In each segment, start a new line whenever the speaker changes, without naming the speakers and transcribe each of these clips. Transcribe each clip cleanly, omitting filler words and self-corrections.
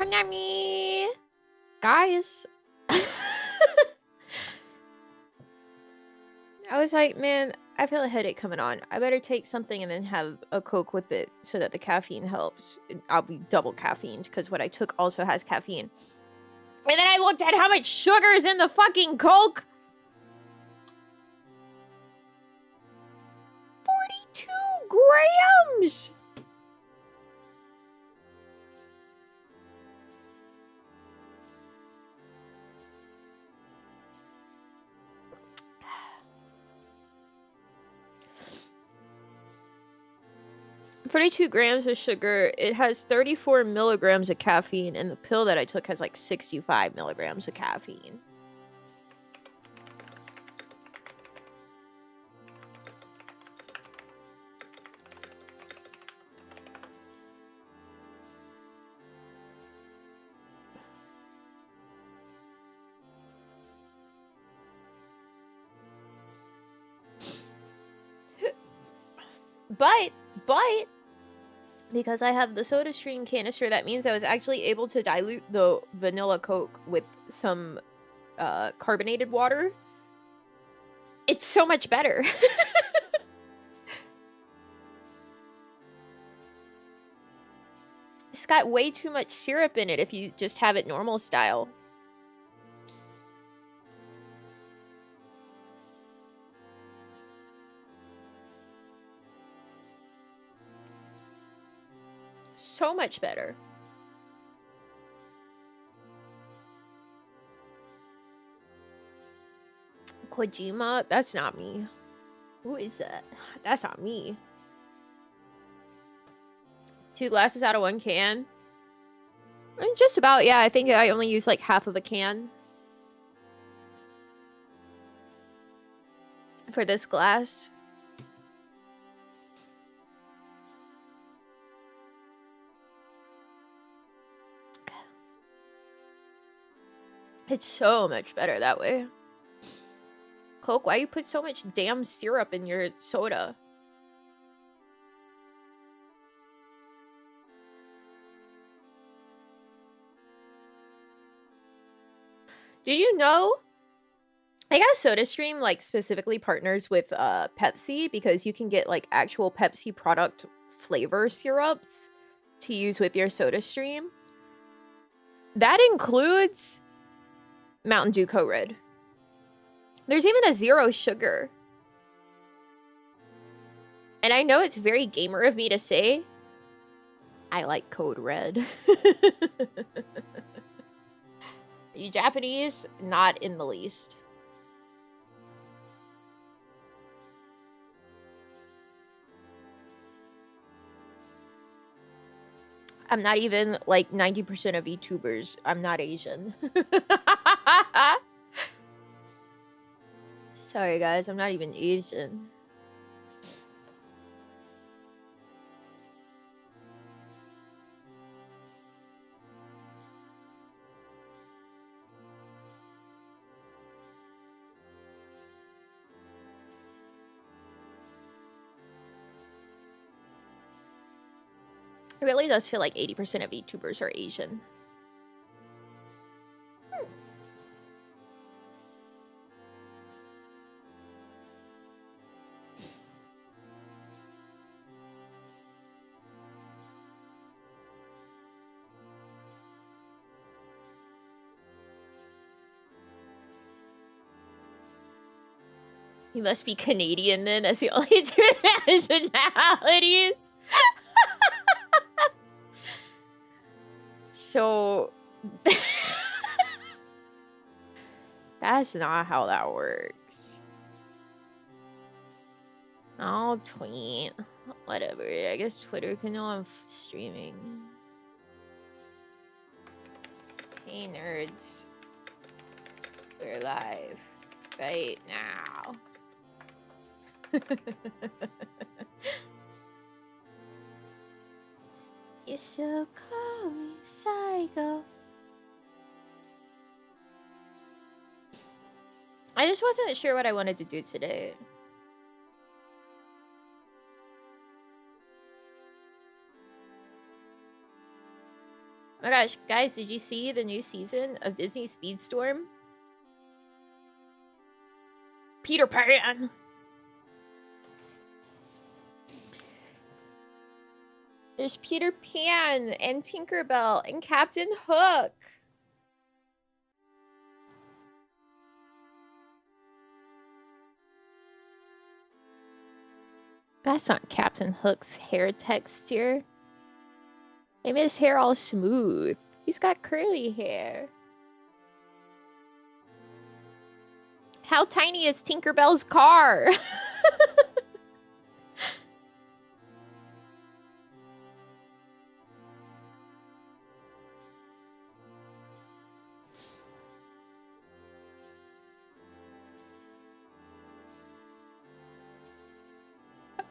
Konami! Guys. I was like, man, I feel a headache coming on. I better take something and then have a Coke with it so that the caffeine helps. I'll be double caffeined because what I took also has caffeine. And then I looked at how much sugar is in the fucking Coke. 42 grams! $42 grams of sugar. It has 34 milligrams of caffeine, and the pill that I took has like 65 milligrams of caffeine. But because I have the SodaStream canister, that means I was actually able to dilute the vanilla Coke with some carbonated water. It's so much better. It's got way too much syrup in it if you just have it normal style. So much better. Kojima? That's not me. Who is that? That's not me. 2 glasses out of 1 can? Just about, yeah. I think I only use like half of a can for this glass. It's so much better that way. Coke, why you put so much damn syrup in your soda? Do you know? I guess SodaStream like specifically partners with Pepsi because you can get like actual Pepsi product flavor syrups to use with your SodaStream. That includes Mountain Dew Code Red. There's even a 0 sugar. And I know it's very gamer of me to say, I like Code Red. Are you Japanese? Not in the least. I'm not even like 90% of VTubers. I'm not Asian. Sorry guys, I'm not even Asian. It really does feel like 80% of VTubers are Asian. You must be Canadian then, that's the only 2 nationalities. So that's not how that works. I'll tweet. Whatever. I guess Twitter can know I'm streaming. Hey nerds. We're live right now. You still call me psycho. I just wasn't sure what I wanted to do today. Oh my gosh, guys, did you see the new season of Disney Speedstorm? Peter Pan! There's Peter Pan and Tinkerbell and Captain Hook. That's not Captain Hook's hair texture. They made his hair all smooth. He's got curly hair. How tiny is Tinkerbell's car?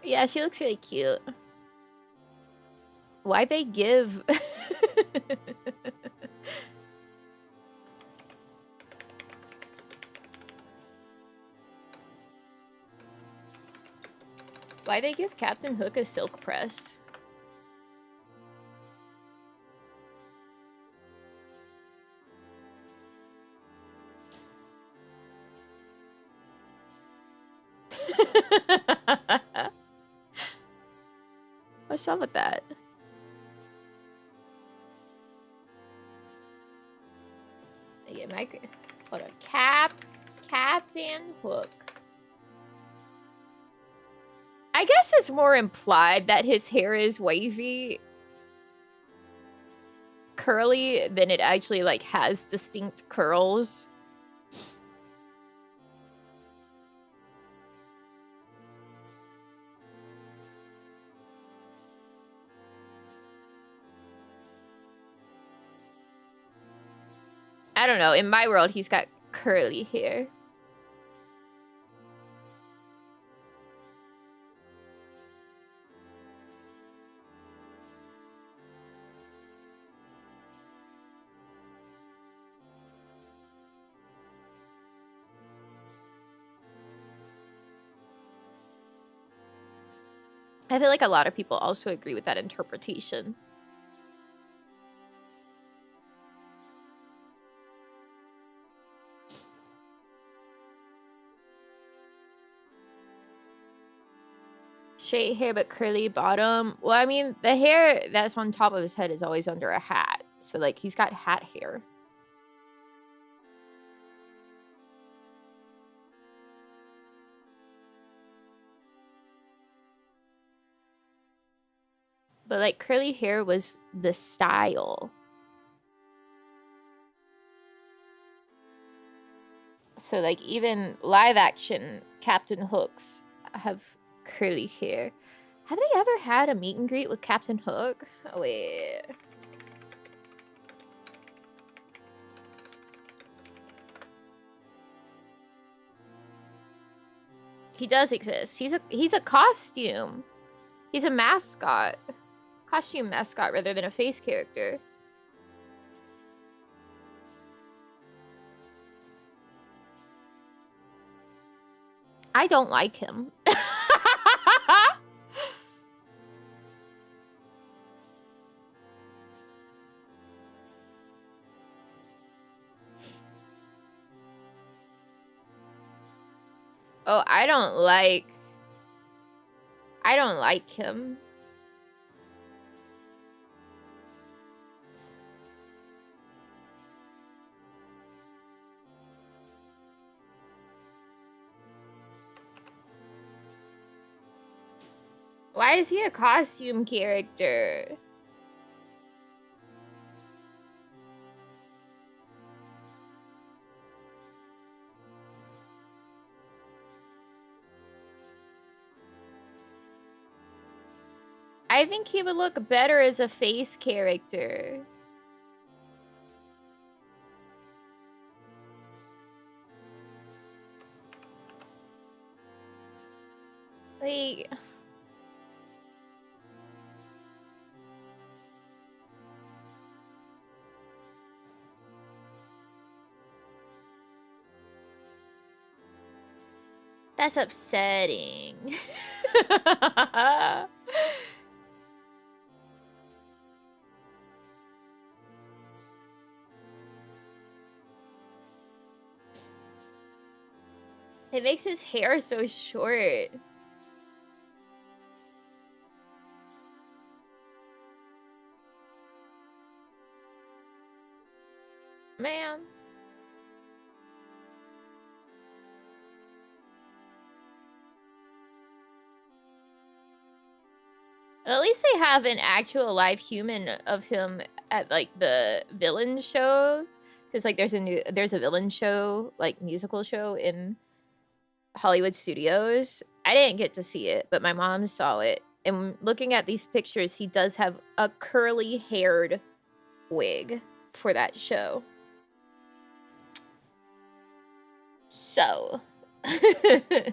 Yeah, she looks really cute. Why they give... Why they give Captain Hook a silk press? What's up with that? I get my... Hold on. Captain Hook. I guess it's more implied that his hair is wavy, curly, than it actually, like, has distinct curls. I don't know. In my world, he's got curly hair. I feel like a lot of people also agree with that interpretation. Straight hair but curly bottom. Well, I mean, the hair that's on top of his head is always under a hat. So, like, he's got hat hair. But, like, curly hair was the style. So, like, even live action Captain Hooks have curly hair. Have they ever had a meet and greet with Captain Hook? Oh, wait. He does exist. He's a costume. He's a mascot. Costume mascot rather than a face character. I don't like him. Oh, I don't like him. Why is he a costume character? I think he would look better as a face character. Like... That's upsetting. It makes his hair so short. Man. At least they have an actual live human of him at like the villain show, because like there's a villain show, like musical show in Hollywood studios. I didn't get to see it, but my mom saw it. And looking at these pictures, he does have a curly haired wig for that show. So I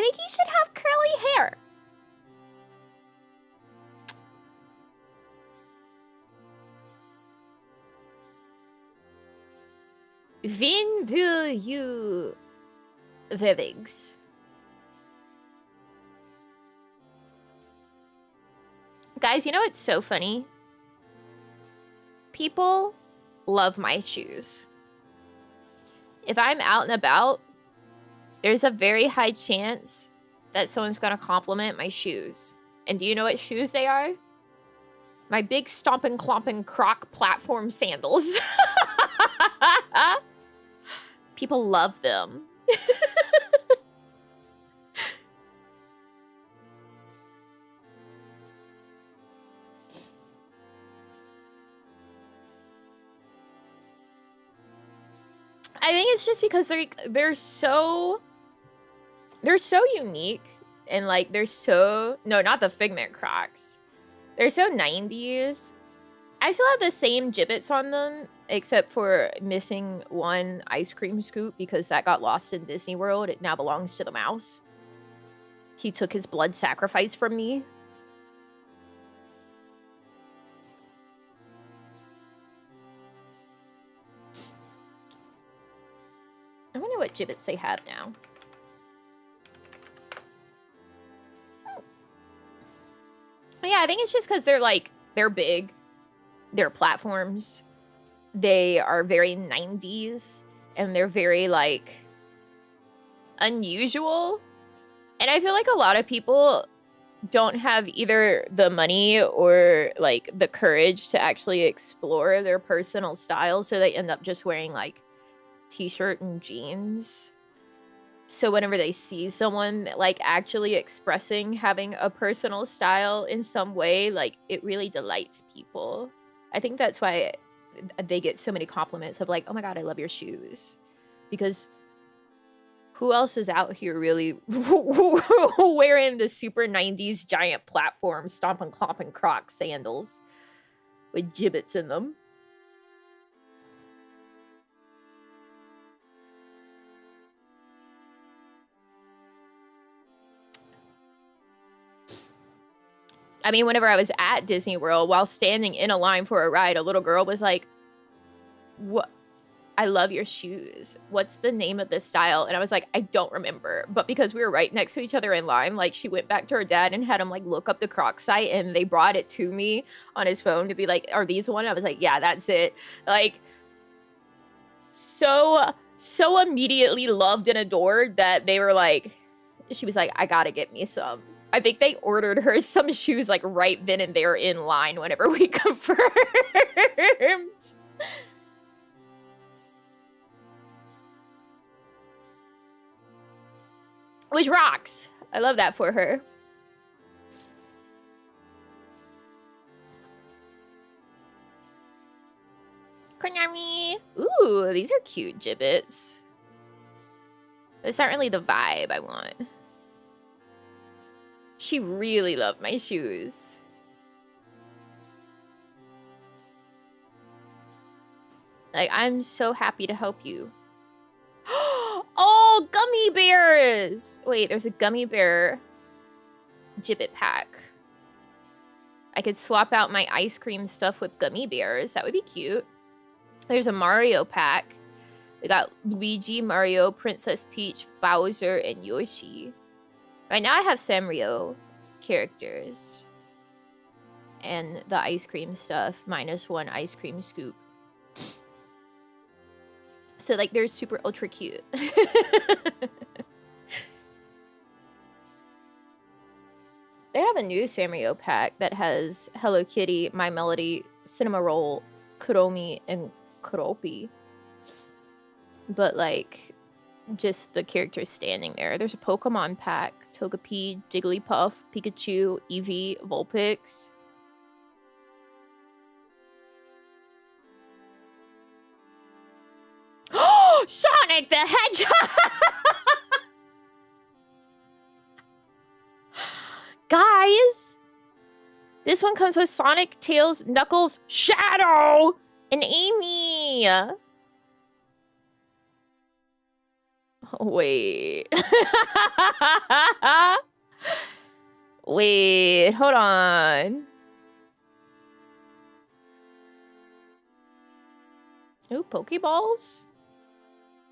think he should have curly hair. Wen will you Vivigs? Guys, you know what's so funny? People love my shoes. If I'm out and about, there's a very high chance that someone's gonna compliment my shoes. And do you know what shoes they are? My big stomping, clomping croc platform sandals. People love them. I think it's just because they're so unique, and like they're so, no, not the Figment Crocs. They're so 90s. I still have the same gibbets on them, except for missing one ice cream scoop because that got lost in Disney World. It now belongs to the mouse. He took his blood sacrifice from me. I wonder what gibbets they have now. Yeah, I think it's just because they're big. They're platforms. They are very 90s. And they're very, like, unusual. And I feel like a lot of people don't have either the money or, like, the courage to actually explore their personal style. So they end up just wearing, like, t-shirt and jeans. So whenever they see someone like actually expressing having a personal style in some way, like it really delights people. I think that's why they get so many compliments of like, oh my god, I love your shoes. Because who else is out here really wearing the super 90s giant platform stomping clomping croc sandals with gibbets in them? I mean, whenever I was at Disney World, while standing in a line for a ride, a little girl was like, "What? I love your shoes. What's the name of this style?" And I was like, "I don't remember." But because we were right next to each other in line, like she went back to her dad and had him like look up the Croc site, and they brought it to me on his phone to be like, "Are these one?" I was like, "Yeah, that's it." Like, so immediately loved and adored that they were like, she was like, "I gotta get me some." I think they ordered her some shoes like right then and there in line whenever we confirmed. Which rocks. I love that for her. Konami. Ooh, these are cute gibbets. That's not really the vibe I want. She really loved my shoes. Like, I'm so happy to help you. Oh, gummy bears! Wait, there's a gummy bear gibbet pack. I could swap out my ice cream stuff with gummy bears. That would be cute. There's a Mario pack. We got Luigi, Mario, Princess Peach, Bowser, and Yoshi. Right now I have Sanrio characters. And the ice cream stuff, -1 ice cream scoop. So, like, they're super ultra cute. They have a new Sanrio pack that has Hello Kitty, My Melody, Cinema Roll, Kuromi, and Kuropi. But, like, just the characters standing there. There's a Pokemon pack. Togepi, Jigglypuff, Pikachu, Eevee, Vulpix. Oh, Sonic the Hedgehog! Guys! This one comes with Sonic, Tails, Knuckles, Shadow, and Amy! Wait. Wait, hold on. Ooh, Pokeballs?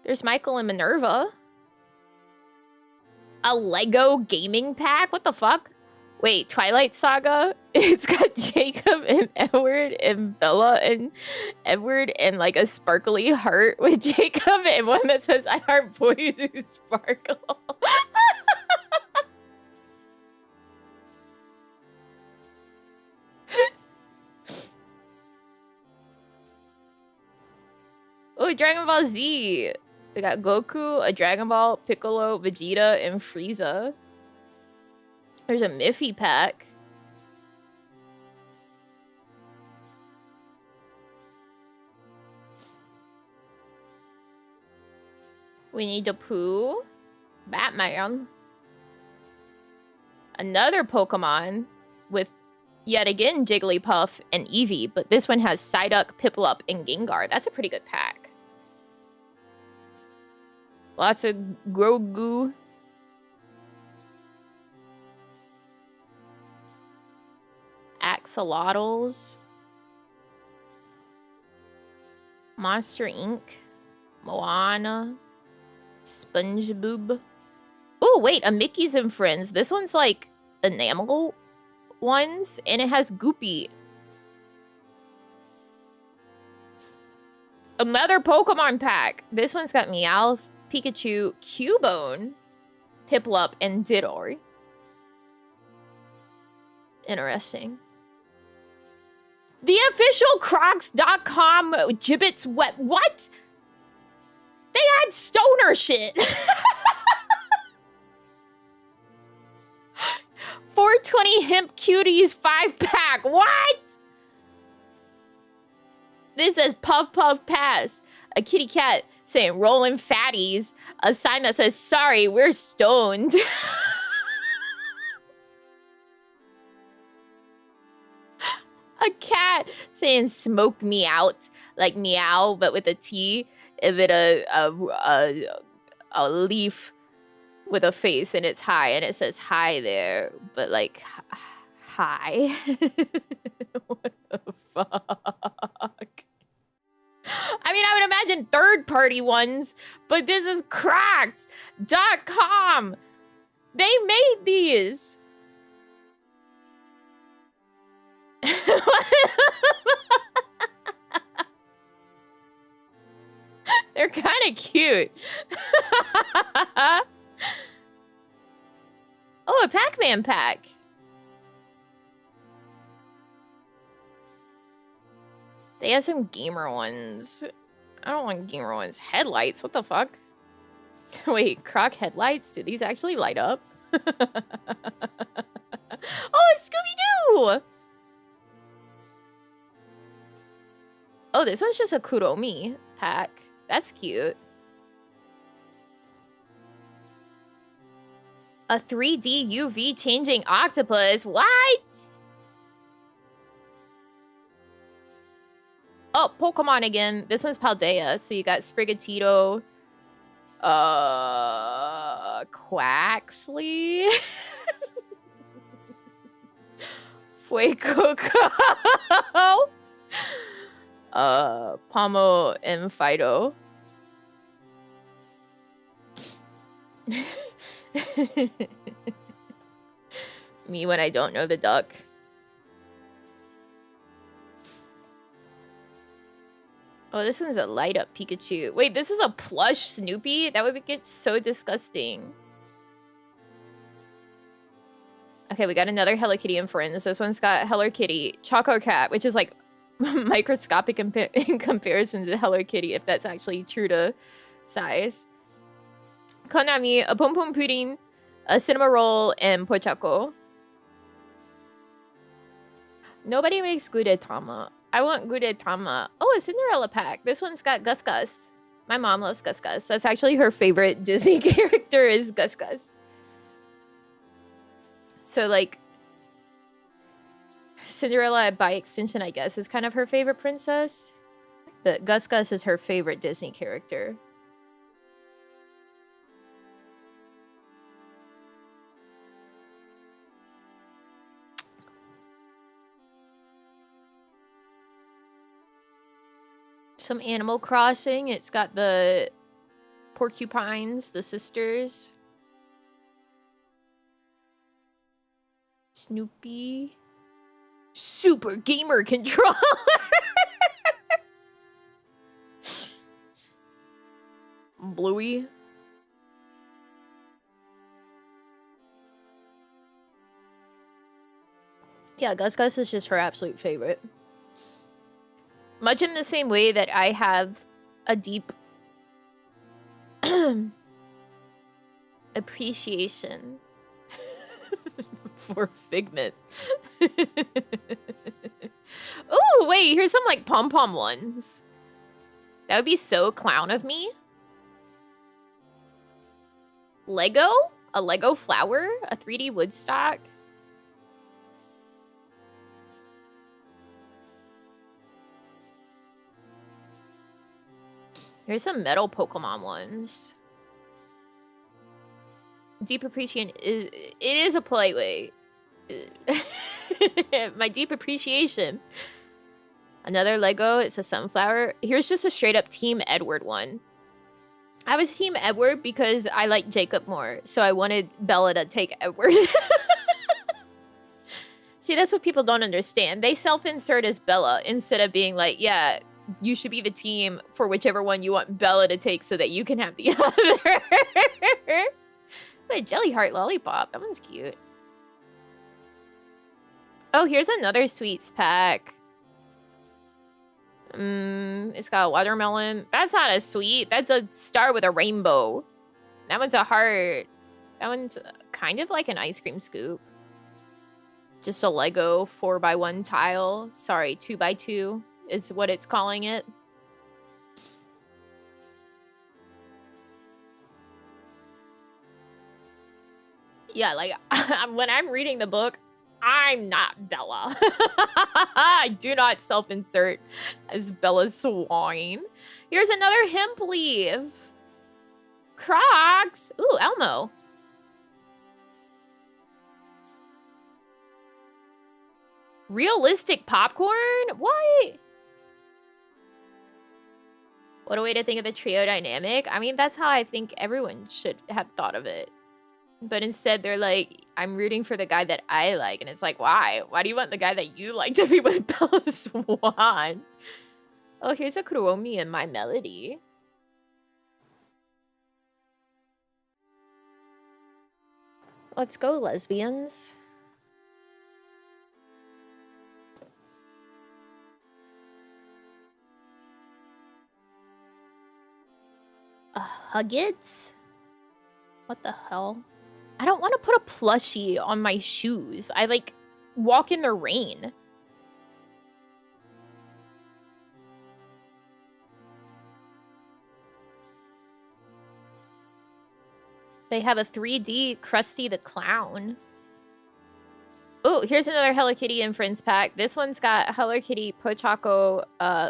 There's Michael and Minerva. A Lego gaming pack? What the fuck? Wait, Twilight Saga? It's got Jacob and Edward and Bella and Edward and like a sparkly heart with Jacob and one that says, I heart boys who sparkle. Oh, Dragon Ball Z. We got Goku, a Dragon Ball, Piccolo, Vegeta, and Frieza. There's a Miffy pack. Winnie the Pooh. Batman. Another Pokemon with, yet again, Jigglypuff and Eevee. But this one has Psyduck, Piplup, and Gengar. That's a pretty good pack. Lots of Grogu. Axolotls. Monster Inc. Moana. SpongeBob. Oh, wait, a Mickey's and Friends. This one's like enamel ones, and it has Goopy. Another Pokemon pack. This one's got Meowth, Pikachu, Cubone, Piplup, and Diddor. Interesting. The official Crocs.com Gibbets what? They had stoner shit. 420 Hemp Cuties 5-pack. What? This says Puff Puff Pass. A kitty cat saying rolling fatties. A sign that says, sorry, we're stoned. A cat saying smoke me out. Like meow, but with a T. And then a leaf with a face, and it's hi, and it says hi there, but like hi. What the fuck? I mean, I would imagine third-party ones, but this is Cracked.com. They made these. They're kind of cute. Oh, a Pac-Man pack. They have some gamer ones. I don't want gamer ones. Headlights? What the fuck? Wait, Croc headlights? Do these actually light up? Oh, it's Scooby-Doo! Oh, this one's just a Kuromi pack. That's cute. A 3D UV changing octopus. What? Oh, Pokemon again. This one's Paldea. So you got Sprigatito. Quaxley. Fuecoco. Pomo and Fido. Me when I don't know the duck. Oh, this one's a light up Pikachu. Wait, this is a plush Snoopy? That would get so disgusting. Okay, we got another Hello Kitty and Friends. This one's got Hello Kitty, Choco Cat, which is like microscopic in comparison to Hello Kitty, if that's actually true to size. Konami, a Pom Pom Pudding, a Cinema Roll, and Pochako. Nobody makes Gudetama. I want Gudetama. Oh, a Cinderella pack. This one's got Gus Gus. My mom loves Gus Gus. That's actually her favorite Disney character is Gus Gus. So, like, Cinderella, by extension, I guess, is kind of her favorite princess. But Gus Gus is her favorite Disney character. Some Animal Crossing. It's got the porcupines, the sisters. Snoopy. Super Gamer Controller. Bluey. Yeah, Gus Gus is just her absolute favorite. Much in the same way that I have a deep appreciation for Figment. Oh, wait, here's some like pom-pom ones. That would be so clown of me. Lego? A Lego flower? A 3D Woodstock? Here's some metal Pokemon ones. Deep appreciation is a polite way. My deep appreciation. Another Lego, it's a sunflower. Here's just a straight up Team Edward one. I was Team Edward because I like Jacob more, so I wanted Bella to take Edward. See, that's what people don't understand. They self-insert as Bella instead of being like, yeah, you should be the team for whichever one you want Bella to take so that you can have the other. Wait, Jelly Heart Lollipop. That one's cute. Oh, here's another sweets pack. It's got a watermelon. That's not a sweet. That's a star with a rainbow. That one's a heart. That one's kind of like an ice cream scoop. Just a Lego 4x1 tile. Sorry, 2x2 is what it's calling it. Yeah, like, when I'm reading the book, I'm not Bella. I do not self-insert as Bella Swine. Here's another hemp leaf. Crocs. Ooh, Elmo. Realistic popcorn? What? What a way to think of the trio dynamic. I mean, that's how I think everyone should have thought of it. But instead, they're like, I'm rooting for the guy that I like. And it's like, why? Why do you want the guy that you like to be with Bella Swan? Oh, here's a Kuromi in My Melody. Let's go, lesbians. Huggets? What the hell? I don't want to put a plushie on my shoes. I, like, walk in the rain. They have a 3D Krusty the Clown. Oh, here's another Hello Kitty and Friends pack. This one's got Hello Kitty, Pochako,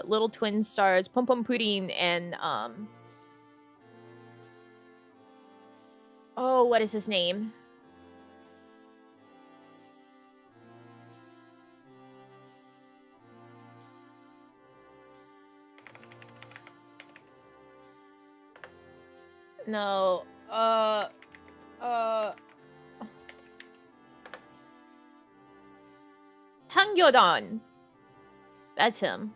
Little Twin Stars, Pom Pom Pudding, and, oh, what is his name? No, Hangyodon. That's him.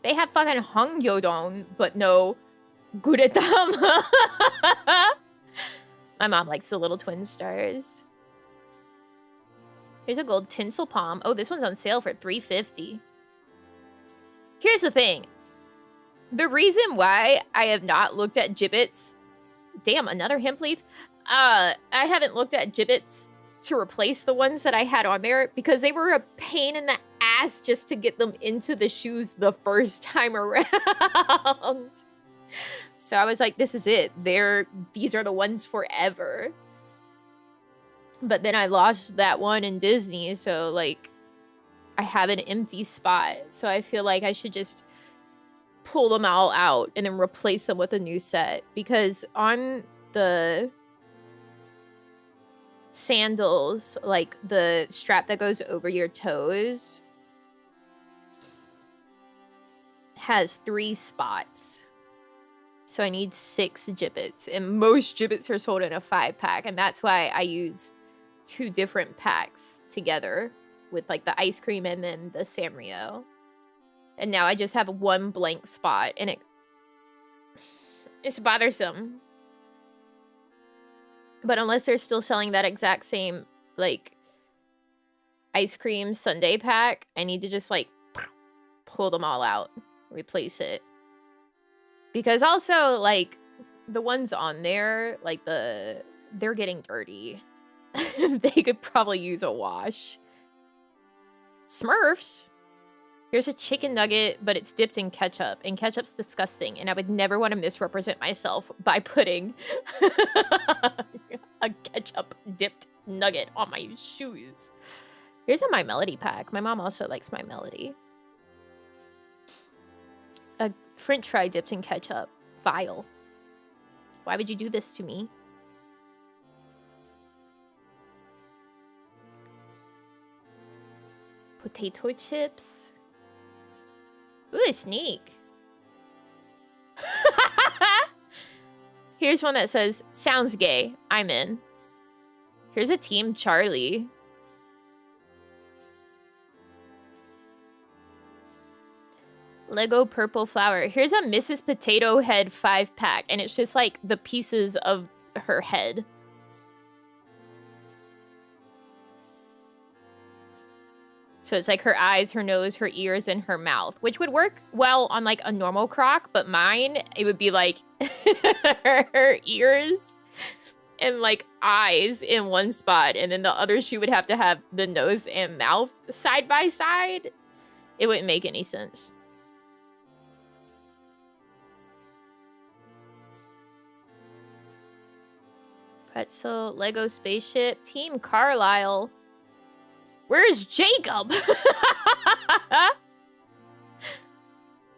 They have fucking Hangyodon, but no Guretama. My mom likes the little twin stars. Here's a gold tinsel palm. Oh, this one's on sale for $3.50. Here's the thing. The reason why I have not looked at gibbets... Damn, another hemp leaf? I haven't looked at gibbets to replace the ones that I had on there because they were a pain in the ass just to get them into the shoes the first time around. So I was like, this is it. These are the ones forever. But then I lost that one in Disney, so like I have an empty spot. So I feel like I should just pull them all out and then replace them with a new set, because on the sandals, like the strap that goes over your toes has 3 spots. So I need 6 gibbets, and most gibbets are sold in a 5-pack, and that's why I use 2 different packs together with like the ice cream and then the Sanrio. And now I just have 1 blank spot, and it's bothersome. But unless they're still selling that exact same like ice cream sundae pack, I need to just like pull them all out, replace it. Because also like the ones on there, like they're getting dirty. They could probably use a wash. Smurfs. Here's a chicken nugget, but it's dipped in ketchup, and ketchup's disgusting, and I would never want to misrepresent myself by putting a ketchup dipped nugget on my shoes. Here's a My Melody pack. My mom also likes My Melody. A French fry dipped in ketchup. Vile. Why would you do this to me? Potato chips. Ooh, a snake. Here's one that says, sounds gay. I'm in. Here's a Team Charlie. Lego purple flower. Here's a Mrs. Potato Head 5-pack, and it's just like the pieces of her head. So it's like her eyes, her nose, her ears, and her mouth, which would work well on like a normal croc, but mine, it would be like her ears and like eyes in one spot, and then the other shoe would have to have the nose and mouth side by side. It wouldn't make any sense. Pretzel, Lego spaceship, Team Carlisle. Where's Jacob?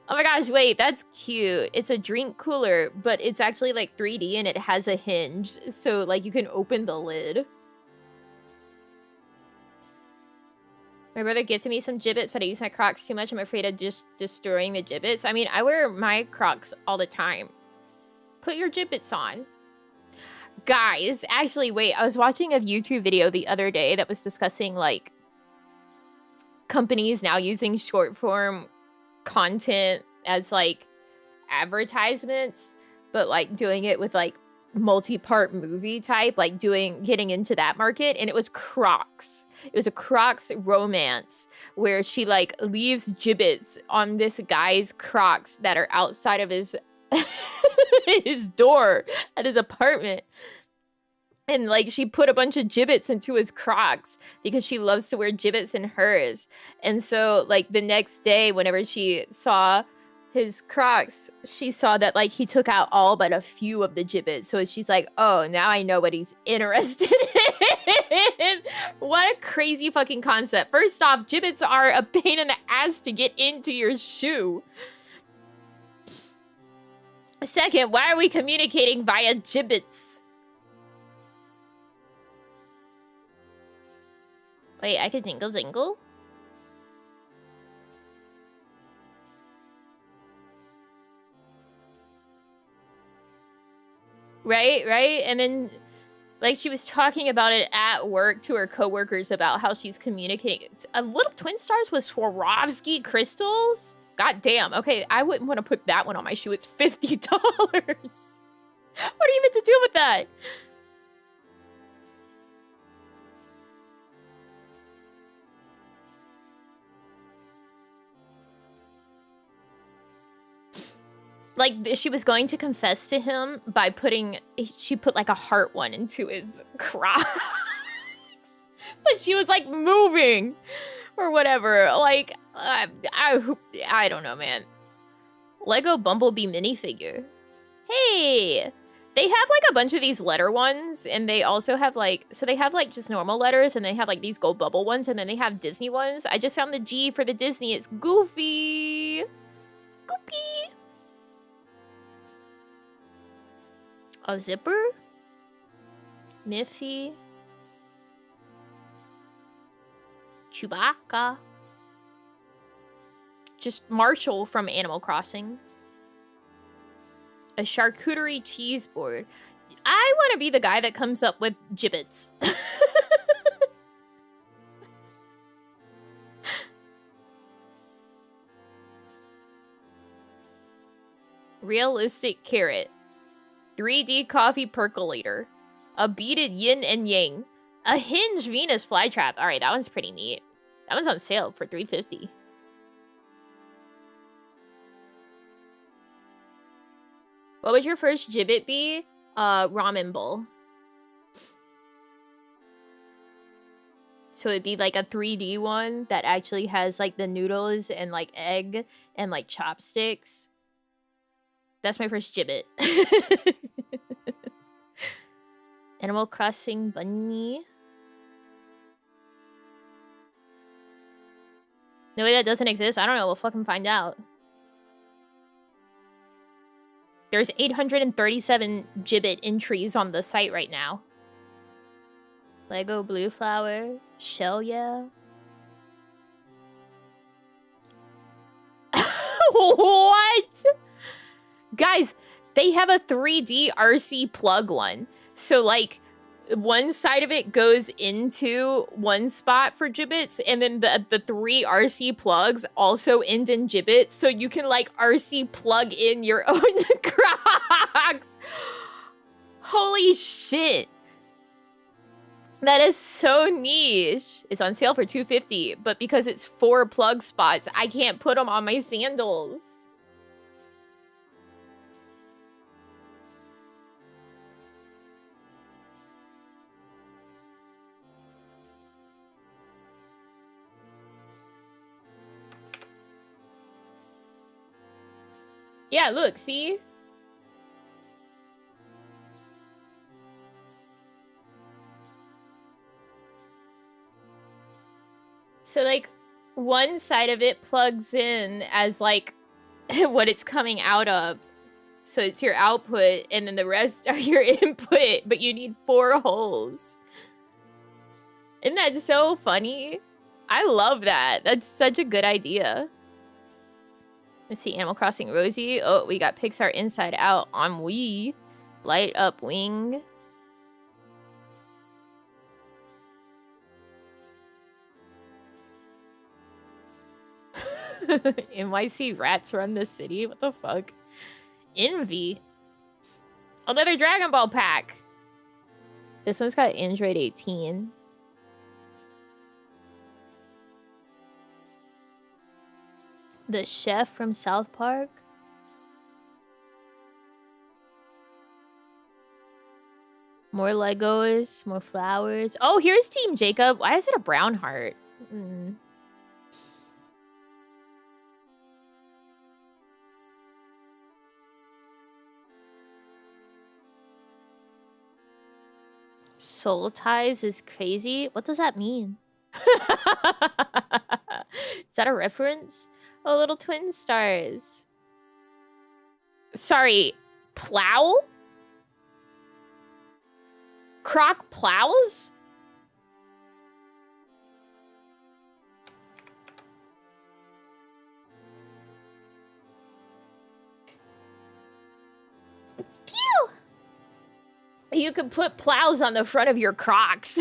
Oh my gosh, wait, that's cute. It's a drink cooler, but it's actually like 3D and it has a hinge. So like you can open the lid. My brother gifted me some gibbets, but I use my Crocs too much. I'm afraid of just destroying the gibbets. I mean, I wear my Crocs all the time. Put your gibbets on. Guys, actually, wait, I was watching a YouTube video the other day that was discussing like companies now using short form content as like advertisements, but like doing it with like multi-part movie type, like getting into that market. And it was Crocs. It was a Crocs romance where she like leaves gibbets on this guy's Crocs that are outside of his his door at his apartment. And like she put a bunch of gibbets into his Crocs because she loves to wear gibbets in hers. And so like the next day, whenever she saw his Crocs, she saw that like he took out all but a few of the gibbets. So she's like, oh, now I know what he's interested in. What a crazy fucking concept. First off, gibbets are a pain in the ass to get into your shoe. Second, why are we communicating via gibbets? Wait, I could jingle jingle? Right? And then, like, she was talking about it at work to her coworkers about how she's communicating. A little twin stars with Swarovski crystals? God damn. Okay, I wouldn't want to put that one on my shoe. It's $50. What are you meant to do with that? Like, she was going to confess to him by putting... She put, like, a heart one into his Crocs. But she was, like, moving. Or whatever. Like, I don't know, man. Lego Bumblebee minifigure. Hey! They have, like, a bunch of these letter ones. And they also have, like... So they have, like, just normal letters. And they have, like, these gold bubble ones. And then they have Disney ones. I just found the G for the Disney. It's Goofy. Goofy. A zipper? Miffy. Chewbacca. Just Marshall from Animal Crossing. A charcuterie cheese board. I want to be the guy that comes up with gibbets. Realistic carrot. 3D coffee percolator. A beaded yin and yang. A hinge Venus flytrap. Alright, that one's pretty neat. That one's on sale for $3.50. What would your first gibbet be? Ramen bowl. So it'd be like a 3D one that actually has like the noodles and like egg and like chopsticks. That's my first gibbet. Animal Crossing bunny. No way that doesn't exist? I don't know. We'll fucking find out. There's 837 gibbet entries on the site right now. Lego blue flower. Shell, yeah. What? Guys, they have a 3D RC plug one. So, like, one side of it goes into one spot for gibbets, and then the 3 RC plugs also end in gibbets, so you can, like, RC plug in your own Crocs. Holy shit. That is so niche. It's on sale for $2.50, but because it's 4 plug spots, I can't put them on my sandals. Yeah, look, see? So, like, one side of it plugs in as, like, what it's coming out of. So it's your output, and then the rest are your input, but you need 4 holes. Isn't that so funny? I love that. That's such a good idea. Let's see, Animal Crossing Rosie. Oh, we got Pixar Inside Out on Wii. Light Up Wing. NYC rats run the city? What the fuck? Envy. Another Dragon Ball pack. This one's got Android 18. The chef from South Park. More Legos, more flowers. Oh, here's Team Jacob. Why is it a brown heart? Soul ties is crazy. What does that mean? Is that a reference? Oh, little twin stars. Sorry, plow? Croc plows? Phew! You could put plows on the front of your Crocs.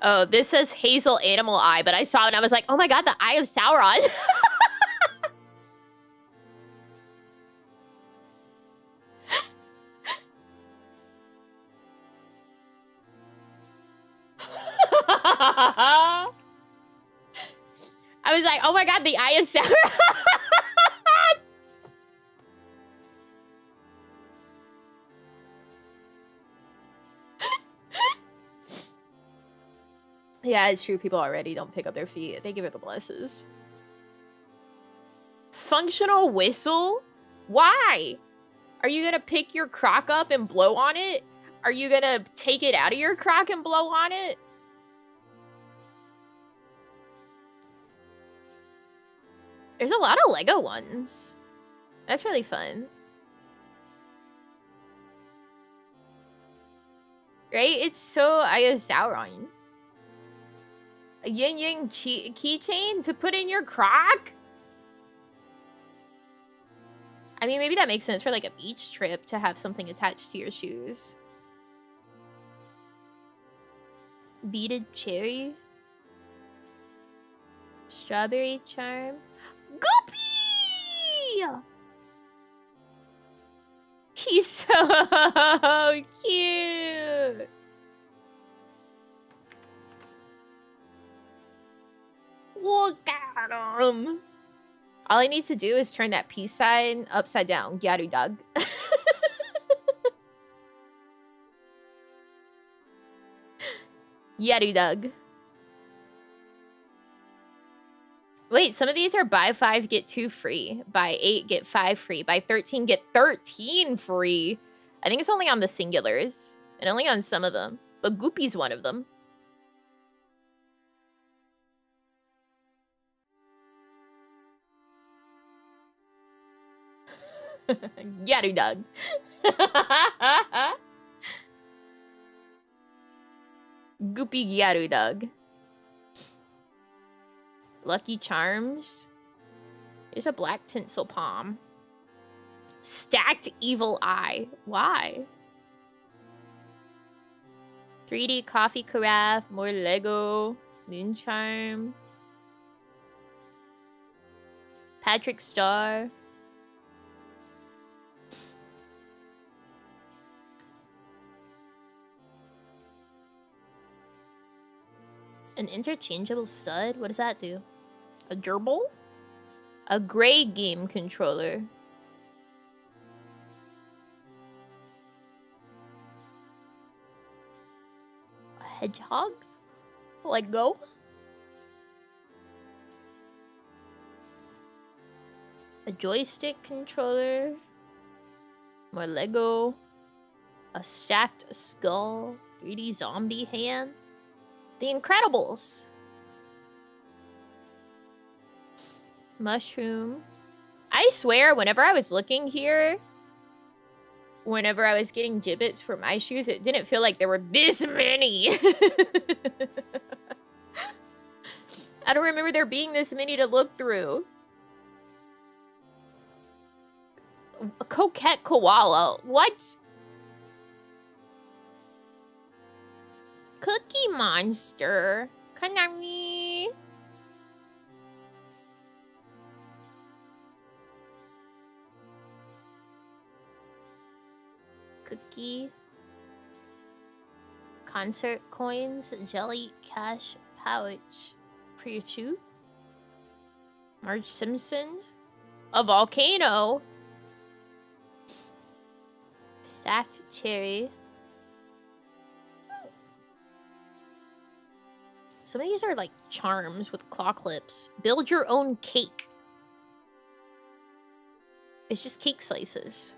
Oh, this says Hazel Animal Eye, but I saw it and I was like, oh my god, the Eye of Sauron. I was like, oh my god, the Eye of Sauron. Yeah, it's true. People already don't pick up their feet. They give it the blesses. Functional whistle? Why? Are you gonna pick your crock up and blow on it? Are you gonna take it out of your crock and blow on it? There's a lot of Lego ones. That's really fun. Right? It's so Eye of Sauron. A yin yang keychain to put in your crock? I mean, maybe that makes sense for like a beach trip to have something attached to your shoes. Beaded cherry. Strawberry charm. Goopy! He's so cute. Look at him. All I need to do is turn that peace sign upside down. Gyaru dog. Gyaru dog. Wait, some of these are buy 5, get 2 free. Buy 8, get 5 free. Buy 13, get 13 free. I think it's only on the singulars. And only on some of them. But Goopy's one of them. Gyaru dog. Goopy Gyaru dog. Lucky Charms. Here's a black tinsel palm. Stacked evil eye. Why? 3D coffee carafe. More Lego. Moon charm. Patrick Star. An interchangeable stud? What does that do? A gerbil? A gray game controller. A hedgehog? Let go? A joystick controller. More Lego. A stacked skull. 3D zombie hand. The Incredibles. Mushroom. I swear, whenever I was looking here, whenever I was getting gibbets for my shoes, it didn't feel like there were this many. I don't remember there being this many to look through. A coquette koala. What? Cookie Monster. Konami. Cookie. Concert coins. Jelly cash pouch. Priyachu. Marge Simpson. A volcano. Stacked cherry. Some of these are like charms with claw clips. Build your own cake. It's just cake slices.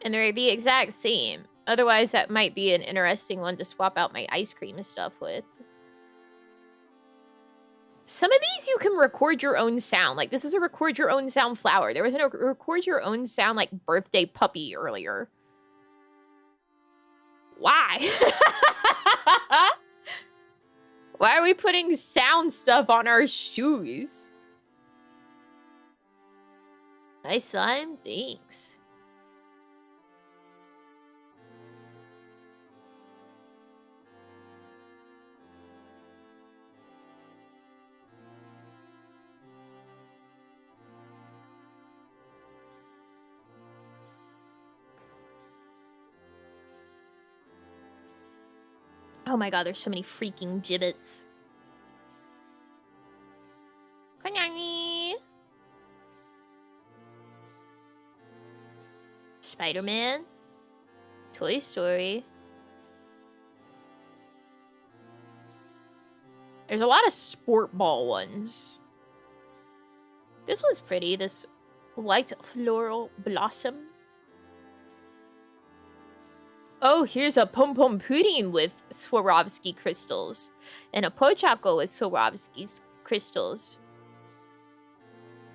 And they're the exact same. Otherwise, that might be an interesting one to swap out my ice cream stuff with. Some of these you can record your own sound. Like, this is a record your own sound flower. There was a record your own sound, like, birthday puppy earlier. Why? Why are we putting sound stuff on our shoes? Nice slime. Thanks. Oh my god, there's so many freaking gibbets. Konami. Spider-Man. Toy Story. There's a lot of sport ball ones. This one's pretty. This white floral blossom. Oh, here's a Pom Pom Pudding with Swarovski crystals. And a Pochako with Swarovski crystals.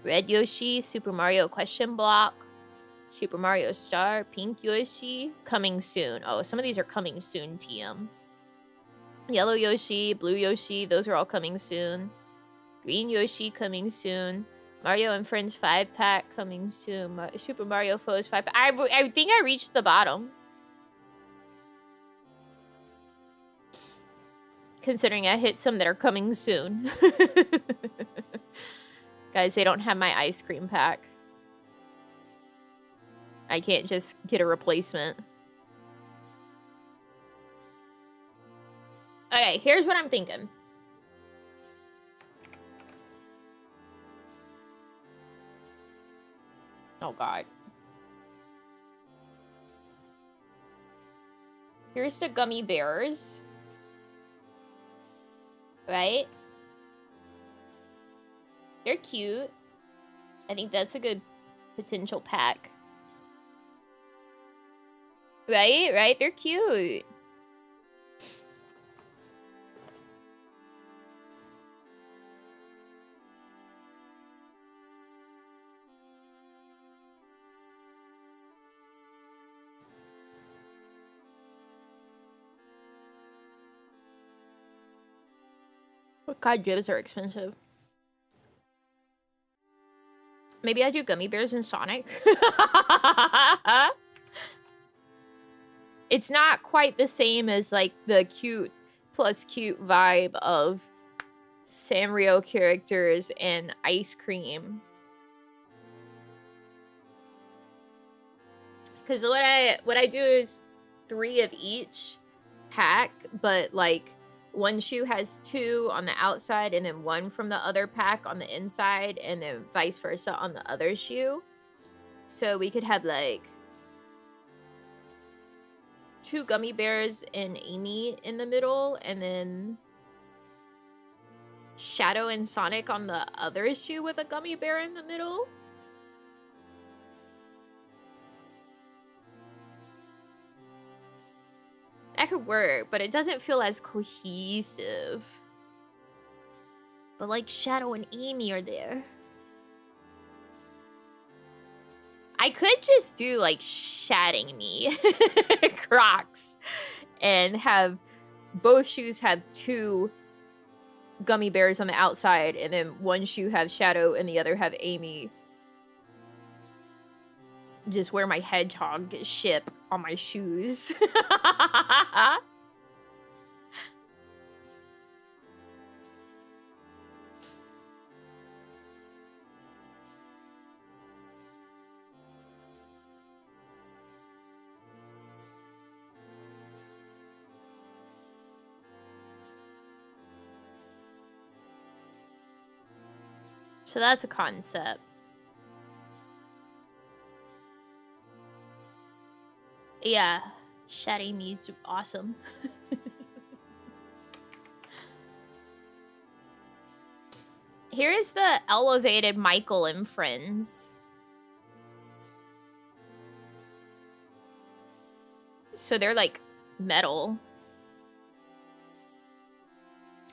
Red Yoshi, Super Mario question block. Super Mario Star, Pink Yoshi, coming soon. Oh, some of these are coming soon, TM. Yellow Yoshi, Blue Yoshi, those are all coming soon. Green Yoshi coming soon. Mario and Friends 5-pack coming soon. Super Mario Foes 5-pack. I think I reached the bottom. Considering I hit some that are coming soon. Guys, they don't have my ice cream pack. I can't just get a replacement. Okay, here's what I'm thinking. Oh god. Here's the gummy bears. Right? They're cute. I think that's a good potential pack. Right? Right? They're cute. God, gifts are expensive. Maybe I do gummy bears and Sonic. It's not quite the same as like the cute plus cute vibe of Sanrio characters and ice cream. Because what I do is 3 of each pack, but like one shoe has 2 on the outside and then 1 from the other pack on the inside and then vice versa on the other shoe. So we could have like 2 gummy bears and Amy in the middle and then Shadow and Sonic on the other shoe with a gummy bear in the middle. That could work, but it doesn't feel as cohesive. But like Shadow and Amy are there. I could just do like Shatting Me Crocs and have both shoes have 2 gummy bears on the outside and then one shoe have Shadow and the other have Amy. Just wear my hedgehog ship on my shoes. So that's a concept. Yeah, Shatty me's awesome. Here is the elevated Michael and Friends. So they're like metal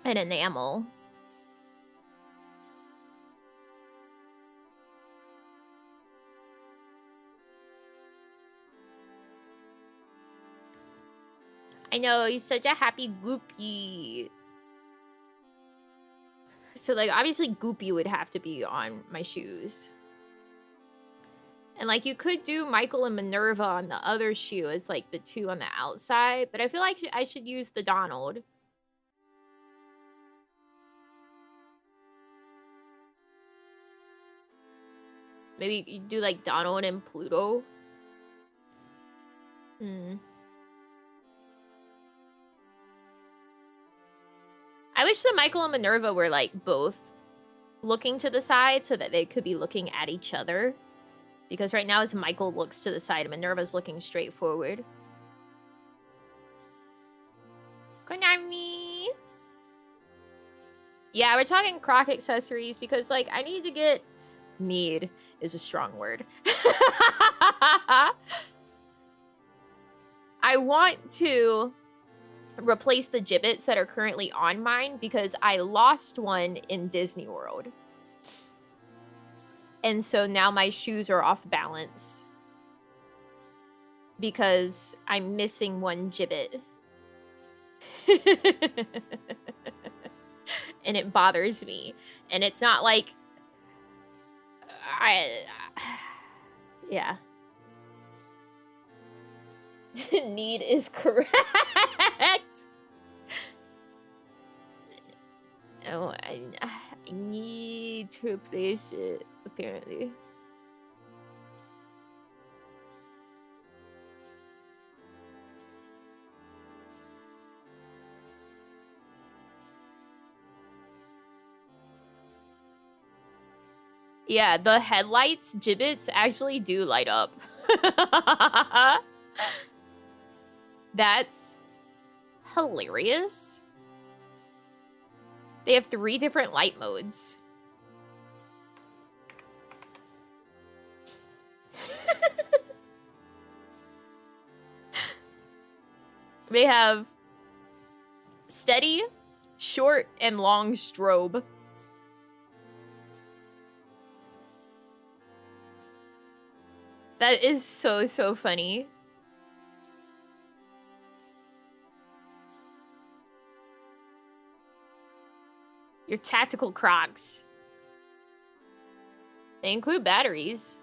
and enamel. I know, he's such a happy Goopy. So, like, obviously Goopy would have to be on my shoes. And, like, you could do Michael and Minerva on the other shoe. It's, like, the 2 on the outside. But I feel like I should use the Donald. Maybe you do, like, Donald and Pluto. wish that Michael and Minerva were like both looking to the side so that they could be looking at each other. Because right now as Michael looks to the side, Minerva's looking straight forward. Konami! Yeah, we're talking croc accessories because, like, I need to get... Need is a strong word. I want to replace the gibbets that are currently on mine because I lost one in Disney World. And so now my shoes are off balance because I'm missing one gibbet. And it bothers me. And it's not like... yeah. Need is correct. Oh, I need to replace it, apparently. Yeah, the headlights, gibbets, actually do light up. That's hilarious. They have 3 different light modes. They have steady, short, and long strobe. That is so funny. Your tactical Crocs. They include batteries.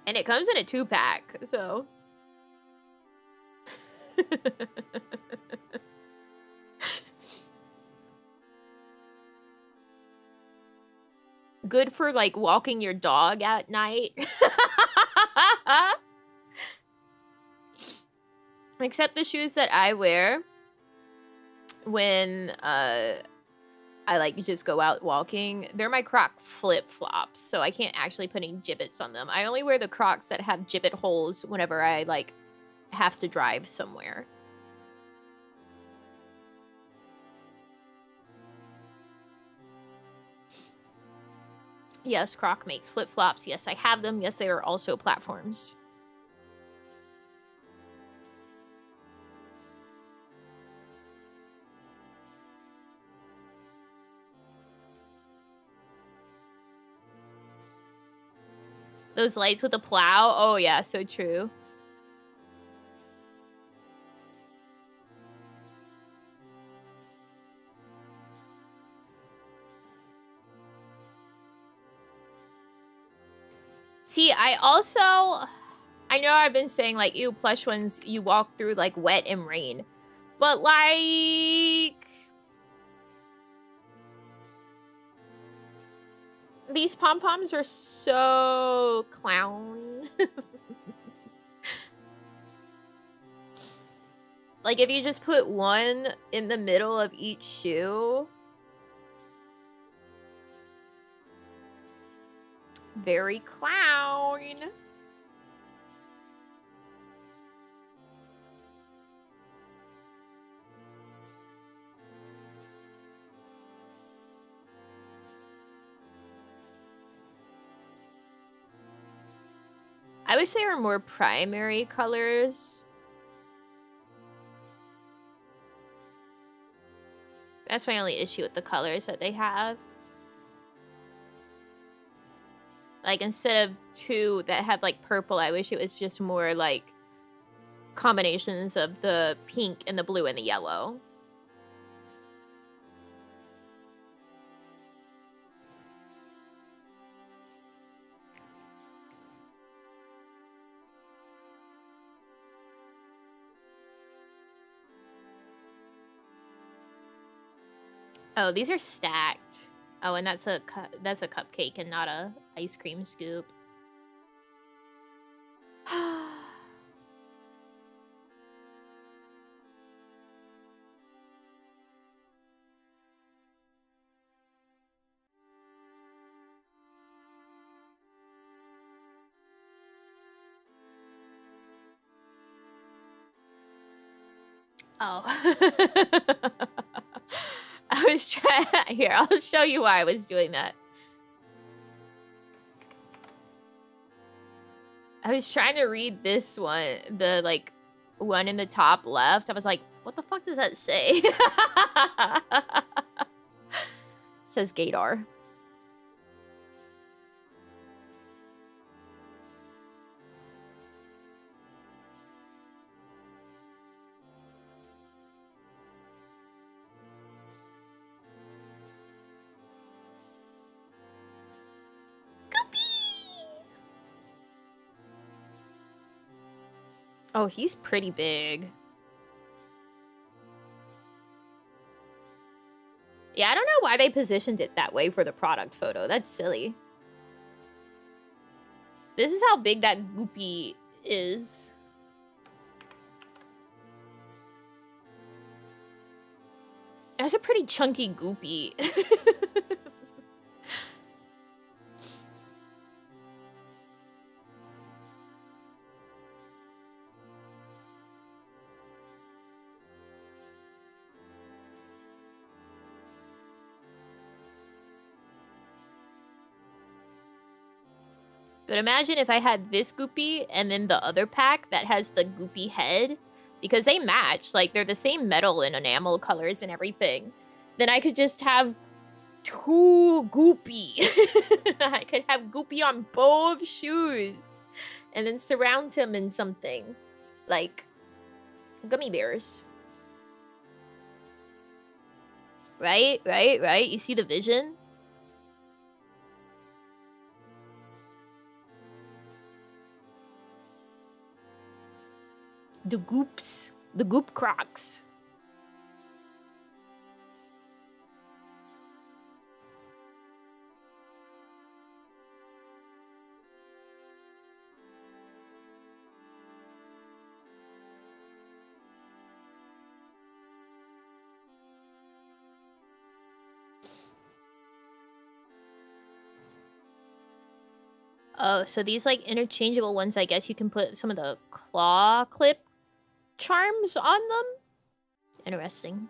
And it comes in a 2-pack, so... Good for, like, walking your dog at night. Except the shoes that I wear when I like just go out walking, they're my Croc flip-flops, so I can't actually put any gibbets on them. I only wear the Crocs that have gibbet holes whenever I like have to drive somewhere. Yes, Croc makes flip-flops. Yes, I have them. Yes, they are also platforms. Those lights with the plow? Oh, yeah, so true. See, I know I've been saying, like, ew, plush ones, you walk through, like, wet and rain. But, like... These pom-poms are so clown. Like, if you just put one in the middle of each shoe... Very clown. I wish they were more primary colors. That's my only issue with the colors that they have. Like, instead of 2 that have, like, purple, I wish it was just more, like, combinations of the pink and the blue and the yellow. Oh, these are stacked. Oh, and that's a cupcake and not a ice cream scoop. Oh. I was trying... Here, I'll show you why I was doing that. I was trying to read this one, the, like, one in the top left. I was like, what the fuck does that say? It says Gator. Oh, he's pretty big. Yeah, I don't know why they positioned it that way for the product photo. That's silly. This is how big that goopy is. That's a pretty chunky goopy. But imagine if I had this goopy and then the other pack that has the goopy head, because they match, like they're the same metal and enamel colors and everything. Then I could just have 2 goopy. I could have goopy on both shoes and then surround him in something like gummy bears. Right? You see the vision? The goops. The goop crocs. Oh, so these like interchangeable ones, I guess you can put some of the claw clip charms on them. Interesting.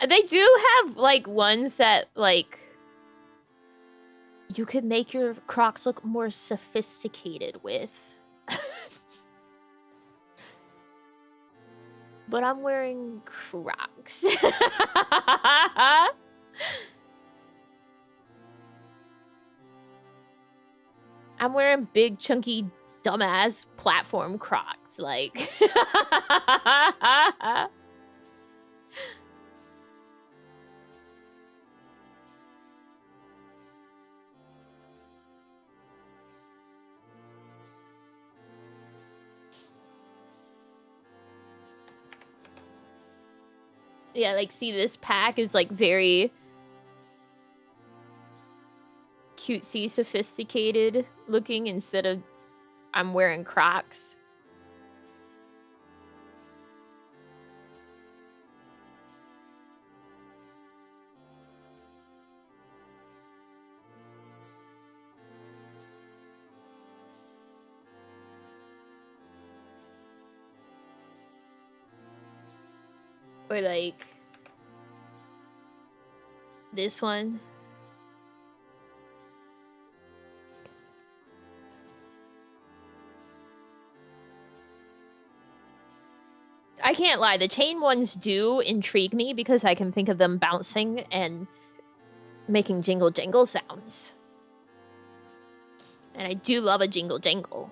They do have like ones that like you could make your Crocs look more sophisticated with. But I'm wearing Crocs. I'm wearing big, chunky, dumbass platform Crocs, like. Yeah, like, see, this pack is, like, very cutesy, sophisticated looking instead of I'm wearing Crocs. Or, like, this one. I can't lie, the chain ones do intrigue me because I can think of them bouncing and making jingle jangle sounds. And I do love a jingle jangle.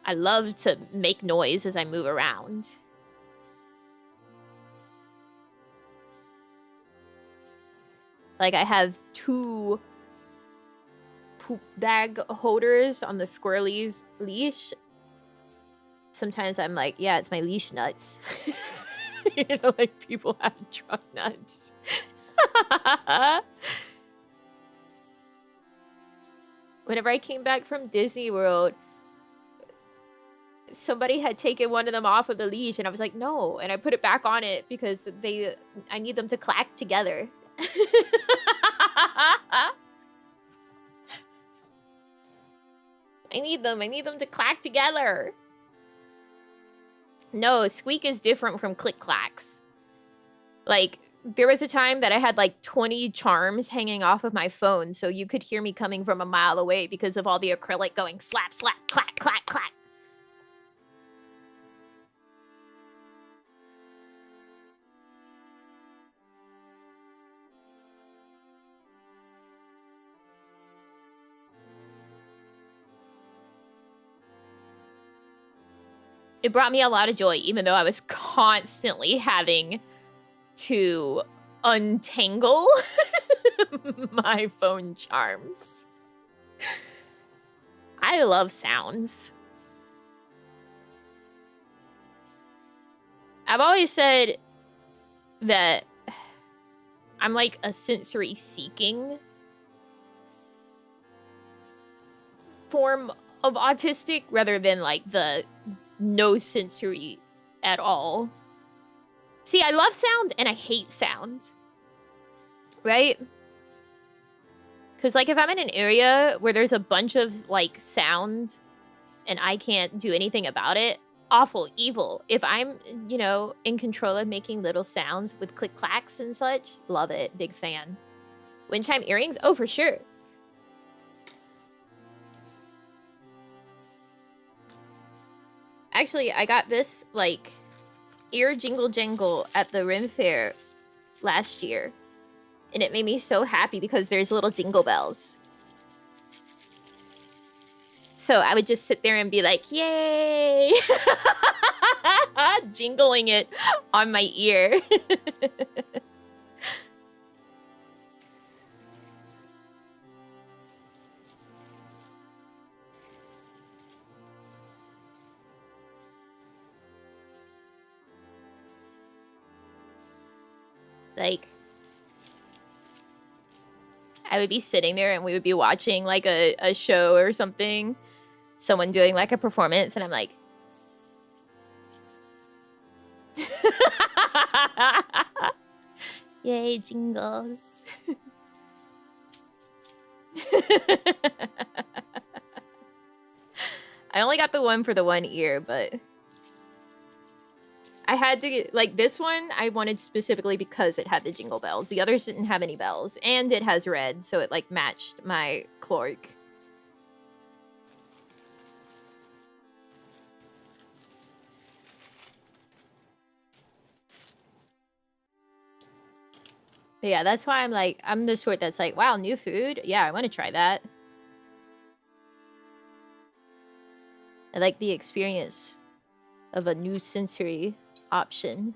I love to make noise as I move around. Like, I have 2 poop bag holders on the squirrely's leash. Sometimes I'm like, yeah, it's my leash nuts. You know, like people have truck nuts. Whenever I came back from Disney World, somebody had taken one of them off of the leash, and I was like, no. And I put it back on it because I need them to clack together. I need them. I need them to clack together. No, squeak is different from click clacks. Like, there was a time that I had like 20 charms hanging off of my phone, so you could hear me coming from a mile away because of all the acrylic going slap, slap, clack, clack, clack. It brought me a lot of joy, even though I was constantly having to untangle my phone charms. I love sounds. I've always said that I'm like a sensory seeking form of autistic rather than like the no sensory at all. See, I love sound and I hate sound. Right? Because, like, if I'm in an area where there's a bunch of, like, sound and I can't do anything about it, awful, evil. If I'm, you know, in control of making little sounds with click clacks and such, love it. Big fan. Wind chime earrings? Oh, for sure. Actually, I got this, like, ear jingle jangle at the Rim Fair last year. And it made me so happy because there's little jingle bells. So I would just sit there and be like, yay! Jingling it on my ear. Like, I would be sitting there and we would be watching like a show or something. Someone doing like a performance and I'm like... Yay, jingles. I only got the one for the one ear, but... I had to get, like, this one I wanted specifically because it had the jingle bells. The others didn't have any bells. And it has red, so it, like, matched my cloak. But yeah, that's why I'm, like, I'm the sort that's like, wow, new food? Yeah, I want to try that. I like the experience of a new sensory option.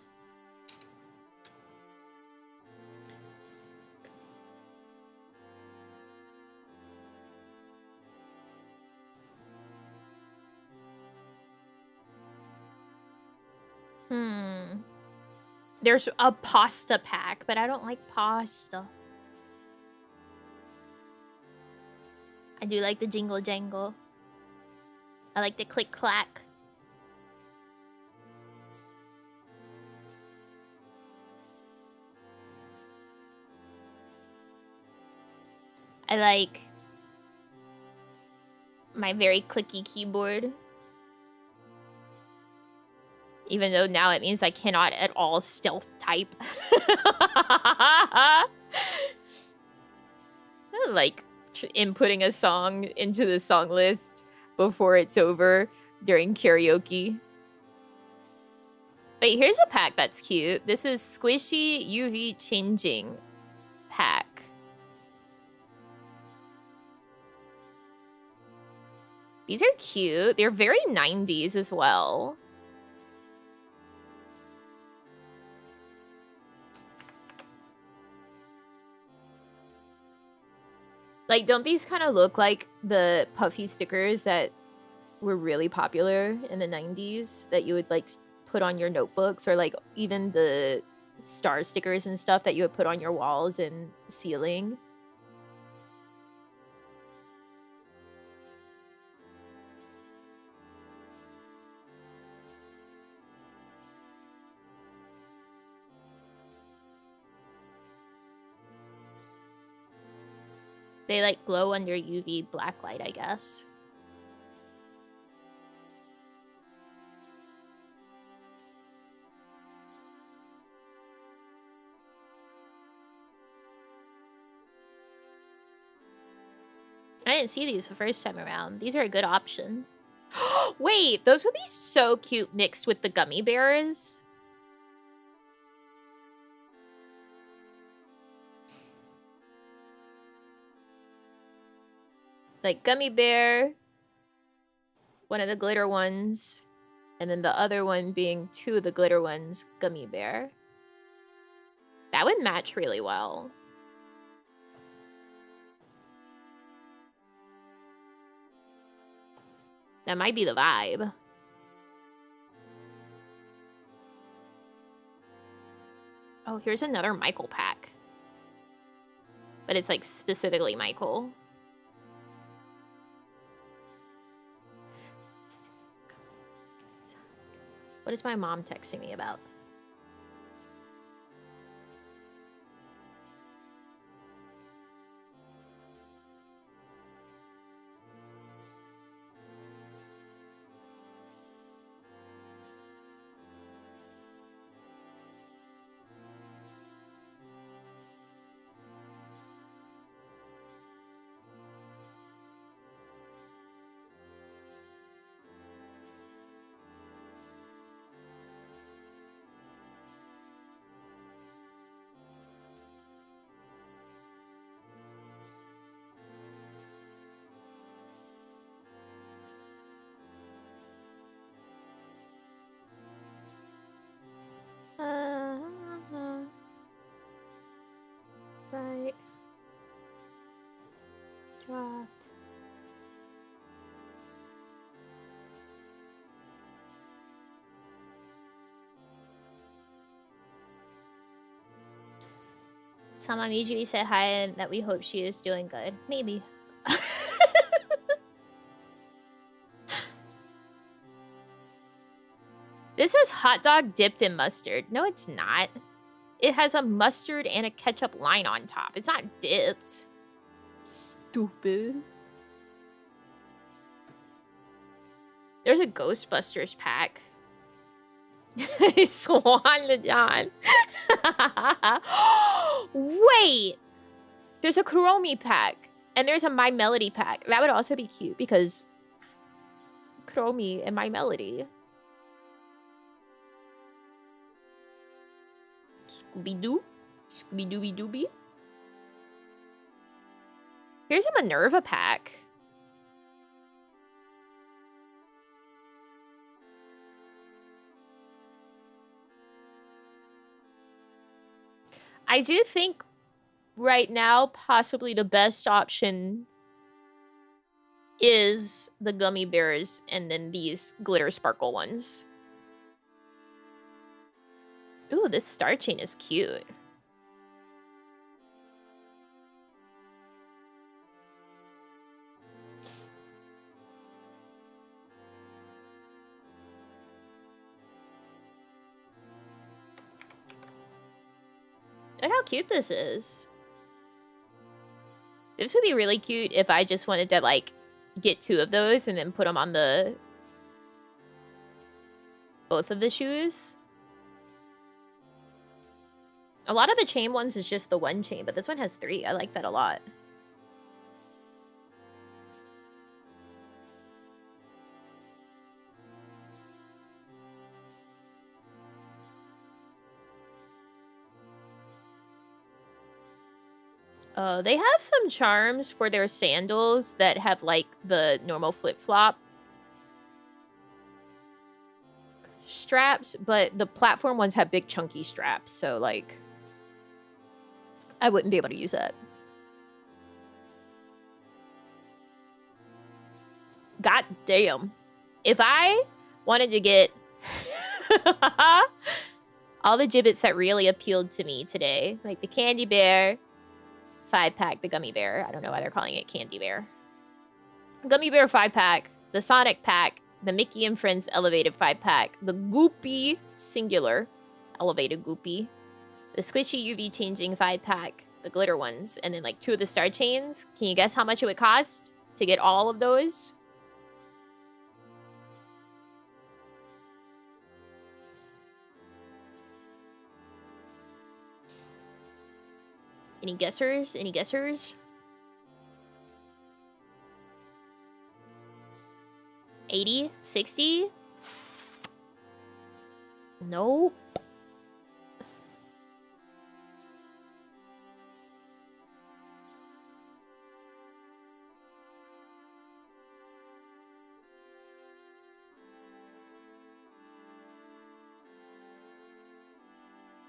There's a pasta pack, but I don't like pasta. I do like the jingle jangle. I like the click clack. I like my very clicky keyboard. Even though now it means I cannot at all stealth type. I like inputting a song into the song list before it's over during karaoke. Wait, here's a pack that's cute. This is Squishy UV Changing pack. These are cute. They're very 90s as well. Like, don't these kind of look like the puffy stickers that were really popular in the 90s that you would, like, put on your notebooks, or, like, even the star stickers and stuff that you would put on your walls and ceiling? They, like, glow under UV blacklight, I guess. I didn't see these the first time around. These are a good option. Wait, those would be so cute mixed with the gummy bears. Like gummy bear, one of the glitter ones, and then the other one being two of the glitter ones, gummy bear. That would match really well. That might be the vibe. Oh, here's another Michael pack. But it's like specifically Michael. What is my mom texting me about? Right. Dropped. Tell Namiji we said hi and that we hope she is doing good. Maybe. This is hot dog dipped in mustard. No, it's not. It has a mustard and a ketchup line on top. It's not dipped. Stupid. There's a Ghostbusters pack. Swan the John. Wait. There's a Kuromi pack. And there's a My Melody pack. That would also be cute because Kuromi and My Melody. Scooby-Doo? Scooby-Dooby-Dooby? Here's a Minerva pack. I do think right now possibly the best option is the gummy bears and then these glitter sparkle ones. Ooh, this star chain is cute. Look how cute this is. This would be really cute if I just wanted to, like, get two of those and then put them on the... both of the shoes. A lot of the chain ones is just the one chain, but this one has three. I like that a lot. They have some charms for their sandals that have, like, the normal flip-flop straps, but the platform ones have big chunky straps, so, like, I wouldn't be able to use that. God damn. If I wanted to get all the gibbets that really appealed to me today, like the Candy Bear 5-pack, the Gummy Bear. I don't know why they're calling it Candy Bear. Gummy Bear 5-pack, the Sonic pack, the Mickey and Friends elevated 5-pack, the Goopy singular elevated Goopy, the Squishy UV changing 5-pack, the glitter ones, and then like 2 of the star chains. Can you guess how much it would cost to get all of those? Any guessers? Any guessers? 80? 60? Nope.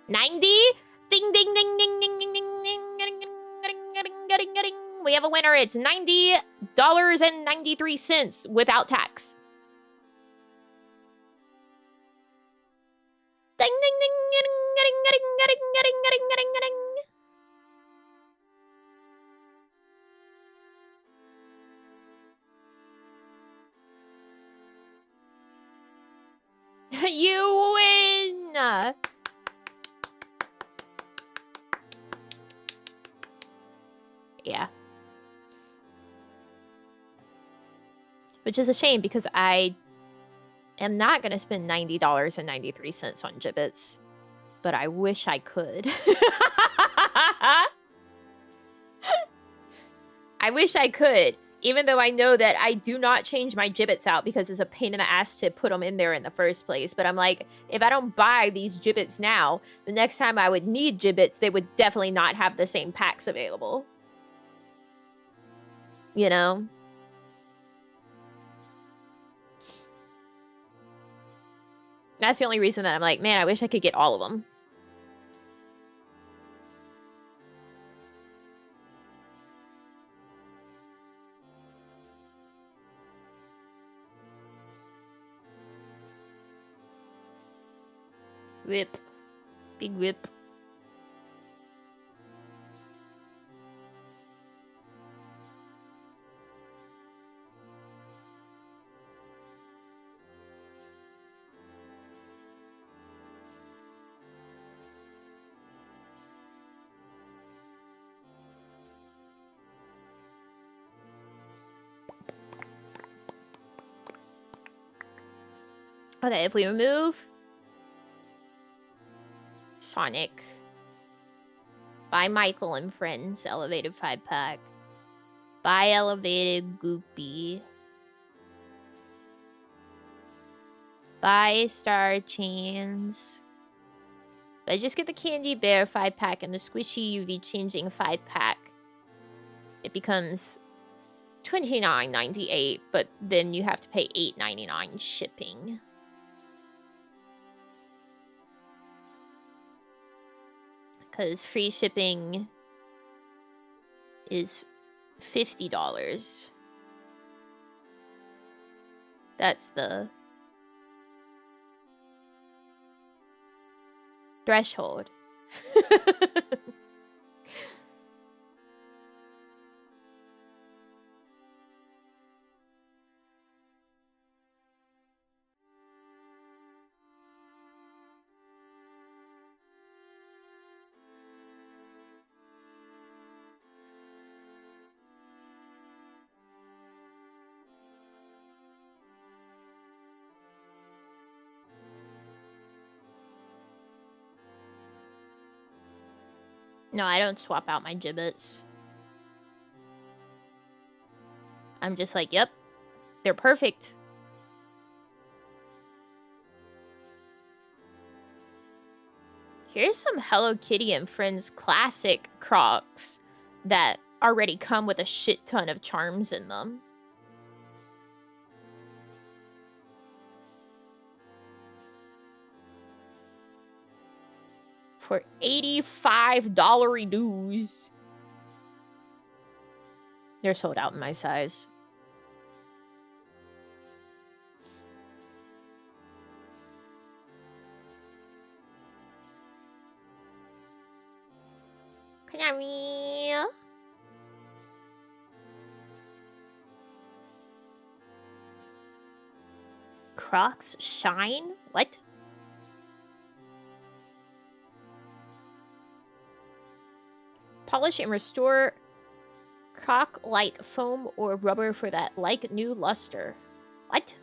$90? Ding, ding, ding, ding, ding, ding, ding, ding, ding, ding, ding. We have a winner. It's $90.93 without tax. Ding, ding, ding, ding, ding, ding, ding, ding, ding, ding, ding. You win. Yeah. Which is a shame because I am not going to spend $90.93 on gibbets, but I wish I could. I wish I could, even though I know that I do not change my gibbets out because it's a pain in the ass to put them in there in the first place. But I'm like, if I don't buy these gibbets now, the next time I would need gibbets, they would definitely not have the same packs available. You know? That's the only reason that I'm like, man, I wish I could get all of them. Whip. Big whip. Okay, if we remove Sonic, buy Michael and Friends elevated 5-pack, buy elevated Goopy, buy Star Chains, but just get the Candy Bear 5-pack and the Squishy UV changing 5-pack. It becomes $29.98, but then you have to pay $8.99 shipping. Because free shipping is $50. That's the threshold. No, I don't swap out my gibbets. I'm just like, yep, they're perfect. Here's some Hello Kitty and Friends classic Crocs that already come with a shit ton of charms in them. For $85 dues. They're sold out in my size. Konami. Crocs Shine? What? Polish and restore Croc Light foam or rubber for that like new luster. What?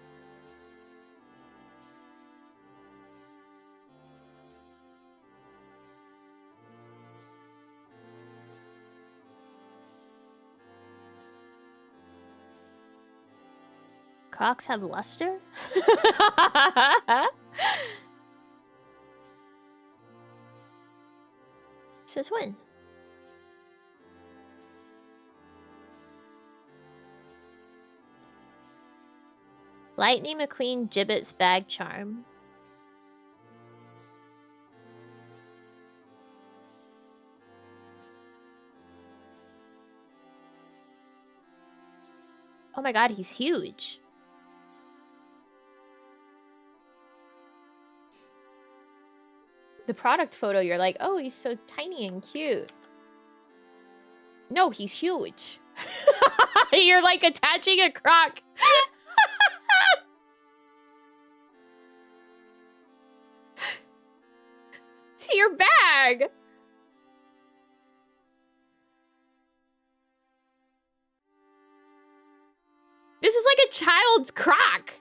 Crocs have luster? Since when? Lightning McQueen Gibbet's bag charm. Oh my god, he's huge. The product photo, you're like, oh, he's so tiny and cute. No, he's huge. You're like attaching a croc. To your bag. This is like a child's croc.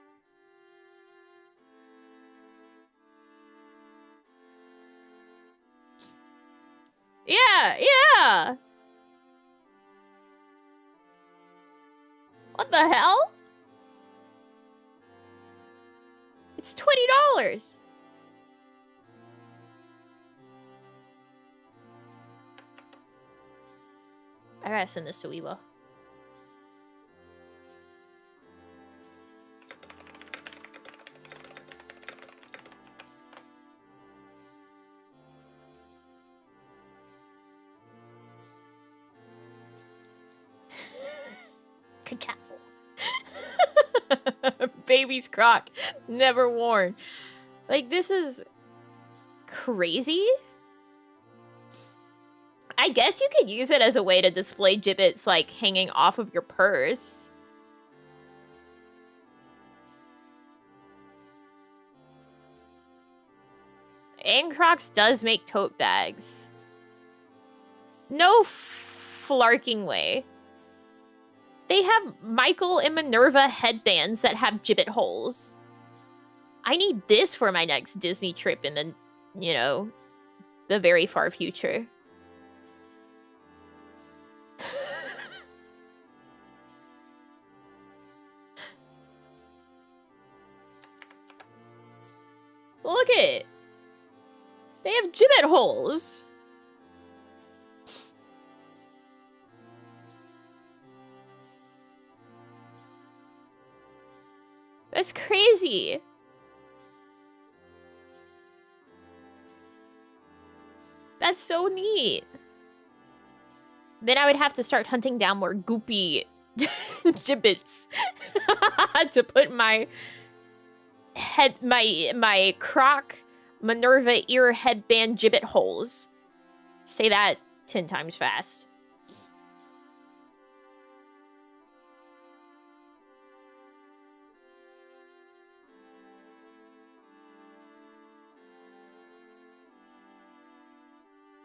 Yeah, yeah. What the hell? It's $20. I gotta send this to Weibo. Baby's croc. Never worn. Like, this is crazy. I guess you could use it as a way to display gibbets, like, hanging off of your purse. And Crocs does make tote bags. No flarking way. They have Michael and Minerva headbands that have gibbet holes. I need this for my next Disney trip in the, you know, the very far future. Look at it. They have gibbet holes. That's crazy. That's so neat. Then I would have to start hunting down more goopy gibbets to put my my croc Minerva ear headband gibbet holes. Say that 10 times fast.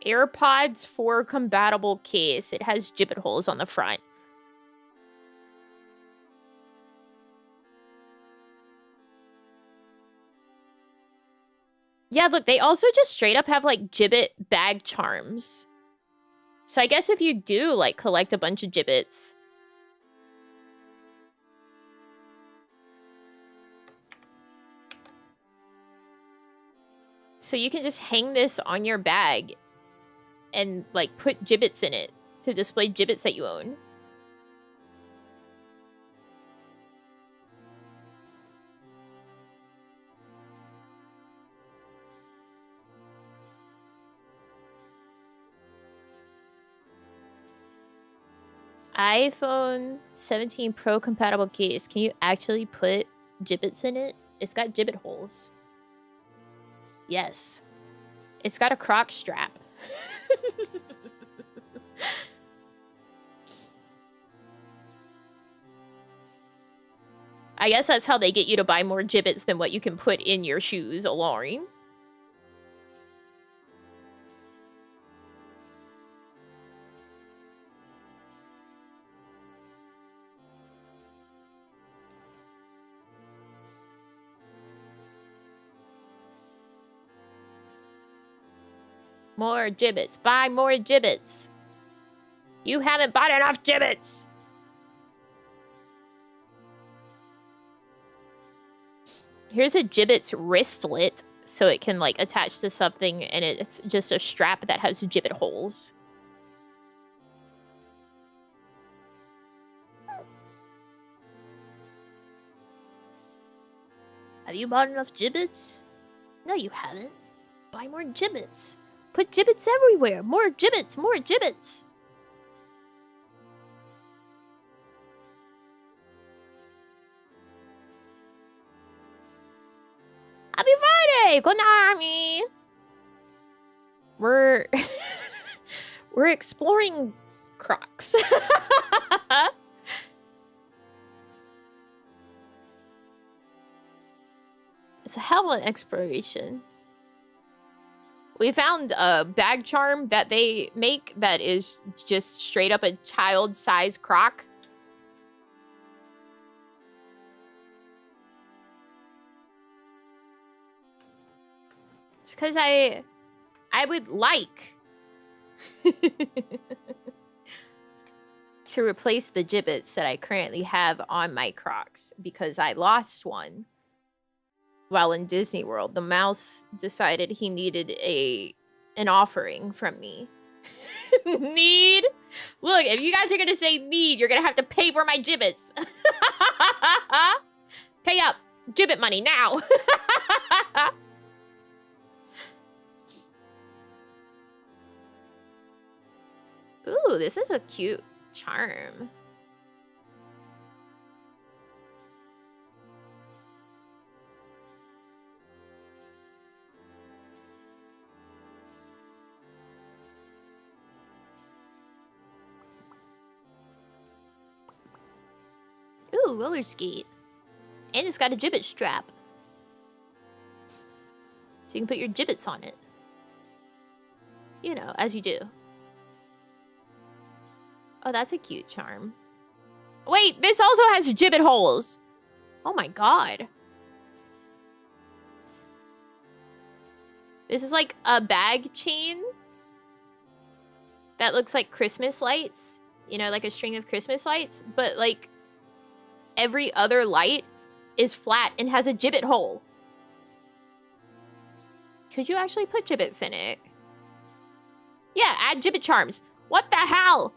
AirPods 4 compatible case. It has gibbet holes on the front. Yeah, look, they also just straight up have, like, gibbet bag charms. So I guess if you do, like, collect a bunch of gibbets... So you can just hang this on your bag and, like, put gibbets in it to display gibbets that you own. iPhone 17 Pro compatible case. Can you actually put gibbets in it? It's got gibbet holes. Yes. It's got a croc strap. I guess that's how they get you to buy more gibbets than what you can put in your shoes alone. More gibbets. Buy more gibbets. You haven't bought enough gibbets. Here's a Gibbet's wristlet, so it can, like, attach to something, and it's just a strap that has Gibbet holes. Have you bought enough Gibbets? No, you haven't. Buy more Gibbets. Put Gibbets everywhere. More Gibbets, more Gibbets. Happy Friday, Konami! We're exploring Crocs. It's a hell of an exploration. We found a bag charm that they make that is just straight up a child-sized Croc. It's because I would like to replace the Gibbets that I currently have on my Crocs because I lost one while in Disney World. The mouse decided he needed an offering from me. Need? Look, if you guys are gonna say need, you're gonna have to pay for my Gibbets. Pay up. Gibbet money now. Ooh, this is a cute charm. Ooh, roller skate. And it's got a Gibbet strap. So you can put your Gibbets on it. You know, as you do. Oh, that's a cute charm. Wait, this also has Gibbet holes. Oh my god. This is like a bag chain that looks like Christmas lights. You know, like a string of Christmas lights. But like every other light is flat and has a Gibbet hole. Could you actually put Gibbets in it? Yeah, add Gibbet charms. What the hell?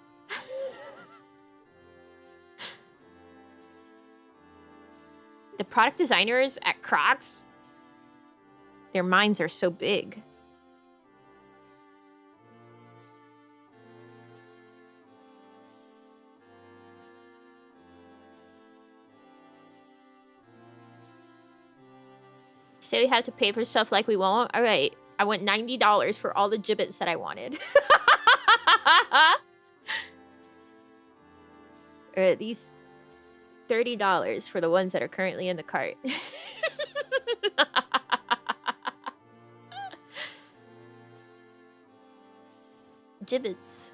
The product designers at Crocs, their minds are so big. Say we have to pay for stuff like we won't? All right, I want $90 for all the Gibbets that I wanted. Or at least $30 for the ones that are currently in the cart. Gibbets.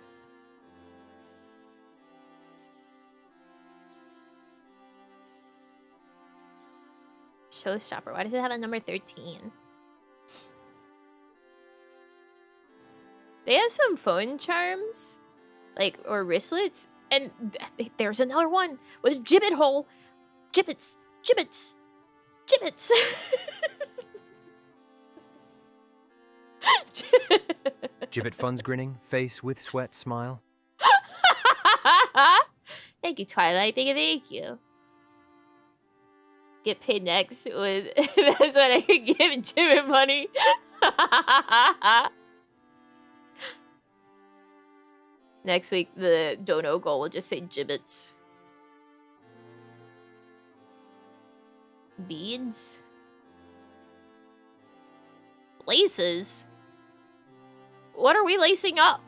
Showstopper. Why does it have a number 13? They have some phone charms, like, or wristlets. And there's another one with a Gibbet hole. Gibbets. Gibbets. Gibbets.
Gibbet funds grinning, face with sweat, smile.
Thank you, Twilight. Thank you. Get paid next with that's what I could give Gibbet money. Next week, the dono goal will just say Gibbets. Beads. Laces? What are we lacing up?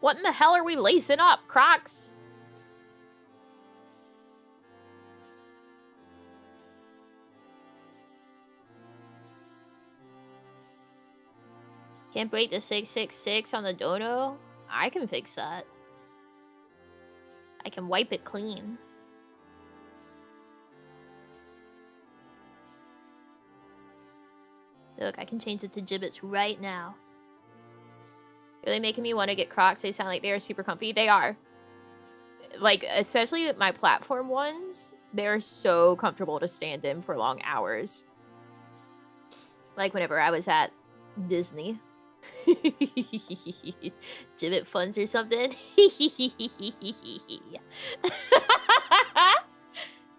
What in the hell are we lacing up, Crocs? Can't break the 666 on the dono? I can fix that. I can wipe it clean. Look, I can change it to gibbets right now. Really making me want to get Crocs. They sound like they are super comfy. They are. Like, especially my platform ones, they're so comfortable to stand in for long hours. Like whenever I was at Disney. Gibbet funds or something.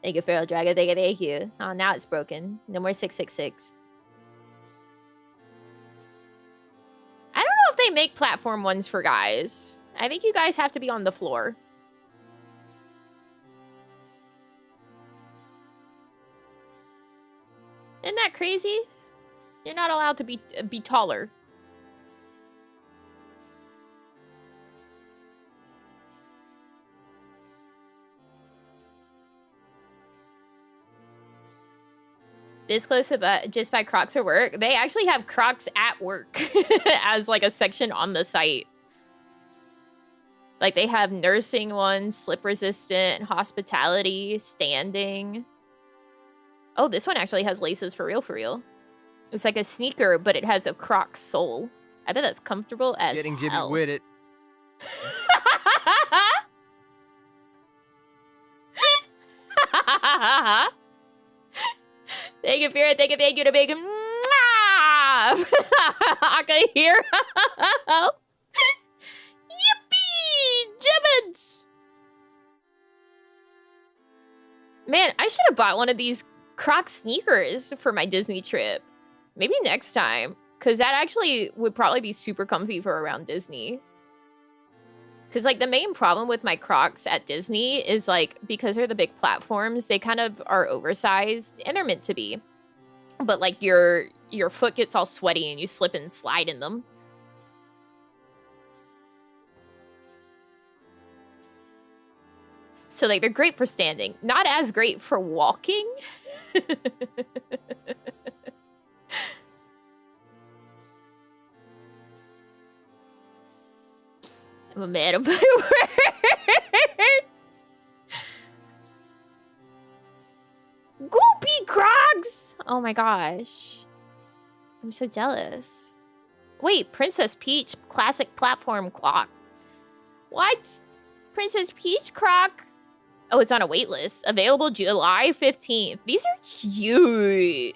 Thank you, Feral Dragon. Thank you. Oh, now it's broken. No more 666. I don't know if they make platform ones for guys. I think you guys have to be on the floor. Isn't that crazy? You're not allowed to be taller. This close to just by Crocs or work. They actually have Crocs at work as like a section on the site. Like they have nursing ones, slip resistant, hospitality, standing. Oh, this one actually has laces for real, for real. It's like a sneaker, but it has a Crocs sole. I bet that's comfortable as
Getting
hell.
jibby with it.
Thank you, Fear. Thank you to big. Aka here. Yippee! Gibbets! Man, I should have bought one of these Croc sneakers for my Disney trip. Maybe next time. Because that actually would probably be super comfy for around Disney. Because, like, the main problem with my Crocs at Disney is, like, because they're the big platforms, they kind of are oversized, and they're meant to be. But, like, your foot gets all sweaty and you slip and slide in them. So, like, they're great for standing. Not as great for walking. I'm a man of my word. Goopy Crocs! Oh my gosh. I'm so jealous. Wait, Princess Peach classic platform clock. What? Princess Peach Croc? Oh, it's on a wait list. Available July 15th. These are cute.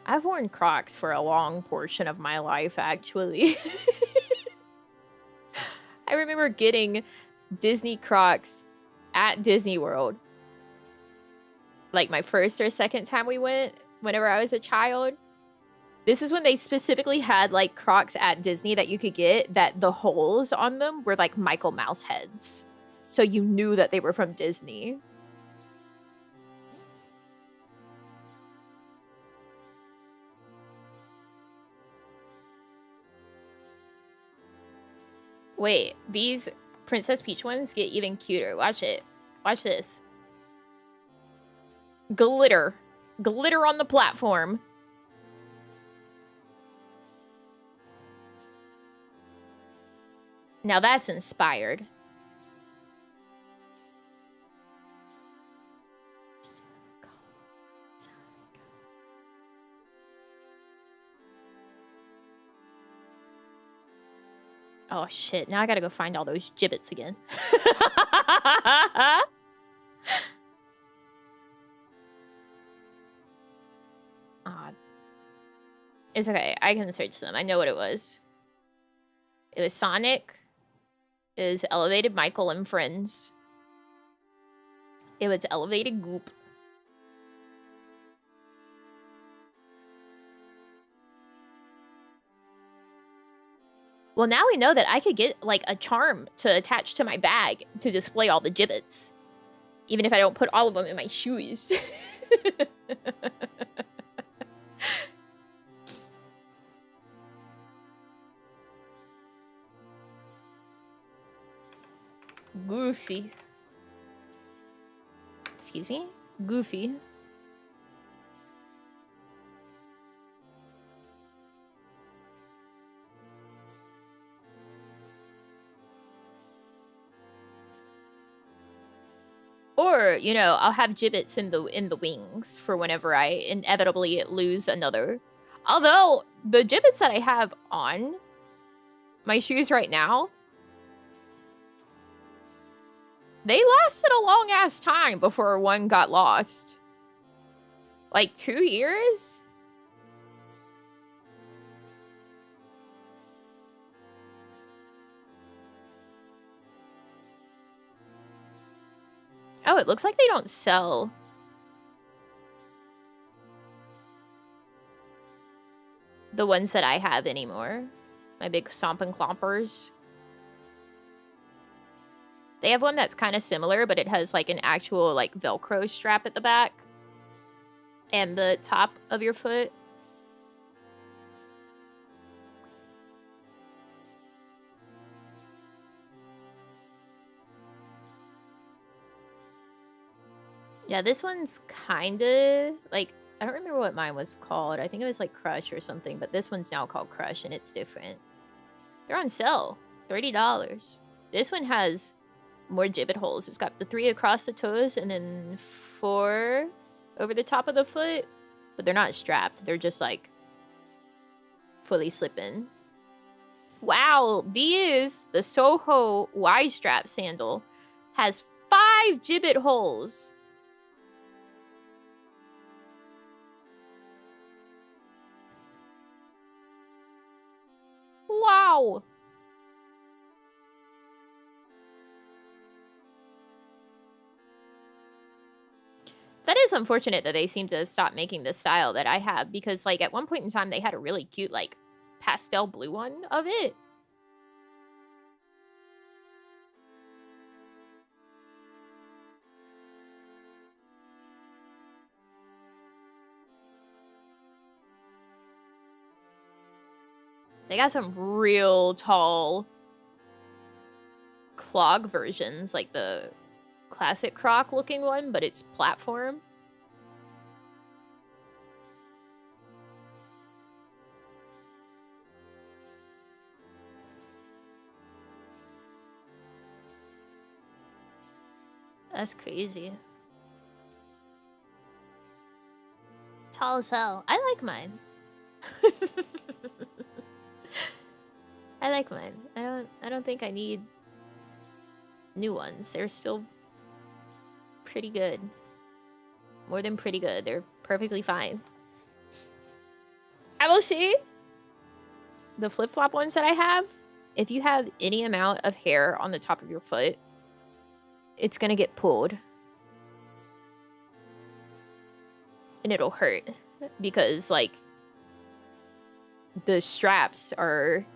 I've worn Crocs for a long portion of my life, actually. I remember getting Disney Crocs at Disney World. Like my first or second time we went, whenever I was a child. This is when they specifically had like Crocs at Disney that you could get that the holes on them were like Michael Mouse heads. So you knew that they were from Disney. Wait, these Princess Peach ones get even cuter. Watch it. Watch this. Glitter. Glitter on the platform. Now that's inspired. Oh shit, now I gotta go find all those gibbets again. Odd. It's okay, I can search them. I know what it was. It was Sonic. It was Elevated Michael and Friends. It was Elevated Goop. Well, now we know that I could get, like, a charm to attach to my bag to display all the gibbets. Even if I don't put all of them in my shoes. Goofy. Excuse me? Goofy. Or, you know, I'll have gibbets in the wings for whenever I inevitably lose another. Although, the gibbets that I have on my shoes right now, they lasted a long-ass time before one got lost. Like 2 years? Oh, it looks like they don't sell the ones that I have anymore. My big stomp and clompers. They have one that's kind of similar, but it has like an actual like Velcro strap at the back and the top of your foot. Yeah, this one's kind of like, I don't remember what mine was called. I think it was like Crush or something, but this one's now called Crush and it's different. They're on sale, $30. This one has more gibbet holes. It's got the 3 across the toes and then 4 over the top of the foot, but they're not strapped. They're just like fully slipping. Wow, the Soho Y-strap sandal has 5 gibbet holes. Wow. That is unfortunate that they seem to have stopped making the style that I have, because like at one point in time they had a really cute like pastel blue one of it. They got some real tall clog versions, like the classic Croc looking one, but it's platform. That's crazy. Tall as hell. I like mine. I like mine. I don't think I need new ones. They're still pretty good. More than pretty good. They're perfectly fine. I will see the flip-flop ones that I have. If you have any amount of hair on the top of your foot, it's gonna get pulled. And it'll hurt. Because, like, the straps are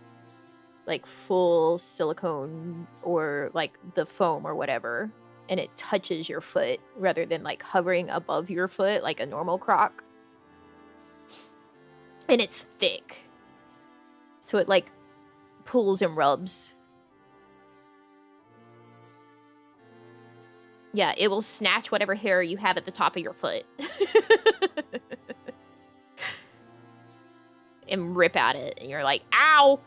like full silicone or like the foam or whatever, and it touches your foot rather than like hovering above your foot like a normal Croc. And it's thick, so it like pulls and rubs. Yeah, it will snatch whatever hair you have at the top of your foot and rip at it, and you're like, ow.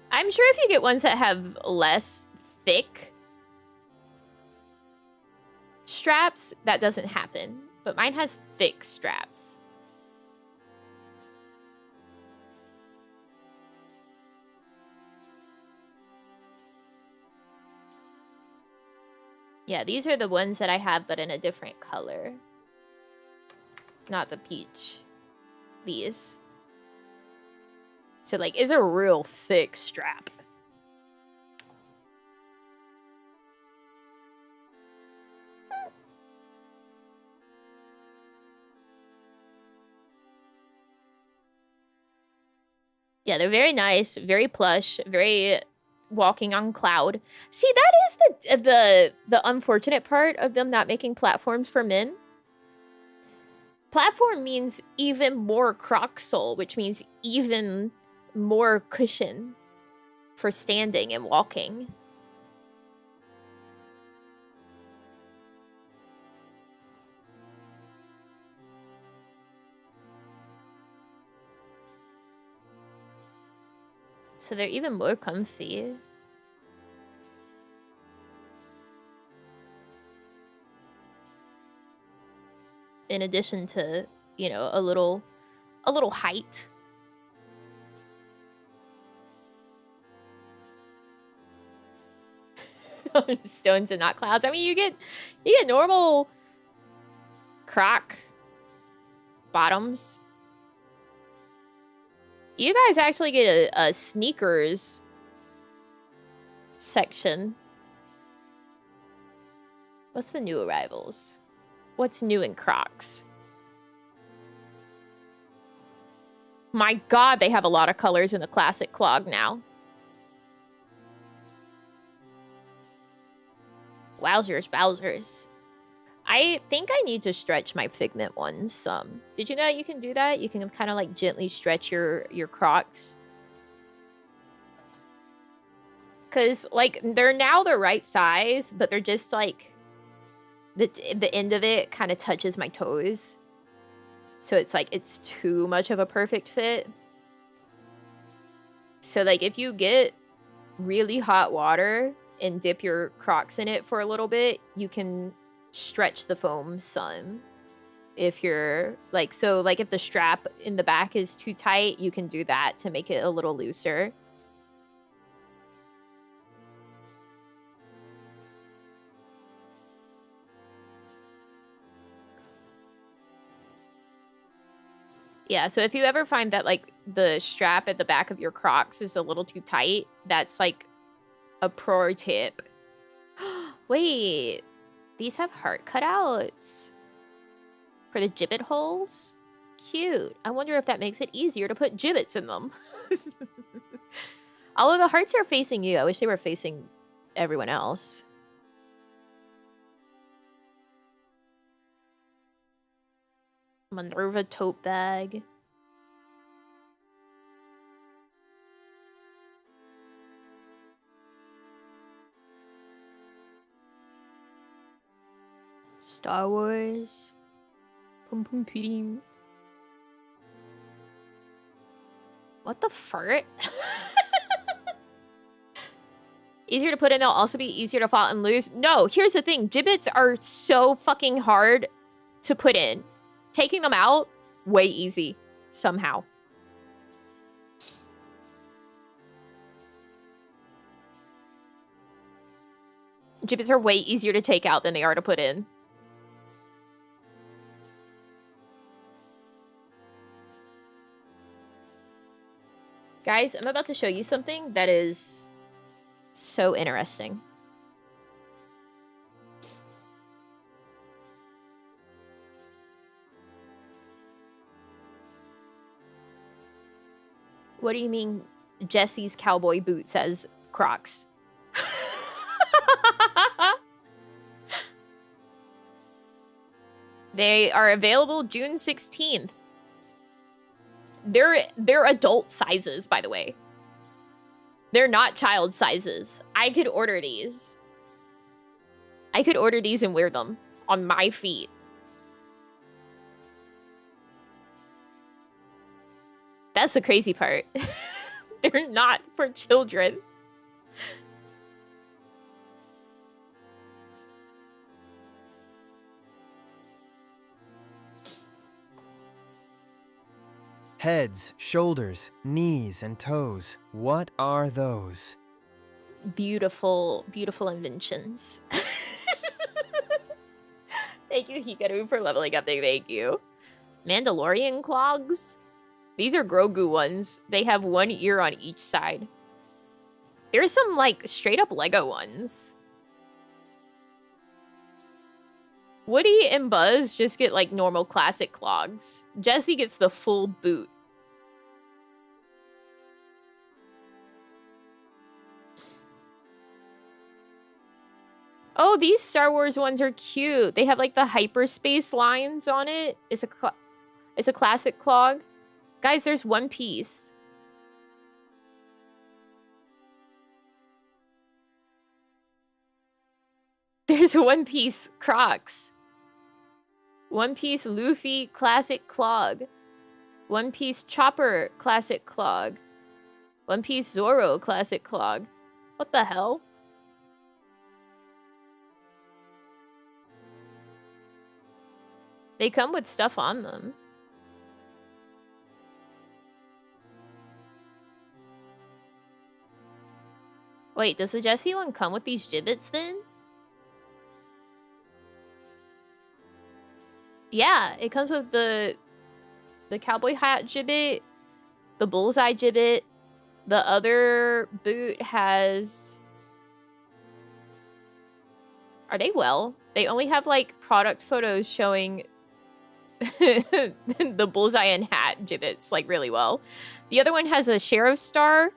I'm sure if you get ones that have less thick straps, that doesn't happen. But mine has thick straps. Yeah, these are the ones that I have, but in a different color. Not the peach. These. So, like, it's a real thick strap. Yeah, they're very nice, very plush, very walking on cloud. See, that is the unfortunate part of them not making platforms for men. Platform means even more Croc sole, which means even more cushion for standing and walking. So they're even more comfy. In addition to, you know, a little height. Stones and not clouds. I mean, you get normal Croc bottoms. You guys actually get a sneakers section. What's the new arrivals? What's new in Crocs? My god, they have a lot of colors in the classic clog now. Wowzers. I think I need to stretch my Figment ones some. Did you know you can do that? You can kind of like gently stretch your Crocs. Because like they're now the right size, but they're just like the end of it kind of touches my toes. So it's like it's too much of a perfect fit. So like if you get really hot water and dip your Crocs in it for a little bit, you can stretch the foam some. If you're like, so like if the strap in the back is too tight, you can do that to make it a little looser. Yeah, so if you ever find that like the strap at the back of your Crocs is a little too tight, that's like a pro tip. Wait, these have heart cutouts for the gibbet holes. Cute. I wonder if that makes it easier to put gibbets in them. Although the hearts are facing you, I wish they were facing everyone else. Minerva tote bag. Star Wars. Pum pum pudding. What the fart? Easier to put in, they'll also be easier to fall and lose. No, here's the thing. Gibbets are so fucking hard to put in. Taking them out, way easy. Somehow. Gibbets are way easier to take out than they are to put in. Guys, I'm about to show you something that is so interesting. What do you mean Jesse's cowboy boot says Crocs? They are available June 16th. They're adult sizes, by the way. They're not child sizes. I could order these. I could order these and wear them on my feet. That's the crazy part. They're not for children.
Heads, shoulders, knees, and toes. What are those?
Beautiful, beautiful inventions. Thank you, Hikaru, for leveling up. Thank you. Mandalorian clogs. These are Grogu ones. They have one ear on each side. There's some, like, straight up Lego ones. Woody and Buzz just get, like, normal classic clogs. Jesse gets the full boot. Oh, these Star Wars ones are cute. They have, like, the hyperspace lines on it. It's a classic clog. Guys, there's one piece. There's One Piece Crocs. One Piece Luffy Classic Clog. One Piece Chopper Classic Clog. One Piece Zoro classic clog. What the hell? They come with stuff on them. Wait, does the Jessie one come with these gibbets then? Yeah, it comes with the cowboy hat gibbet, the bullseye gibbet. The other boot has... Are they well? They only have like product photos showing the bullseye and hat gibbets like really well. The other one has a sheriff's star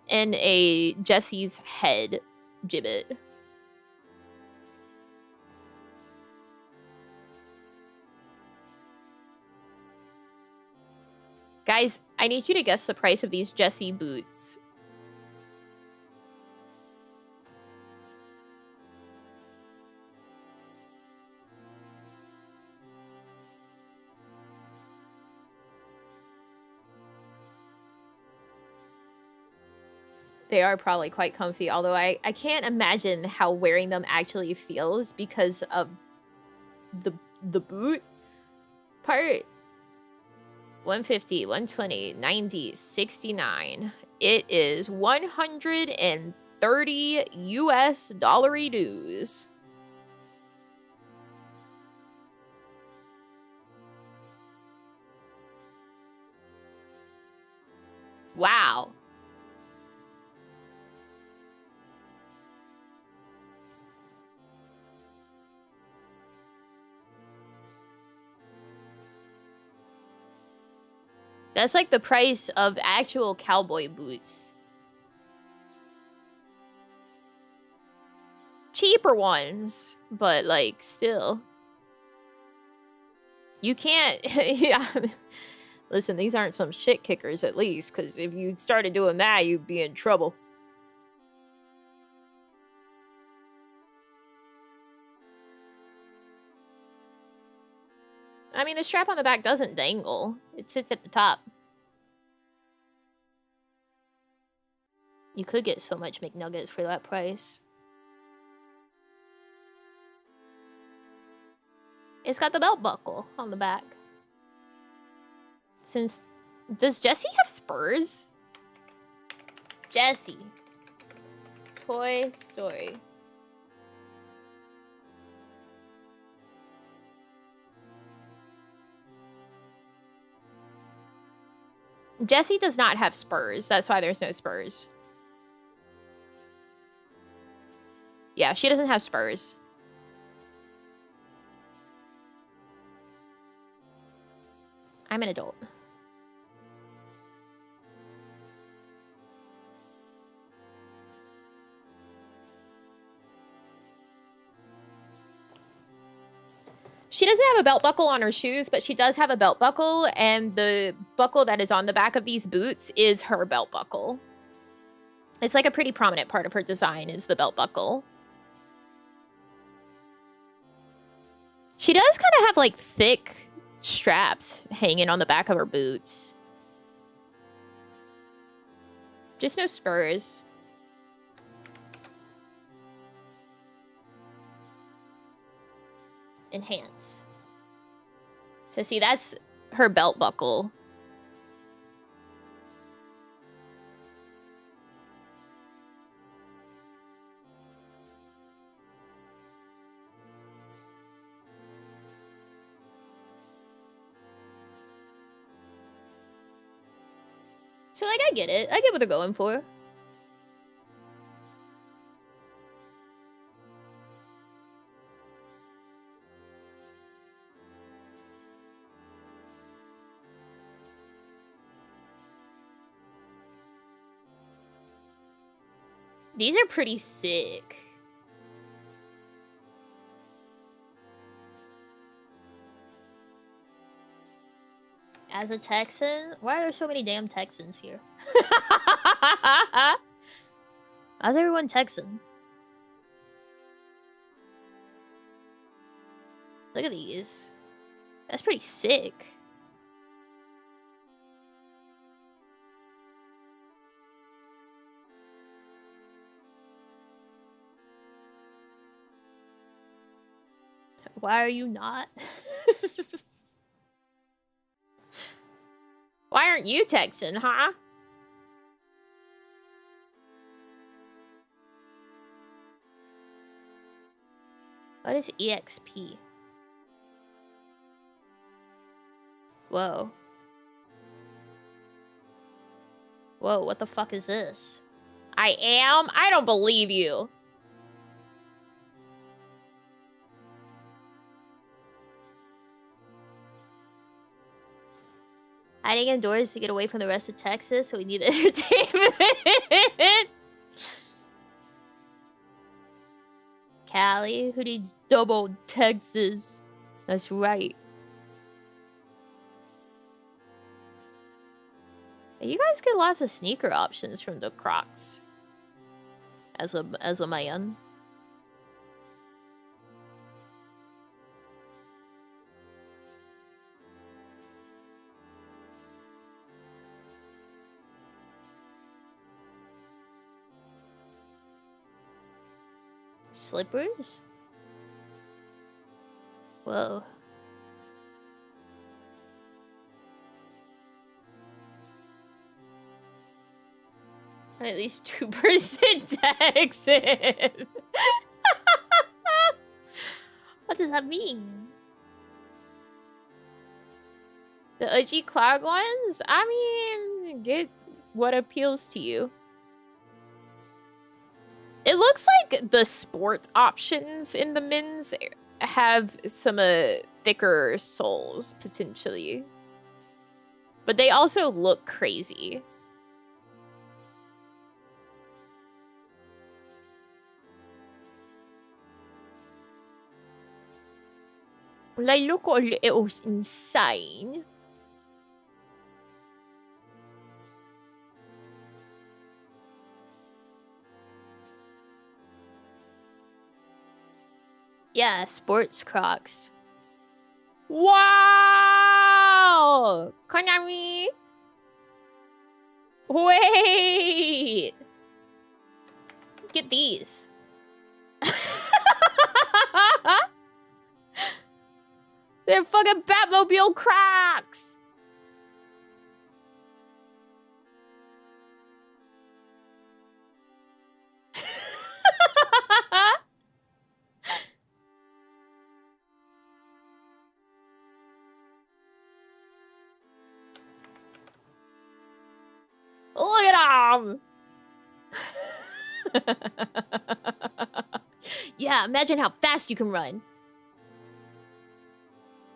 and a Jesse's head gibbet. Guys, I need you to guess the price of these Jessie boots. They are probably quite comfy, although I can't imagine how wearing them actually feels because of the boot part. 150, 120, 90, 69. It is 130 US dollary dues. Wow. That's like the price of actual cowboy boots. Cheaper ones, but like still. You can't, yeah. Listen, these aren't some shit kickers at least, because if you started doing that, you'd be in trouble. I mean, the strap on the back doesn't dangle. It sits at the top. You could get so much McNuggets for that price. It's got the belt buckle on the back. Since... Does Jessie have spurs? Jessie. Toy Story. Jessie does not have spurs. That's why there's no spurs. Yeah, she doesn't have spurs. I'm an adult. She doesn't have a belt buckle on her shoes, but she does have a belt buckle, and the buckle that is on the back of these boots is her belt buckle. It's like a pretty prominent part of her design is the belt buckle. She does kind of have like thick straps hanging on the back of her boots. Just no spurs. Enhance. So see, that's her belt buckle. So like, I get it. I get what they're going for. These are pretty sick. As a Texan? Why are there so many damn Texans here? How's everyone Texan? Look at these. That's pretty sick. Why are you not? Why aren't you texting, huh? What is EXP? Whoa. Whoa, what the fuck is this? I am? I don't believe you. Hiding indoors to get away from the rest of Texas, so we need entertainment. Cali, who needs double Texas? That's right. You guys get lots of sneaker options from the Crocs. As a man. Slippers? Whoa. At least 2% Texan. What does that mean? The OG cloud ones? I mean, get what appeals to you. It looks like the sport options in the men's have some thicker soles, potentially. But they also look crazy. They look a little insane. Yeah, sports Crocs. Wow! Konami! Wait! Get these. They're fucking Batmobile Crocs! Look at them! Yeah, imagine how fast you can run.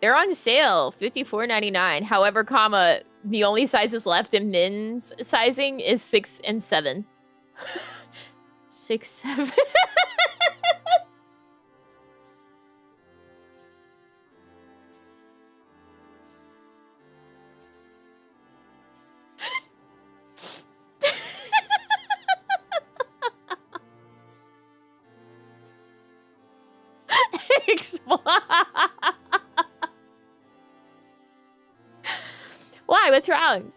They're on sale, $54.99. However, comma, the only sizes left in men's sizing is 6 and 7. 6, 7. Why? What's wrong?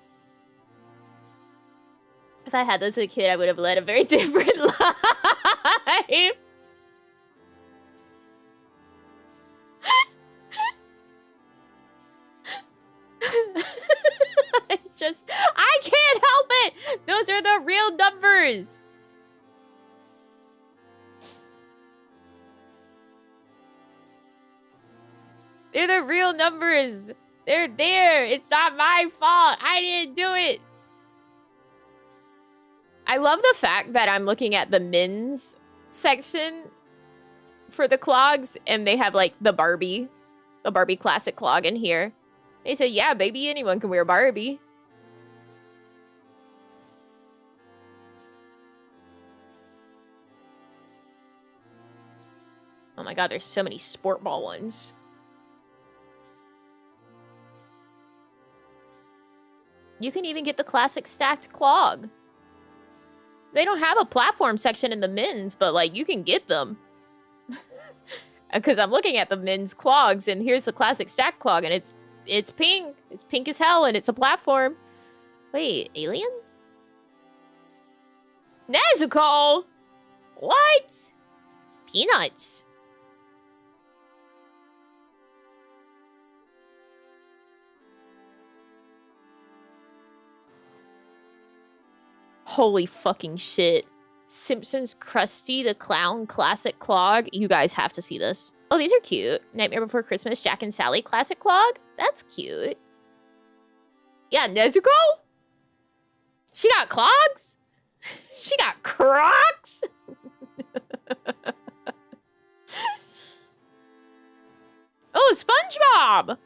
If I had those as a kid, I would have led a very different life. I can't help it. Those are the real numbers. They're the real numbers. They're there. It's not my fault. I didn't do it. I love the fact that I'm looking at the men's section for the clogs, and they have like the Barbie classic clog in here. They say, yeah, baby, anyone can wear Barbie. Oh my god, there's so many sport ball ones. You can even get the classic stacked clog. They don't have a platform section in the men's, but like you can get them. Because I'm looking at the men's clogs, and here's the classic stacked clog, and it's pink. It's pink as hell, and it's a platform. Wait, alien? Nezuko! What? Peanuts. Holy fucking shit. Simpsons Krusty the Clown Classic Clog. You guys have to see this. Oh, these are cute. Nightmare Before Christmas Jack and Sally Classic Clog. That's cute. Yeah, Nezuko? She got clogs? She got Crocs? Oh, SpongeBob!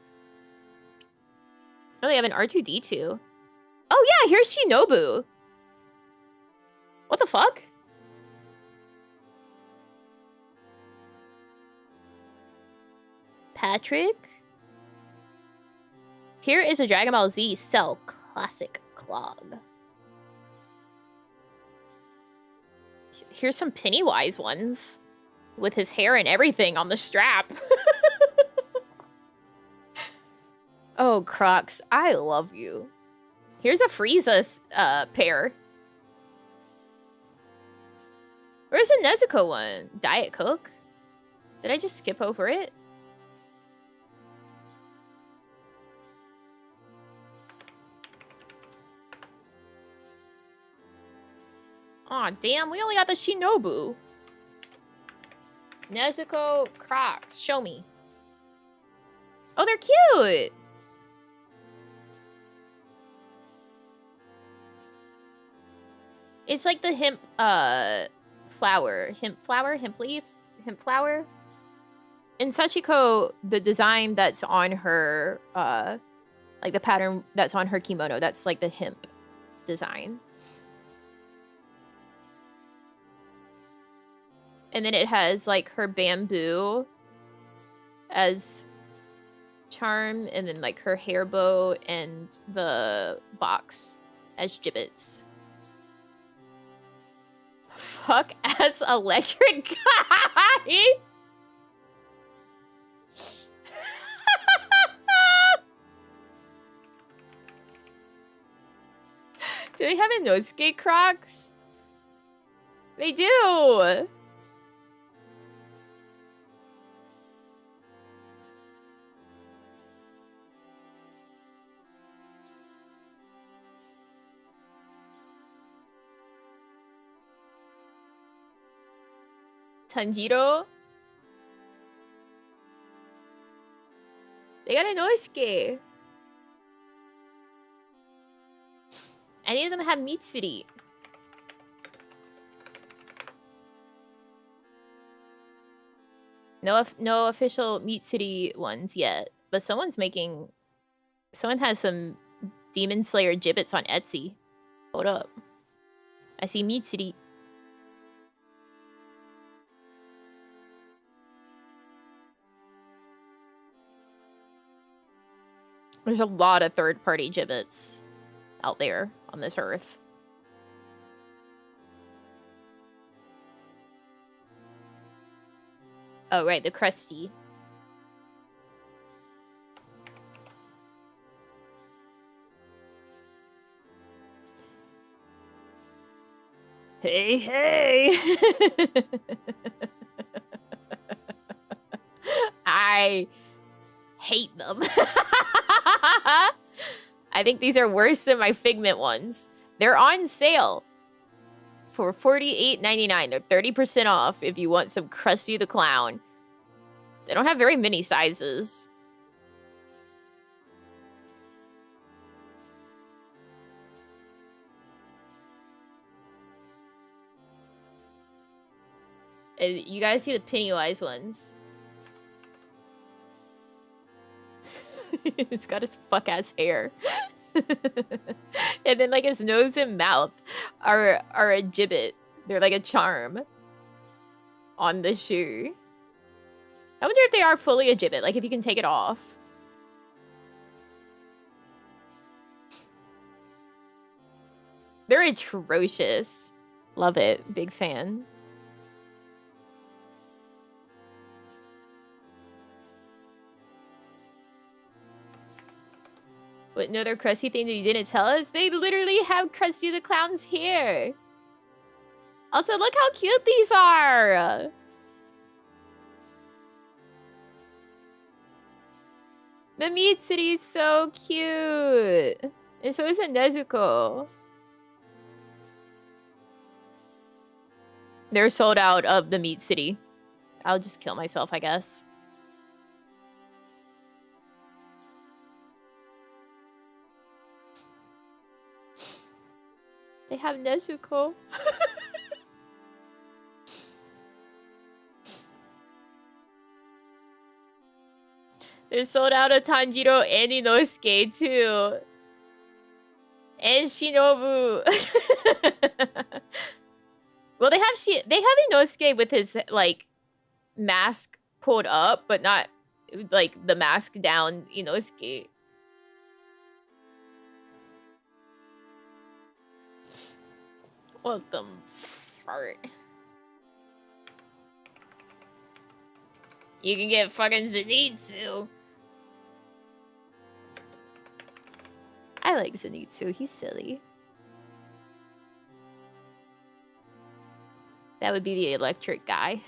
Oh, they have an R2-D2. Oh yeah, here's Shinobu. What the fuck? Patrick? Here is a Dragon Ball Z Cell Classic Clog. Here's some Pennywise ones. With his hair and everything on the strap. Oh, Crocs, I love you. Here's a Freesia pair. Where's the Nezuko one? Diet Coke? Did I just skip over it? Aw, damn, we only got the Shinobu. Nezuko Crocs, show me. Oh, they're cute! It's like the hemp, flower. Hemp leaf? Hemp flower? In Sachiko, the design that's on her, like the pattern that's on her kimono, that's like the hemp design. And then it has like her bamboo as charm, and then like her hair bow and the box as gibbets. Fuck ass electric guy. Do they have Inosuke Crocs? They do. Tanjiro. They got Inosuke. Any of them have Mitsuri. No official Mitsuri ones yet, but someone has some Demon Slayer gibbets on Etsy. Hold up. I see Mitsuri. There's a lot of third-party gibbets out there on this earth. Oh, right, the Krusty. Hey, hey! I hate them. I think these are worse than my Figment ones. They're on sale for $48.99. They're 30% off if you want some Krusty the Clown. They don't have very many sizes. You guys see the Pennywise ones. It's got his fuck-ass hair. And then, like, his nose and mouth are a gibbet. They're like a charm on the shoe. I wonder if they are fully a gibbet, like if you can take it off. They're atrocious. Love it. Big fan. What another Krusty thing that you didn't tell us? They literally have Krusty the Clown's hair. Also, look how cute these are. The Mitsuri is so cute. And so is a Nezuko. They're sold out of the Meat City. I'll just kill myself, I guess. They have Nezuko. They're sold out of Tanjiro and Inosuke too. And Shinobu. Well, they have Inosuke with his like mask pulled up, but not like the mask down Inosuke. What the fart? You can get fucking Zenitsu. I like Zenitsu. He's silly. That would be the electric guy.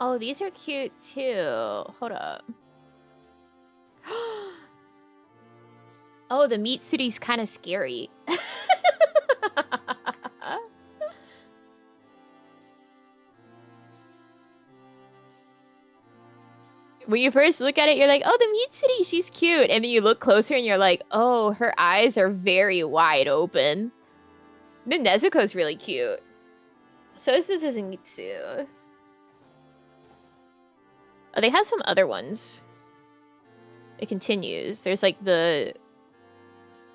Oh, these are cute too. Hold up. Oh, the Meat City's kind of scary. When you first look at it, you're like, oh, the Meat City, she's cute. And then you look closer and you're like, oh, her eyes are very wide open. The Nezuko's really cute. So is this Zenitsu. Oh, they have some other ones. It continues. There's like the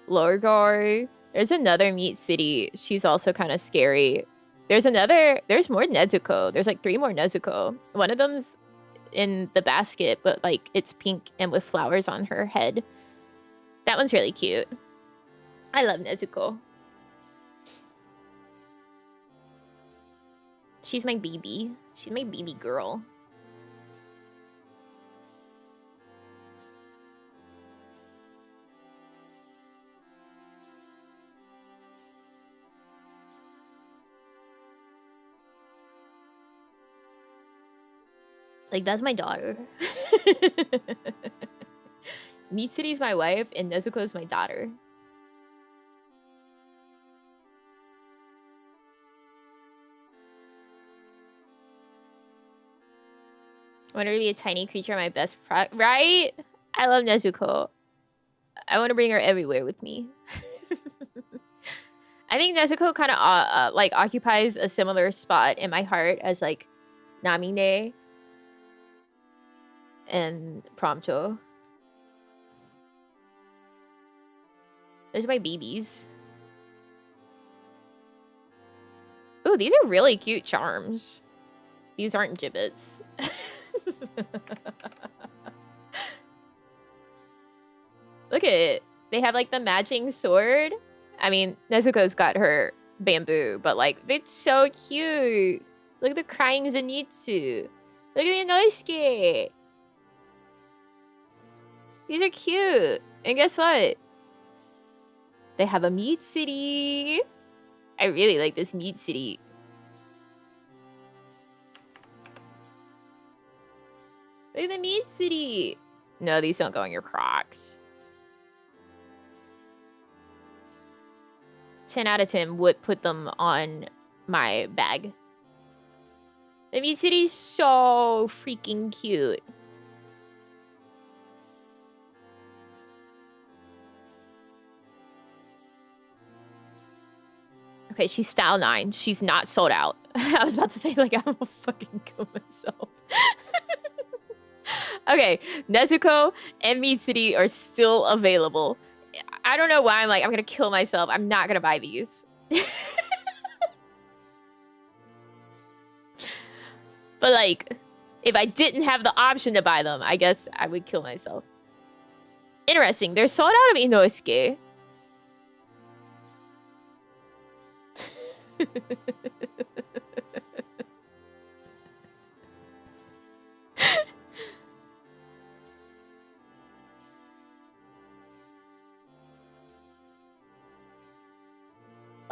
Lorgar. There's another Meat City. She's also kind of scary. There's more Nezuko. There's like 3 more Nezuko. One of them's in the basket, but like it's pink and with flowers on her head. That one's really cute. I love Nezuko. She's my baby. She's my baby girl. Like, that's my daughter. Mitsuru's my wife, and Nezuko's my daughter. I want her to be a tiny creature, my best right? I love Nezuko. I want to bring her everywhere with me. I think Nezuko kind of like occupies a similar spot in my heart as like Namine and Prompto. Those are my babies. Ooh, these are really cute charms. These aren't gibbets. Look at it. They have like the matching sword. I mean, Nezuko's got her bamboo, but like, it's so cute. Look at the crying Zenitsu. Look at Inosuke. These are cute. And guess what? They have a Meat City. I really like this Meat City. Look at the Meat City. No, these don't go on your Crocs. 10 out of 10 would put them on my bag. The Meat City's so freaking cute. Okay, she's style 9. She's not sold out. I was about to say, like, I'm gonna fucking kill myself. Okay, Nezuko and Meat City are still available. I don't know why I'm like, I'm gonna kill myself. I'm not gonna buy these. But like, if I didn't have the option to buy them, I guess I would kill myself. Interesting, they're sold out of Inosuke.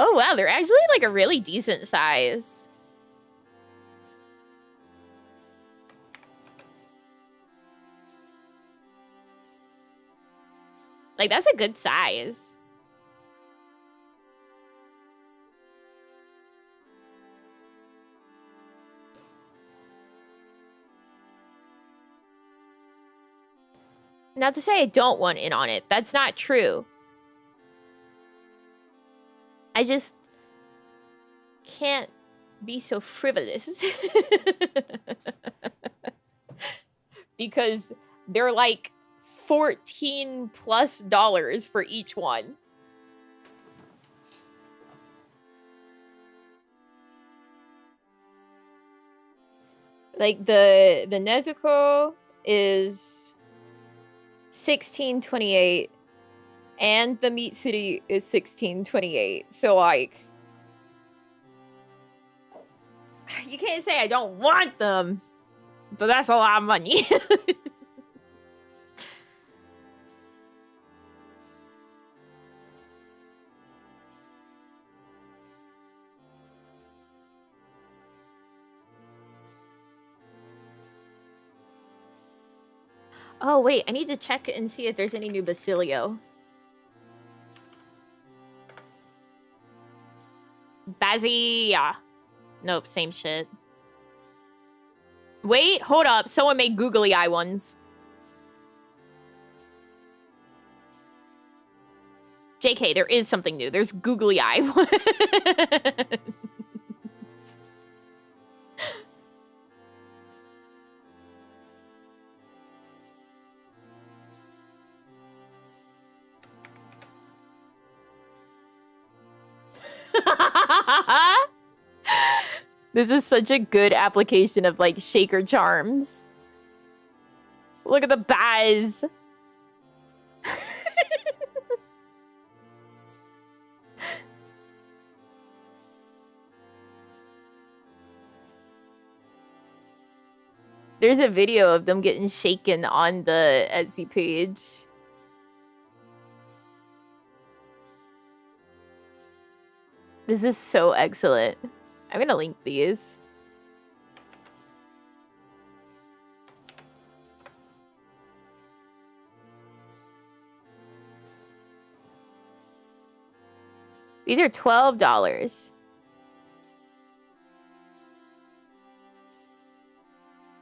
Oh wow, they're actually like a really decent size. Like that's a good size. Not to say I don't want in on it. That's not true. I just can't be so frivolous. Because they're like $14+ for each one. Like the Nezuko is $16.28 and the Mitsuri is $16.28. So like you can't say I don't want them, but that's a lot of money. Oh, wait, I need to check and see if there's any new Basilio. Bazia. Nope, same shit. Wait, hold up. Someone made googly eye ones. JK, there is something new. There's googly eye ones. This is such a good application of like shaker charms. Look at the Baz. There's a video of them getting shaken on the Etsy page. This is so excellent. I'm gonna link these. These are $12.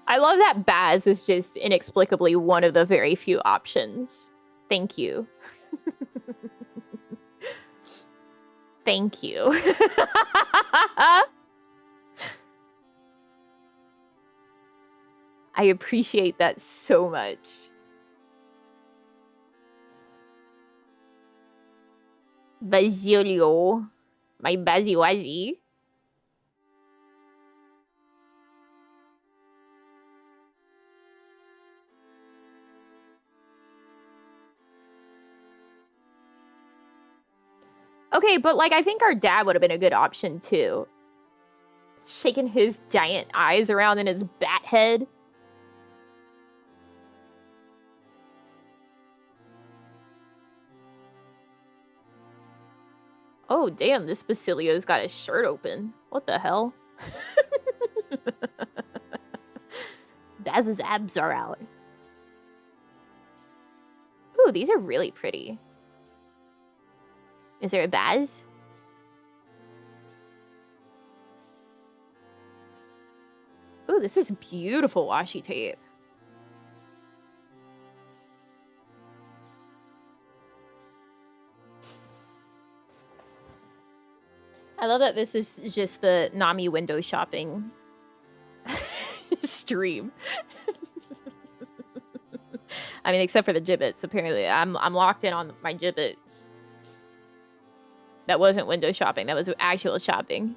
I love that Baz is just inexplicably one of the very few options. Thank you. Thank you. I appreciate that so much. Basilio. My Baziwazi. Okay, but like I think our dad would have been a good option too. Shaking his giant eyes around in his bat head. Oh, damn, this Basilio's got his shirt open. What the hell? Baz's abs are out. Ooh, these are really pretty. Is there a Baz? Ooh, this is beautiful washi tape. I love that this is just the Nami window shopping stream. I mean, except for the gibbets, apparently. I'm locked in on my gibbets. That wasn't window shopping, that was actual shopping.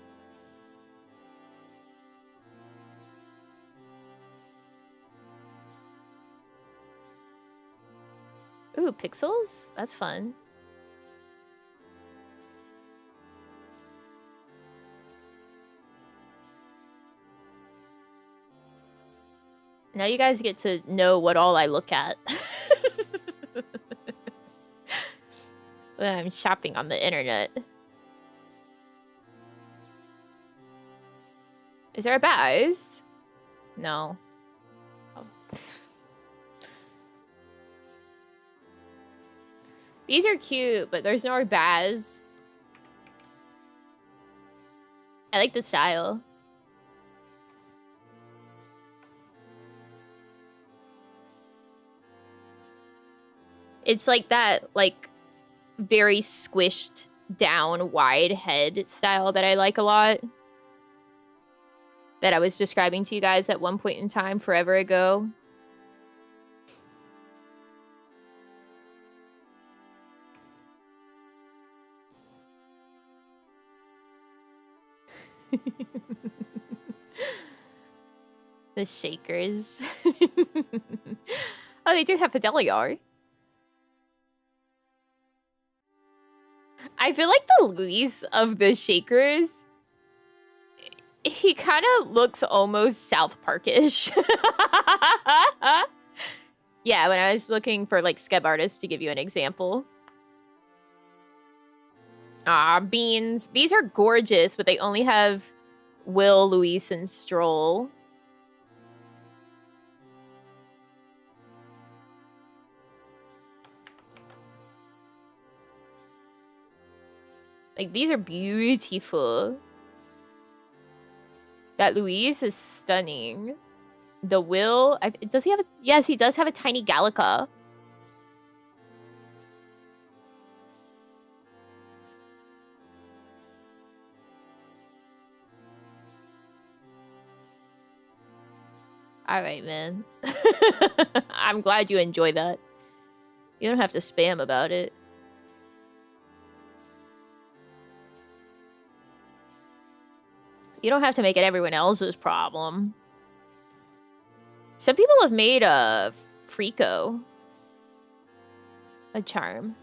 Ooh, pixels? That's fun. Now you guys get to know what all I look at. When I'm shopping on the internet. Is there a Baz? No. Oh. These are cute, but there's no Baz. I like the style. It's like that, like, very squished down wide head style that I like a lot. That I was describing to you guys at one point in time forever ago. The shakers. Oh, they do have Fideliar. I feel like the Luis of the shakers, he kind of looks almost South Parkish. Yeah, when I was looking for like skeb artists to give you an example. Ah, beans. These are gorgeous, but they only have Will, Luis, and Stroll. Like, these are beautiful. That Luis is stunning. The Will... does he have a... Yes, he does have a tiny Gallica. Alright, man. I'm glad you enjoy that. You don't have to spam about it. You don't have to make it everyone else's problem. Some people have made a Freako a charm.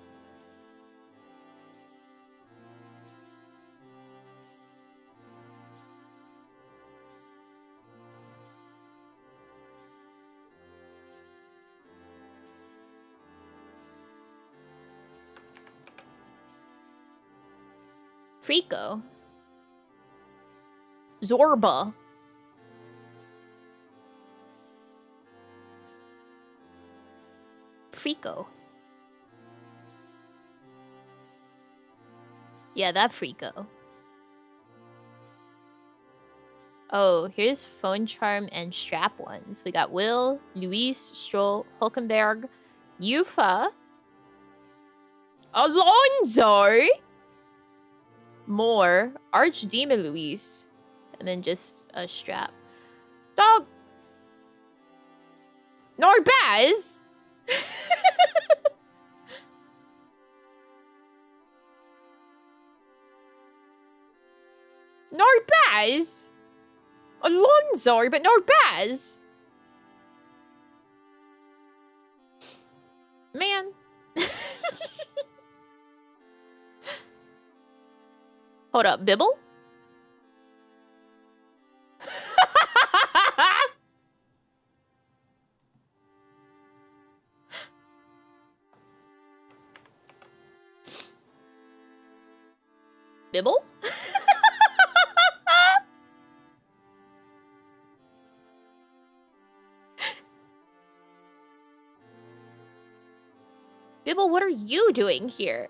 Freako. Zorba. Freako. Yeah, that Freako. Oh, here's Phone Charm and Strap ones. We got Will, Luis, Stroll, Hulkenberg, Yufa, Alonso, more, Archdemon Luis, and then just a strap. Dog. Norbaz. Norbaz. Alonso, but Norbaz. Man. Hold up, Bibble? Bibble? Bibble, what are you doing here?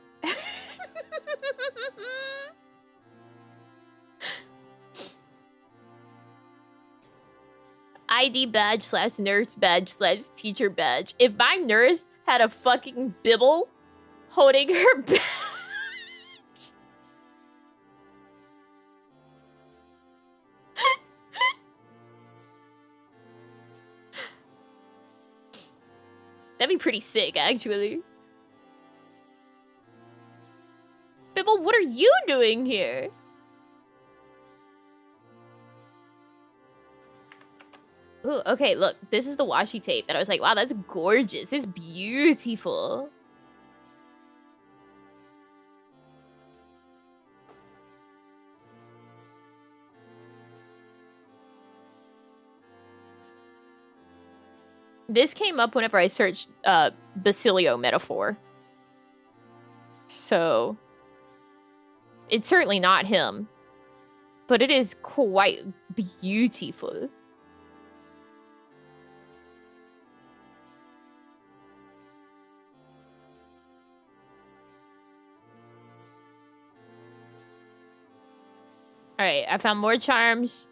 ID badge / nurse badge / teacher badge. If my nurse had a fucking Bibble holding her badge. That'd be pretty sick, actually. Bibble, what are you doing here? Ooh, okay, look. This is the washi tape that I was like, wow, that's gorgeous. It's beautiful. This came up whenever I searched Basilio metaphor. So it's certainly not him, but it is quite beautiful. All right, I found more charms.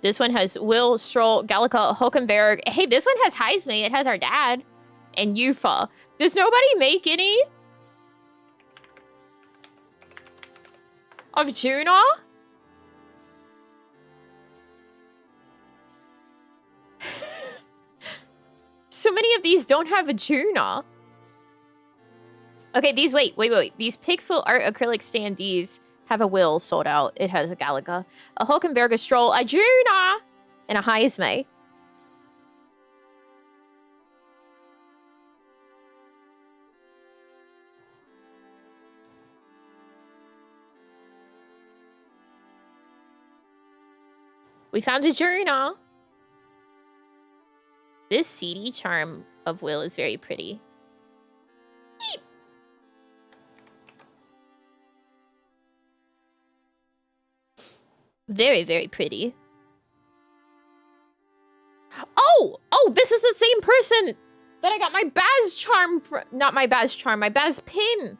This one has Will, Stroll, Gallica, Hulkenberg. Hey, this one has Heisme. It has our dad. And Yufa. Does nobody make any of Juna? So many of these don't have a Juna. Okay, these, wait. These pixel art acrylic standees have a Will sold out. It has a Gallica, a Hulkenberg, a Stroll, a Juna, and a Heisme. We found a Juna. This CD charm of Will is very pretty. Beep. Very, very pretty. Oh, this is the same person that I got my Baz charm from. Not my Baz charm, my Baz pin.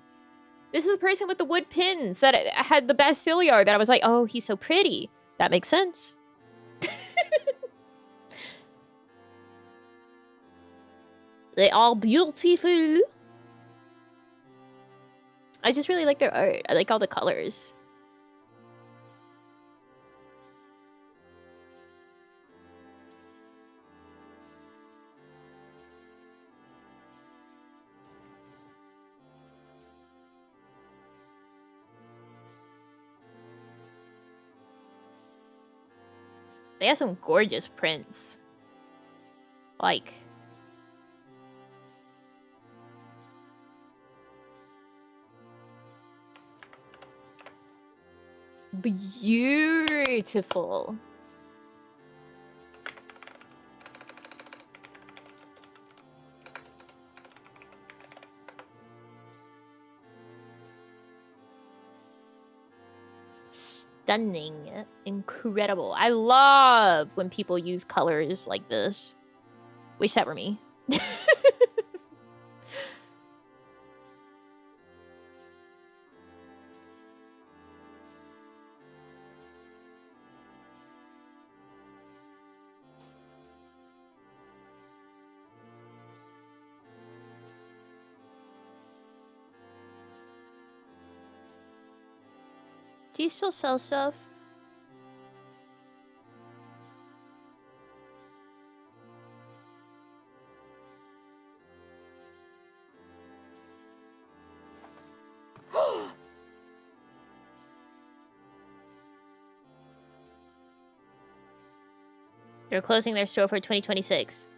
This is the person with the wood pins that had the Basilio that I was like, oh, he's so pretty. That makes sense. They all beautiful. I just really like their art. I like all the colors. They have some gorgeous prints. Like... beautiful. Stunning. Incredible. I love when people use colors like this. Wish that were me. Do you still sell stuff? They're closing their store for 2026.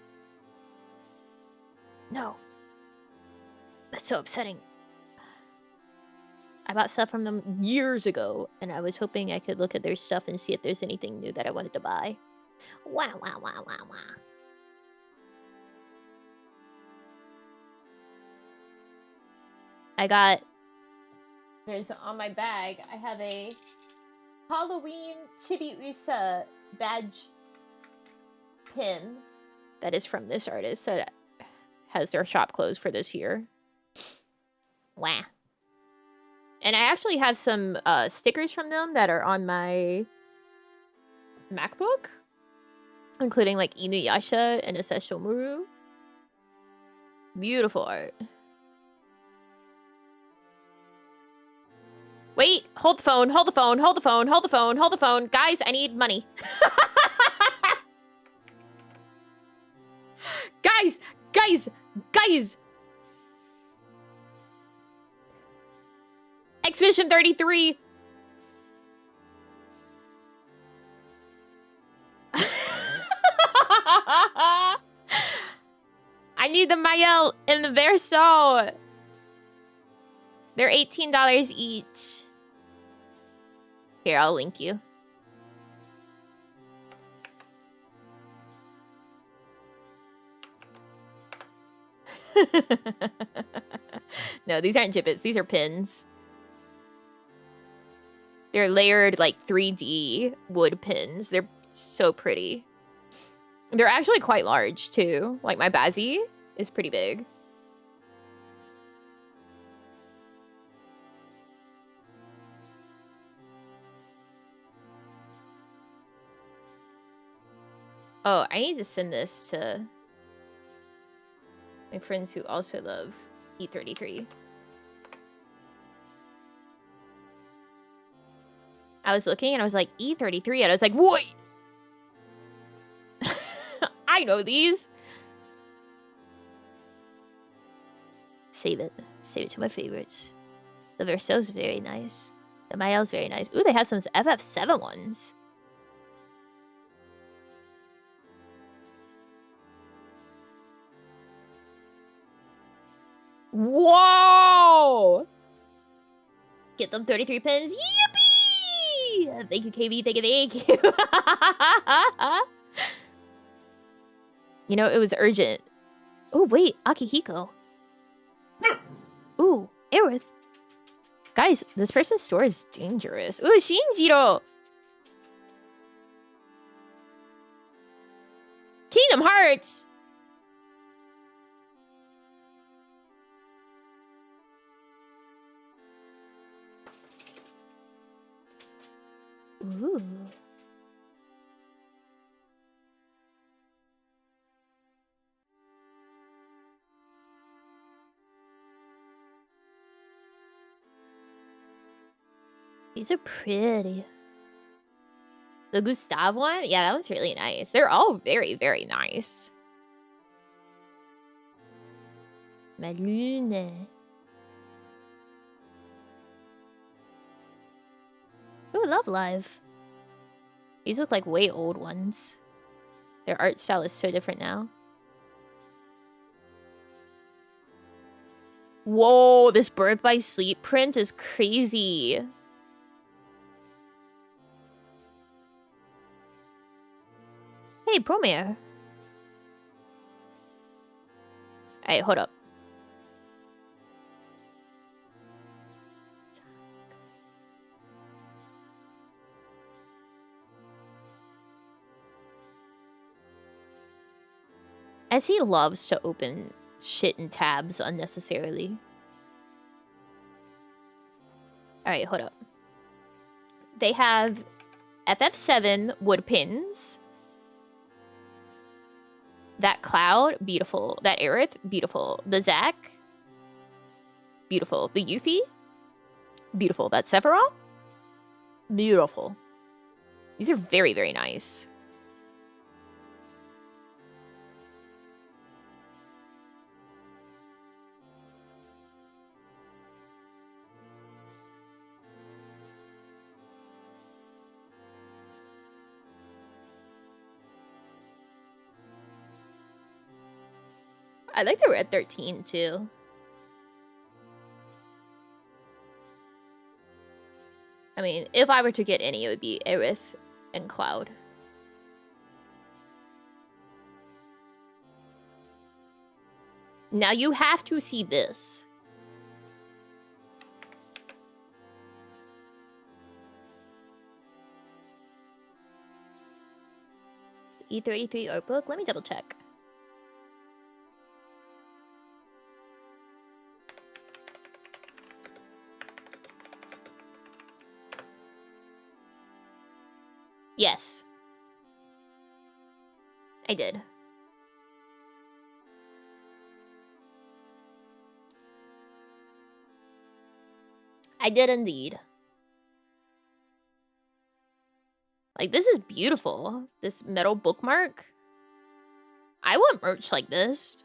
No. That's so upsetting. I bought stuff from them years ago, and I was hoping I could look at their stuff and see if there's anything new that I wanted to buy. Wow. There's on my bag, I have a Halloween Chibiusa badge pin that is from this artist that has their shop closed for this year. Wow. And I actually have some stickers from them that are on my MacBook, including like Inuyasha and Iseshomuru. Beautiful art. Wait, hold the phone. Guys, I need money. Guys. Exhibition 33. I need the Mayel and the Verso. They're $18 each. Here, I'll link you. No, these aren't gibbets. These are pins. They're layered, like, 3D wood pins. They're so pretty. They're actually quite large, too. Like, my Bazzy is pretty big. Oh, I need to send this to my friends who also love E33. I was looking and I was like, E33, and I was like, wait! I know these! Save it. Save it to my favorites. The Verso's very nice. The Mael's very nice. Ooh, they have some FF7 ones. Whoa! Get them 33 pins. Yippee! Thank you, KB. Thank you, thank you. You know, it was urgent. Oh, wait. Akihiko. Ooh, Aerith. Guys, this person's store is dangerous. Ooh, Shinjiro. Kingdom Hearts. Ooh. These are pretty. The Gustave one? Yeah, that one's really nice. They're all very, very nice. Malune. Ooh, Love Live. These look like way old ones. Their art style is so different now. Whoa, this Birth by Sleep print is crazy. Hey, Promare. Hey, hold up. As he loves to open shit in tabs unnecessarily. Alright, hold up. They have FF7 wood pins. That Cloud, beautiful. That Aerith, beautiful. The Zac, beautiful. The Yuffie, beautiful. That Sephiroth, beautiful. These are very, very nice. I like the Red 13 too. I mean, if I were to get any, it would be Aerith and Cloud. Now you have to see this. E33 art book? Let me double check. Yes. I did. I did indeed. Like, this is beautiful. This metal bookmark. I want merch like this.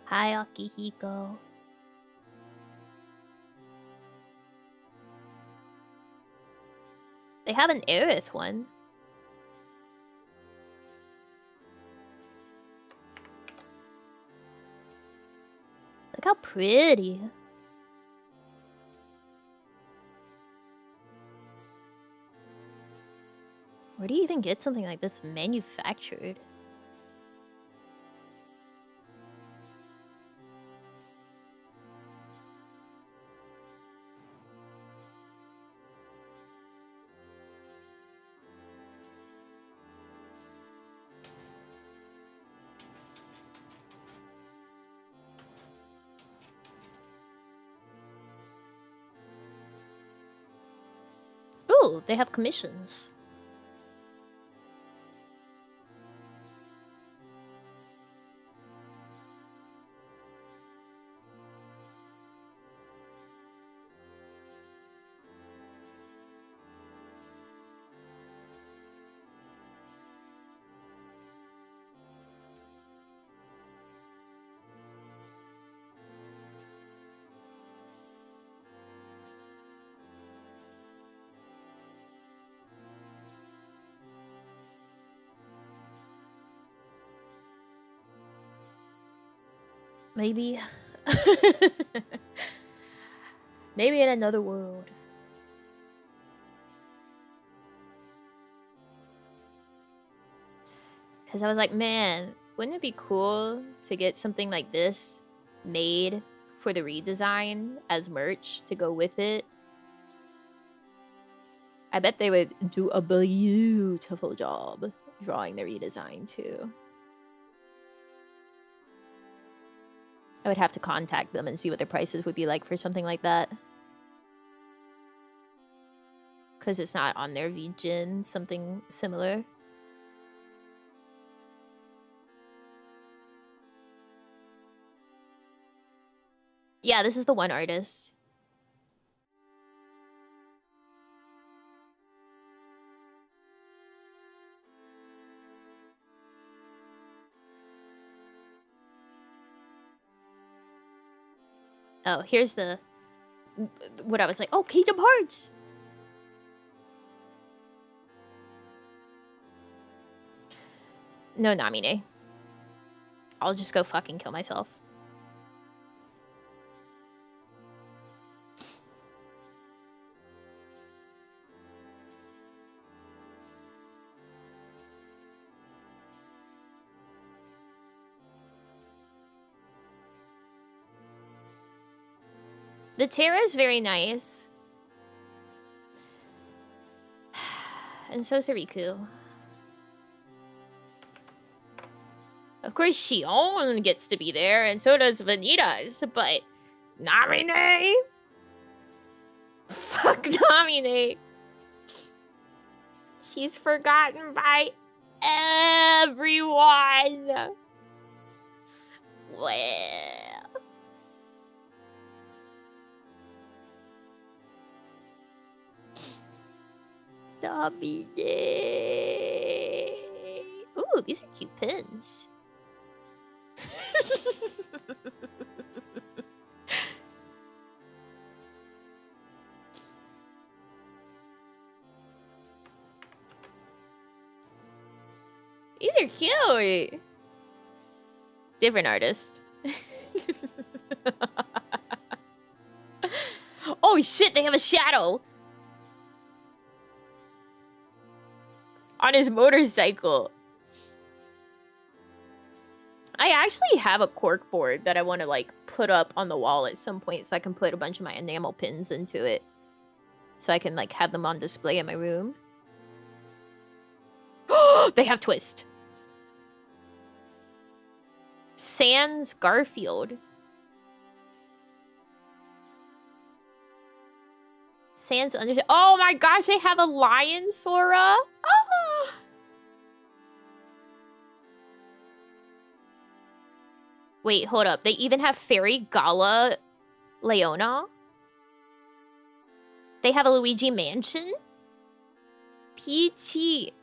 Hi, Akihiko. They have an Aerith one. Look how pretty. Where do you even get something like this manufactured? Ooh, they have commissions. Maybe. Maybe in another world. Because I was like, man, wouldn't it be cool to get something like this made for the redesign as merch to go with it? I bet they would do a beautiful job drawing the redesign too. I would have to contact them and see what their prices would be like for something like that. Because it's not on their VGen, something similar. Yeah, this is the one artist. Oh, here's the... what I was like, oh, Kingdom Hearts! No, Namine. I'll just go fucking kill myself. The Terra is very nice. And so is Riku. Of course, Shion gets to be there, and so does Vanitas, but Namine? Fuck Namine. She's forgotten by everyone. Well... Namine. Ooh, these are cute pins. These are cute. Different artist. Oh shit, they have a shadow on his motorcycle. I actually have a cork board that I want to like put up on the wall at some point so I can put a bunch of my enamel pins into it. So I can like have them on display in my room. They have Twist. Sans Garfield. Sans under. Oh my gosh, they have a lion Sora. Oh. Wait, hold up. They even have Fairy Gala Leona. They have a Luigi Mansion. PT.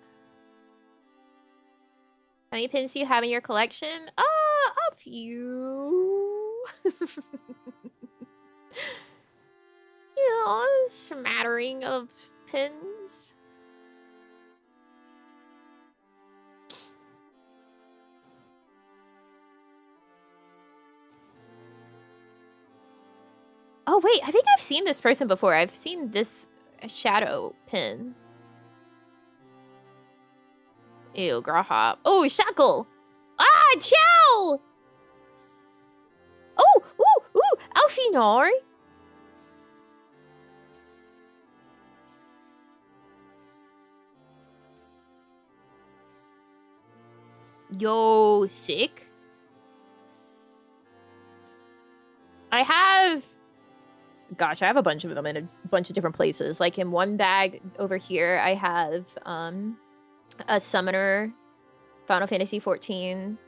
How many pins do you have in your collection? A few. You know, a smattering of pins. Oh, wait. I think I've seen this person before. I've seen this shadow pin. Ew, Grahop. Oh, Shackle. Ah, Chow! Oh, ooh, Alfinar. Yo, sick. I have... Gosh, I have a bunch of them in a bunch of different places. Like in one bag over here, I have a Summoner Final Fantasy 14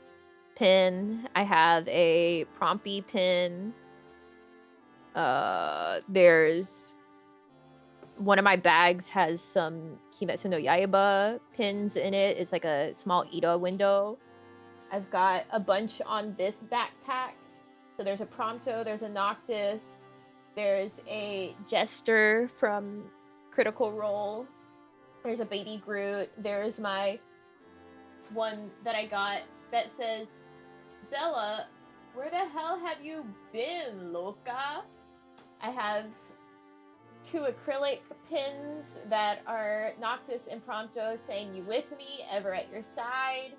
pin. I have a Prompy pin. There's... One of my bags has some Kimetsu no Yaiba pins in it. It's like a small Ida window. I've got a bunch on this backpack. So there's a Prompto, there's a Noctis, there's a Jester from Critical Role, there's a Baby Groot, there's my one that I got that says, Bella, where the hell have you been, loca? I have 2 acrylic pins that are Noctis and Prompto saying you with me, ever at your side.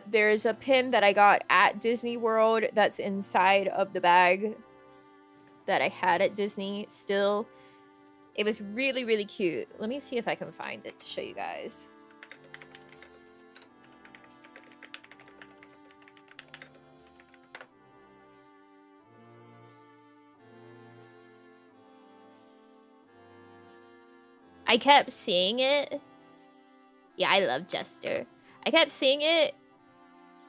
There's a pin that I got at Disney World that's inside of the bag that I had at Disney still. It was really, really cute. Let me see if I can find it to show you guys. I kept seeing it. Yeah, I love Jester. I kept seeing it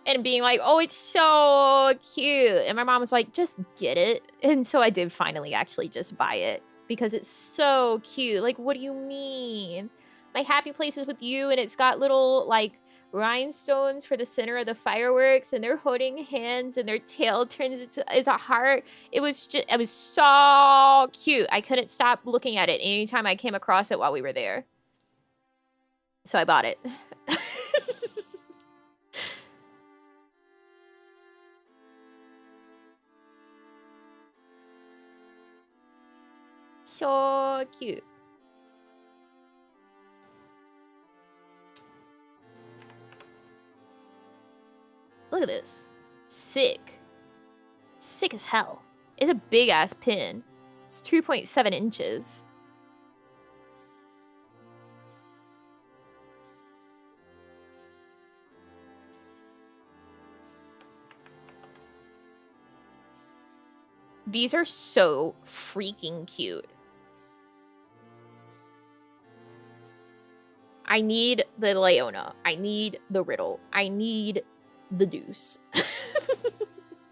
and being like, oh, it's so cute. And my mom was like, just get it. And so I did finally actually just buy it because it's so cute. Like, what do you mean? My happy place is with you, and it's got little like rhinestones for the center of the fireworks, and they're holding hands and their tail turns into a heart. It was so cute. I couldn't stop looking at it anytime I came across it while we were there. So I bought it. So cute. Look at this. Sick. Sick as hell. It's a big ass pin. It's 2.7 inches. These are so freaking cute. I need the Leona. I need the Riddle. I need the Deuce.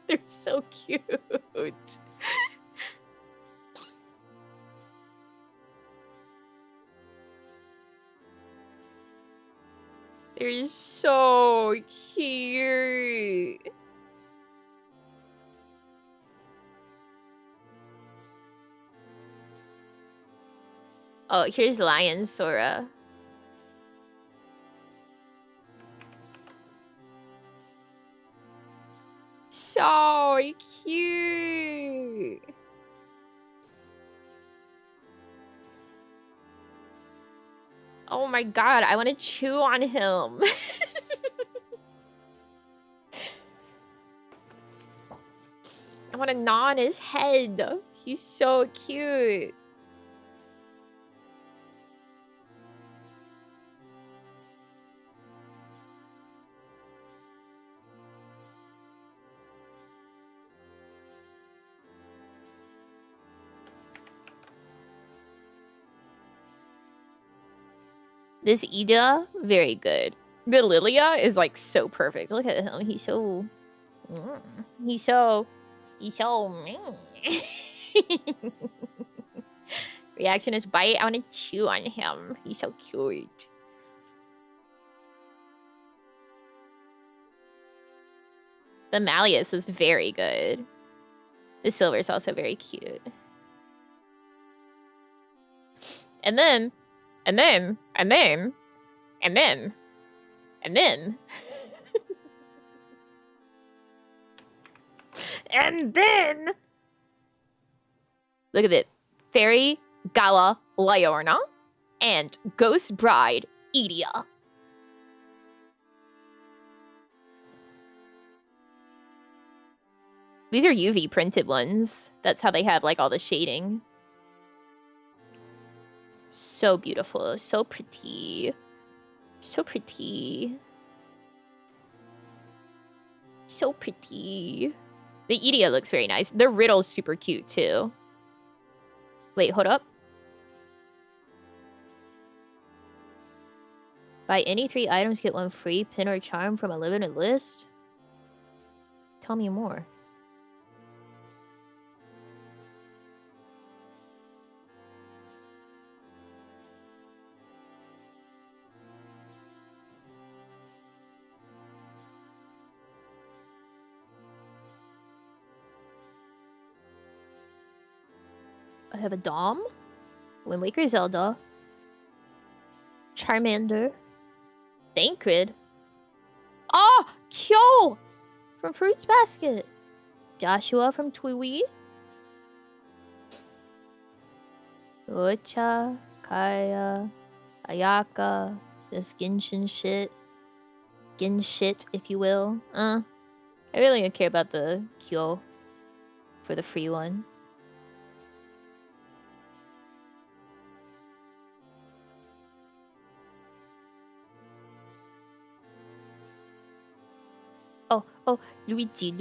They're so cute. They're so cute. Oh, here's Lion Sora. So cute. Oh my god, I want to chew on him. I want to gnaw on his head. He's so cute. This Ida, very good. The Lilia is like so perfect. Look at him. He's so... He's so... Reaction is bite. I want to chew on him. He's so cute. The Malleus is very good. The silver is also very cute. And then... And then... And then... And then... And then... And then... Look at it. Fairy Gala Liorna and Ghost Bride Edia. These are UV printed ones. That's how they have like all the shading. So beautiful, so pretty. So pretty. So pretty. The Edia looks very nice. The Riddle's super cute too. Wait, hold up. Buy any 3 items, get 1 free. Pin or charm from a limited list. Tell me more. I have a Dom, Wind Waker Zelda, Charmander, Thancred. Oh, Kyo from Fruits Basket, Joshua from Twiwi, Ocha, Kaya, Ayaka, this Genshin shit. Gin shit, if you will. I really don't care about the Kyo for the free one. Oh, Luigi.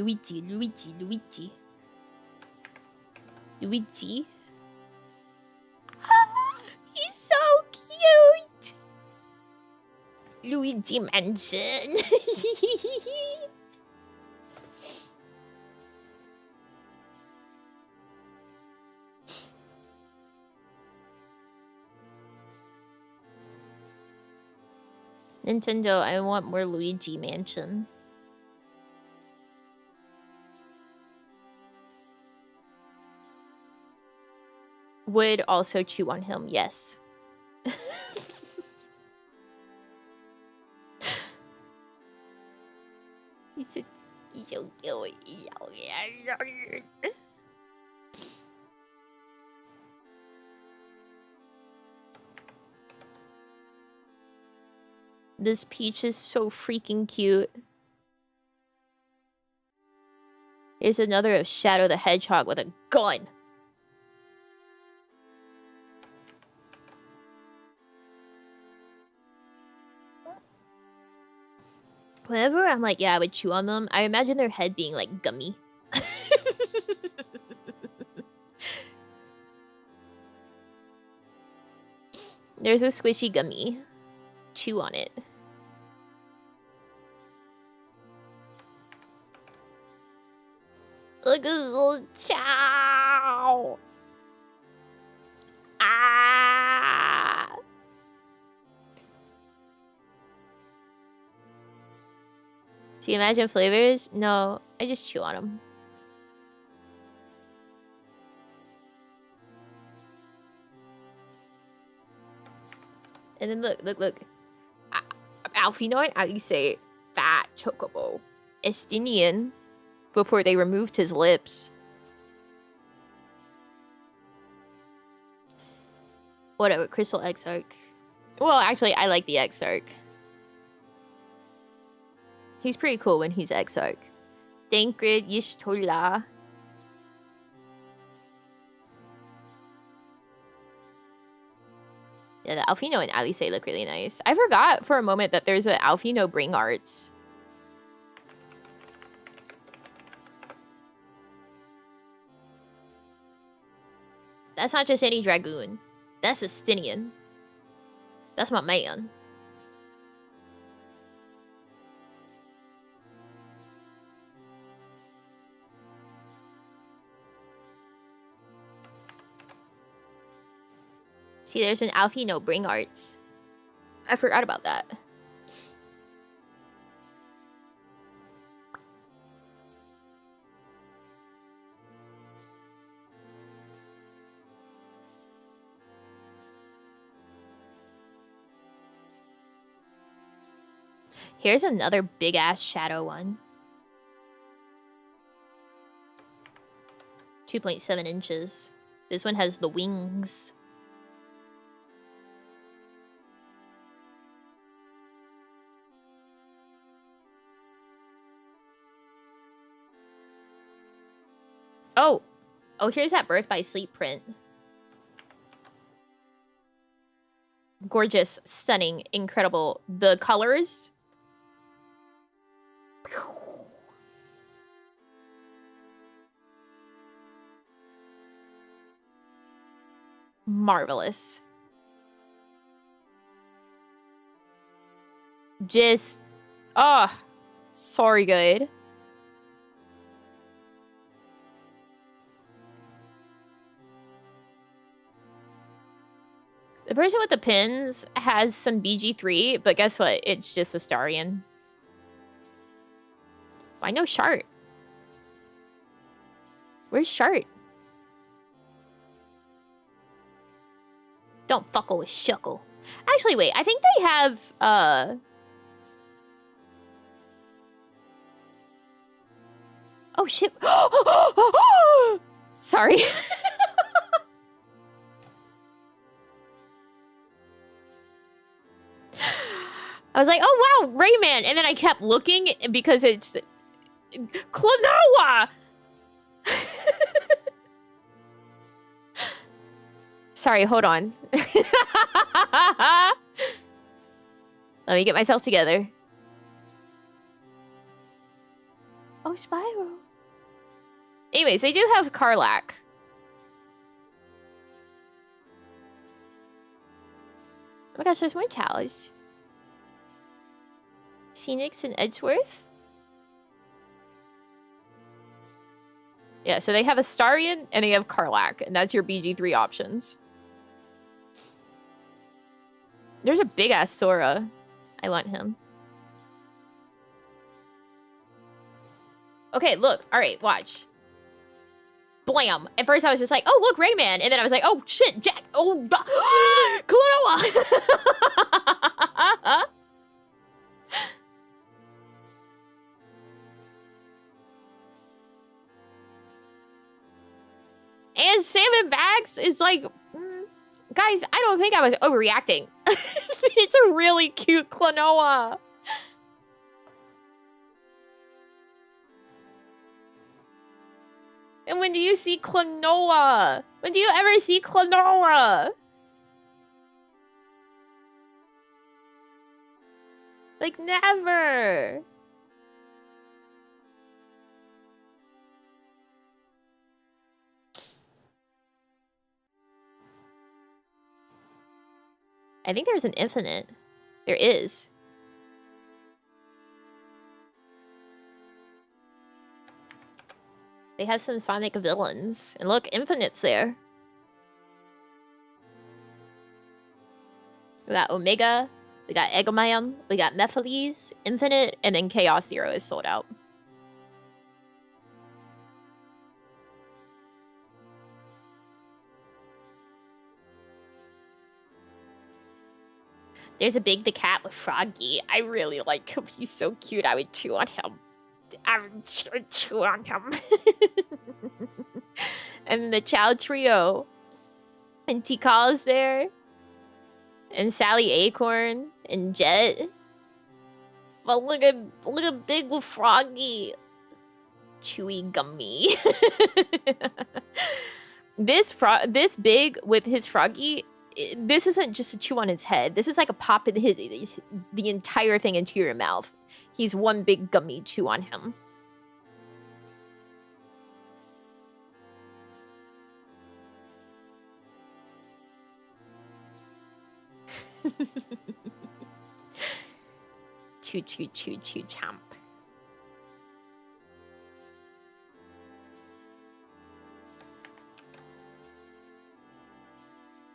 He's so cute! Luigi Mansion. Nintendo, I want more Luigi Mansion. Would also chew on him, yes. He's so cute. This Peach is so freaking cute. Here's another of Shadow the Hedgehog with a gun. Whenever I'm like, yeah, I would chew on them, I imagine their head being like gummy. There's a squishy gummy. Chew on it. Look at this little chow. Ah. Do you imagine flavors? No, I just chew on them. And then look. Alphinoid, how do you say fat chocobo? Estinian, before they removed his lips. Whatever, Crystal Exarch. Well, actually, I like the Exarch. He's pretty cool when he's Exarch. Thancred Yishtola. Yeah, the Alphino and Alice look really nice. I forgot for a moment that there's an Alphino Bring Arts. That's not just any Dragoon. That's Estinian. That's my man. See, there's an Alphino Bring Arts. I forgot about that. Here's another big-ass shadow one. 2.7 inches. This one has the wings. Oh. Oh, here's that Birth by Sleep print. Gorgeous, stunning, incredible. The colors. Marvelous. Just, sorry good. The person with the pins has some BG3, but guess what? It's just Astarion. Why no Shart? Where's Shart? Don't fuckle with Shuckle. Actually, wait. I think they have, Oh, shit. Sorry. I was like, oh, wow, Rayman. And then I kept looking because it's... Klonoa! Sorry, hold on. Let me get myself together. Oh, Spyro. Anyways, they do have Karlach. Oh my gosh, there's more towers. Phoenix and Edgeworth? Yeah, so they have Astarion and they have Karlach, and that's your BG3 options. There's a big-ass Sora. I want him. Okay, look. All right, watch. Blam. At first, I was just like, oh, look, Rayman. And then I was like, oh, shit, Jack. Oh, Klonoa. And Salmon Bags is like, guys, I don't think I was overreacting. It's a really cute Klonoa. And when do you see Klonoa? When do you ever see Klonoa? Like, never. I think there's an infinite. There is. They have some Sonic villains. And look, Infinite's there. We got Omega. We got Eggman. We got Mephiles. Infinite. And then Chaos Zero is sold out. There's a Big the Cat with Froggy. I really like him. He's so cute. I would chew on him. I would chew on him. And the Chow Trio. And Tikal's there. And Sally Acorn. And Jet. But look at Big with Froggy. Chewy gummy. This Big with his Froggy, this isn't just a chew on his head. This is like a pop in the entire thing into your mouth. He's one big gummy chew on him. Chew, chew, chew, chew, chomp.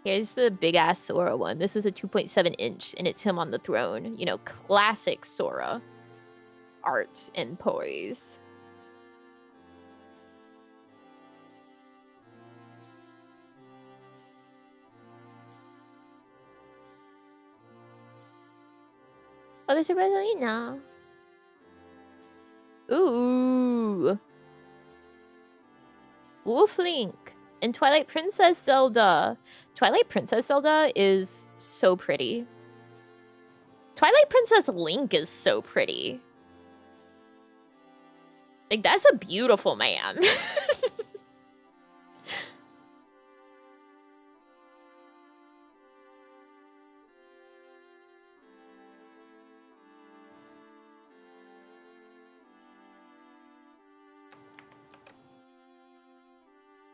Here's the big-ass Sora one. This is a 2.7 inch, and it's him on the throne. You know, classic Sora art and poise. Oh, there's a Rosalina. Ooh. Wolf Link. And Twilight Princess Zelda. Twilight Princess Zelda is so pretty. Twilight Princess Link is so pretty. Like, that's a beautiful man.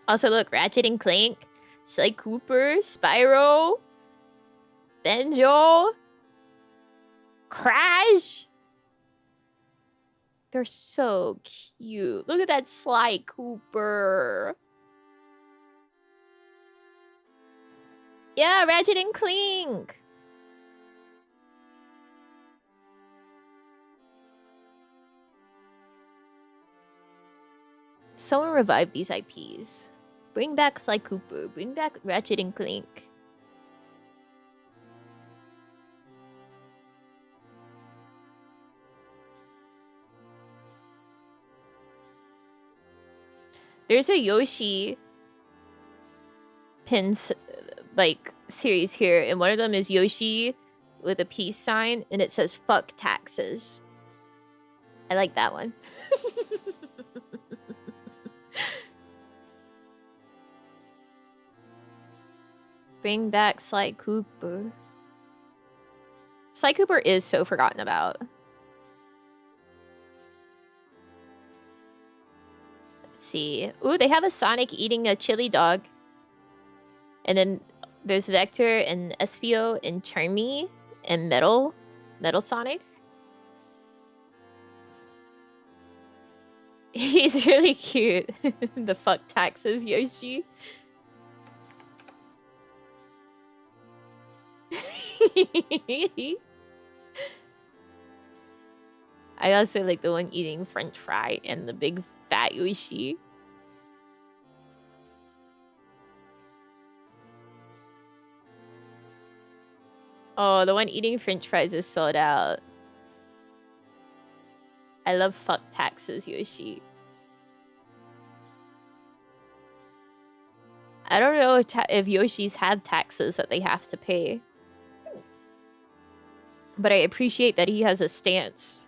Also, look, Ratchet and Clank, Sly Cooper, Spyro, Banjo, Crash. They're so cute. Look at that Sly Cooper. Yeah, Ratchet and Clank. Someone revive these IPs. Bring back Sly Cooper. Bring back Ratchet and Clank. There's a Yoshi pins like series here, and one of them is Yoshi with a peace sign, and it says "fuck taxes." I like that one. Bring back Sly Cooper. Sly Cooper is so forgotten about. Let's see. Ooh, they have a Sonic eating a chili dog. And then there's Vector and Espio and Charmy and Metal Sonic. He's really cute. The fuck taxes Yoshi. I also like the one eating French fry and the big fat Yoshi. Oh, the one eating French fries is sold out. I love fuck taxes Yoshi. I don't know if Yoshis have taxes that they have to pay. But I appreciate that he has a stance.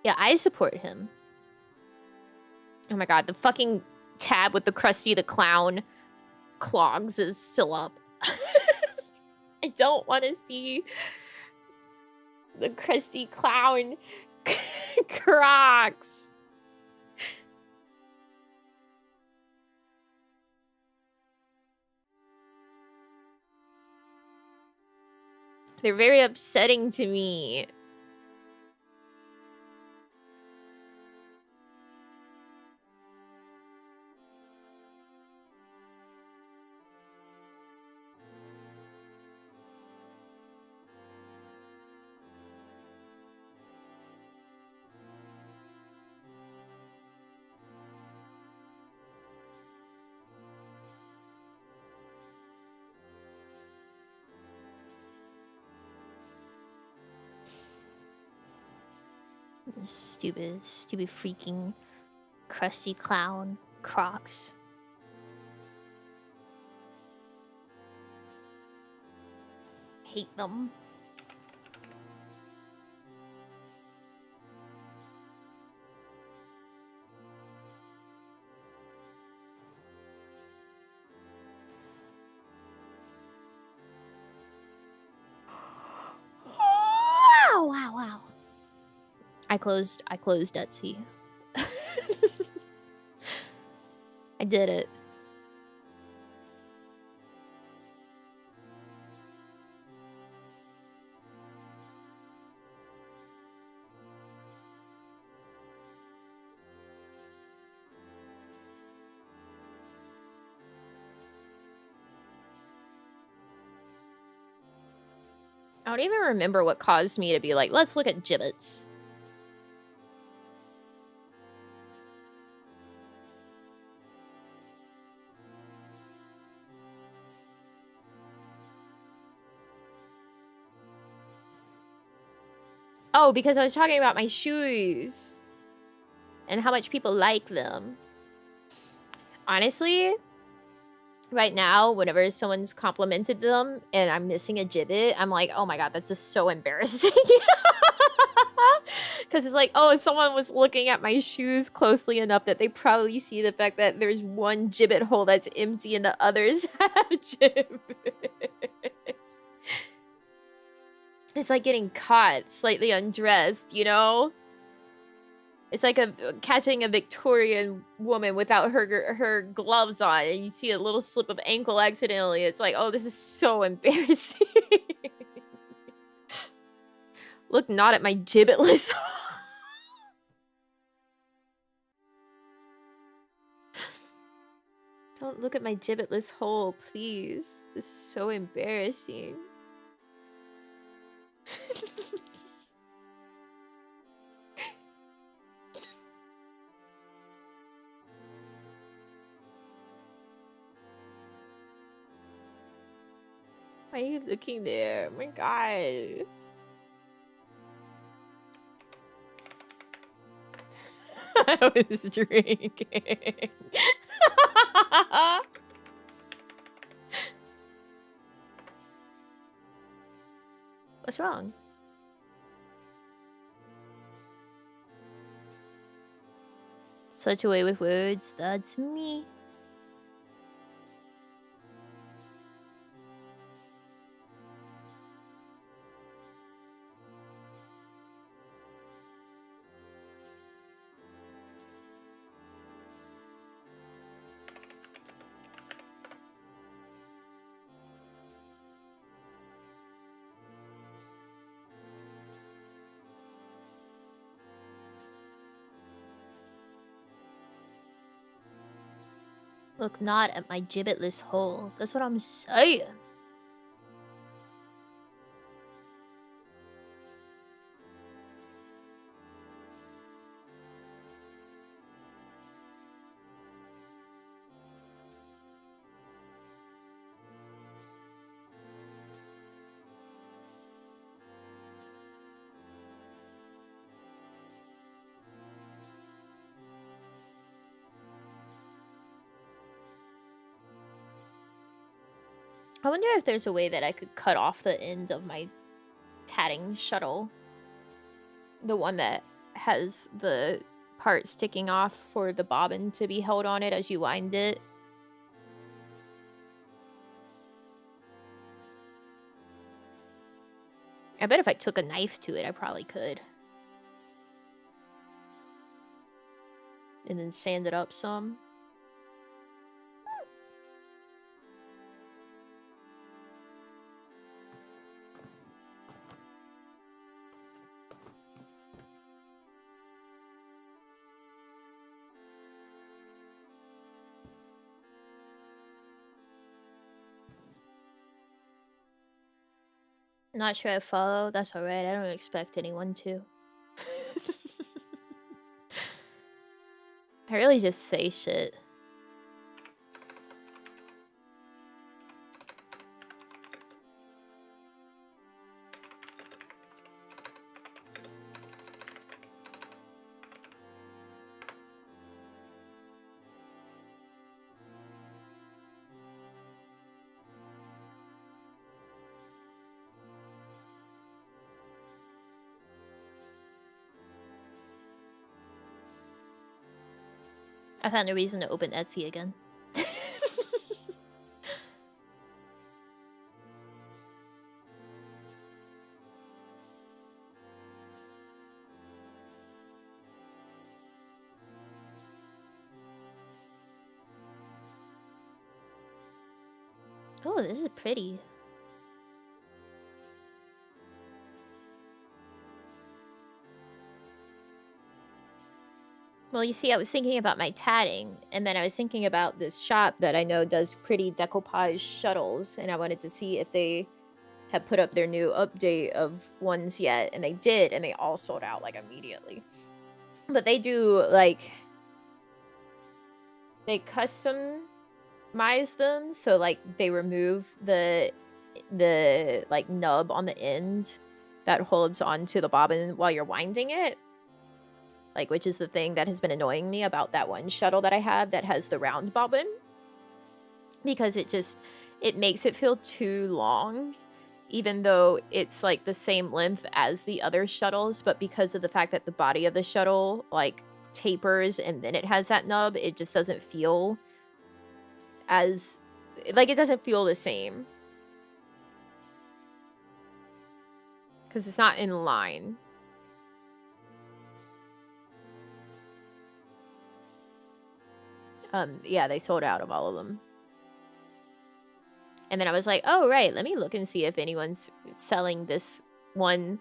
Yeah, I support him. Oh my god, the fucking tab with the Krusty the Clown clogs is still up. I don't want to see the Krusty Clown Crocs. They're very upsetting to me. Stupid freaking Krusty Clown Crocs. Hate them. Wow. I closed Etsy. I did it. I don't even remember what caused me to be like, let's look at gibbets. Oh, because I was talking about my shoes and how much people like them. Honestly, right now, whenever someone's complimented them and I'm missing a gibbet, I'm like, oh my god, that's just so embarrassing. Because it's like, oh, someone was looking at my shoes closely enough that they probably see the fact that there's one gibbet hole that's empty and the others have gibbets. It's like getting caught slightly undressed, you know? It's like catching a Victorian woman without her gloves on, and you see a little slip of ankle accidentally. It's like, oh, this is so embarrassing. Look not at my gibbetless. Don't look at my gibbetless hole, please. This is so embarrassing. Why are you looking there? Oh my god. I was drinking. What's wrong? Such a way with words. That's me. Look not at my gibbetless hole. That's what I'm saying. I wonder if there's a way that I could cut off the ends of my tatting shuttle. The one that has the part sticking off for the bobbin to be held on it as you wind it. I bet if I took a knife to it, I probably could. And then sand it up some. Not sure I follow. That's alright. I don't expect anyone to. I really just say shit. I found a reason to open Etsy again. Oh, this is pretty. Well, you see, I was thinking about my tatting, and then I was thinking about this shop that I know does pretty decoupage shuttles, and I wanted to see if they had put up their new update of ones yet, and they did, and they all sold out, like, immediately. But they do, like, they customize them, so, like, they remove the like, nub on the end,
that holds onto the bobbin while you're winding it. Like, which is the thing that has been annoying me about that one shuttle that I have that has the round bobbin. Because it makes it feel too long, even though it's like the same length as the other shuttles, but because of the fact that the body of the shuttle like tapers and then it has that nub, it just doesn't feel as, like, it doesn't feel the same. Because it's not in line. Yeah, they sold out of all of them. And then I was like, oh, right, let me look and see if anyone's selling this one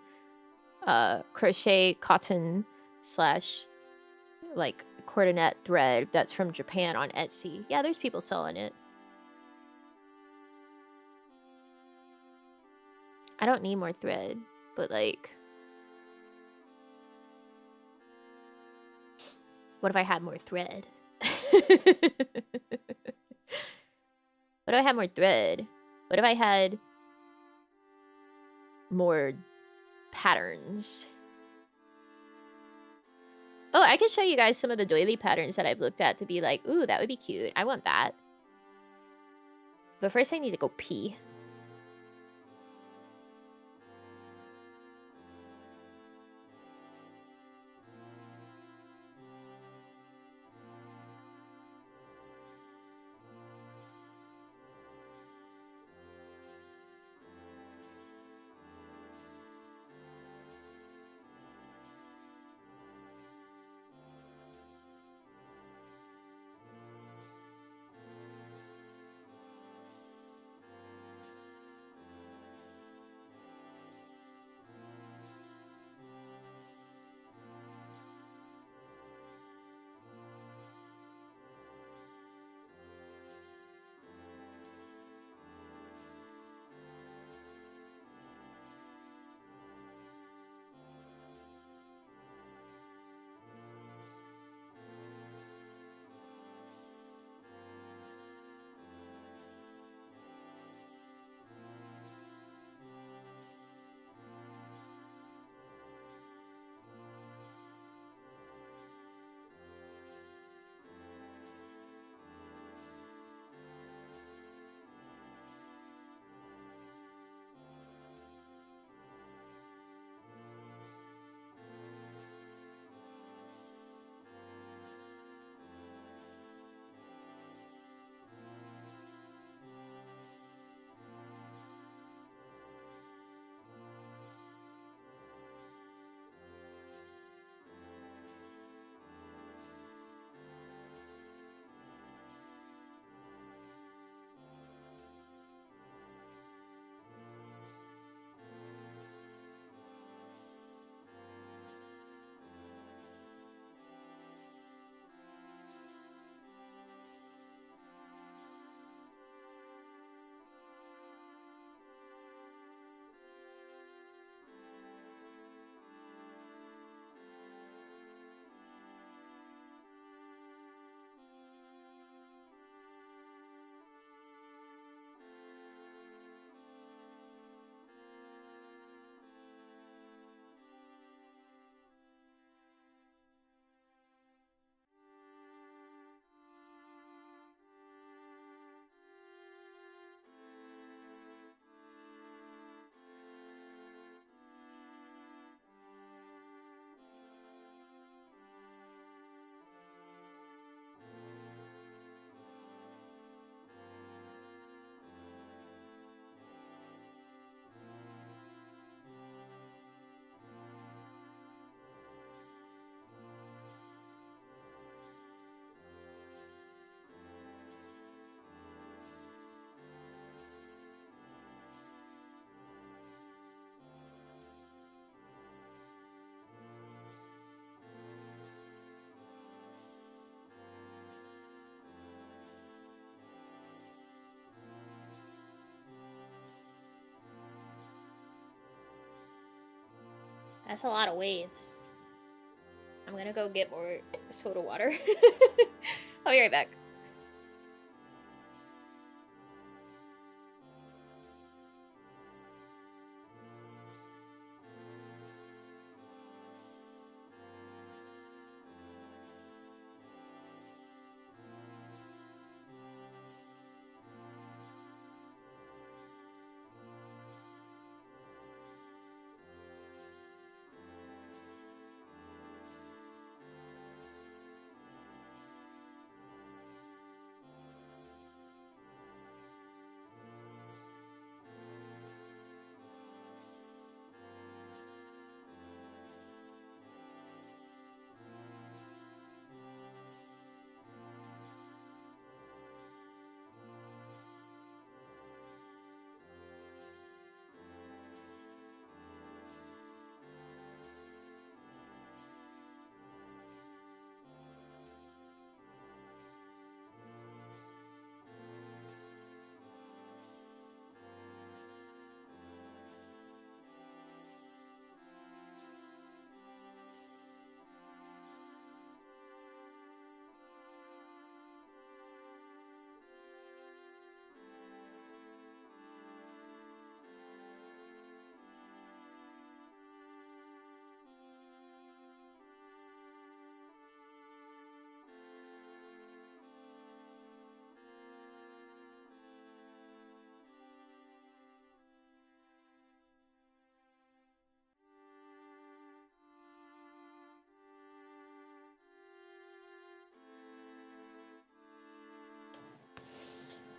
crochet cotton / like coordinate thread that's from Japan on Etsy. Yeah, there's people selling it. I don't need more thread, but like, what if I had more thread? What if I had more thread? What if I had more patterns? Oh, I could show you guys some of the doily patterns that I've looked at to be like, ooh, that would be cute. I want that. But first I need to go pee. That's a lot of waves. I'm gonna go get more soda water. I'll be right back.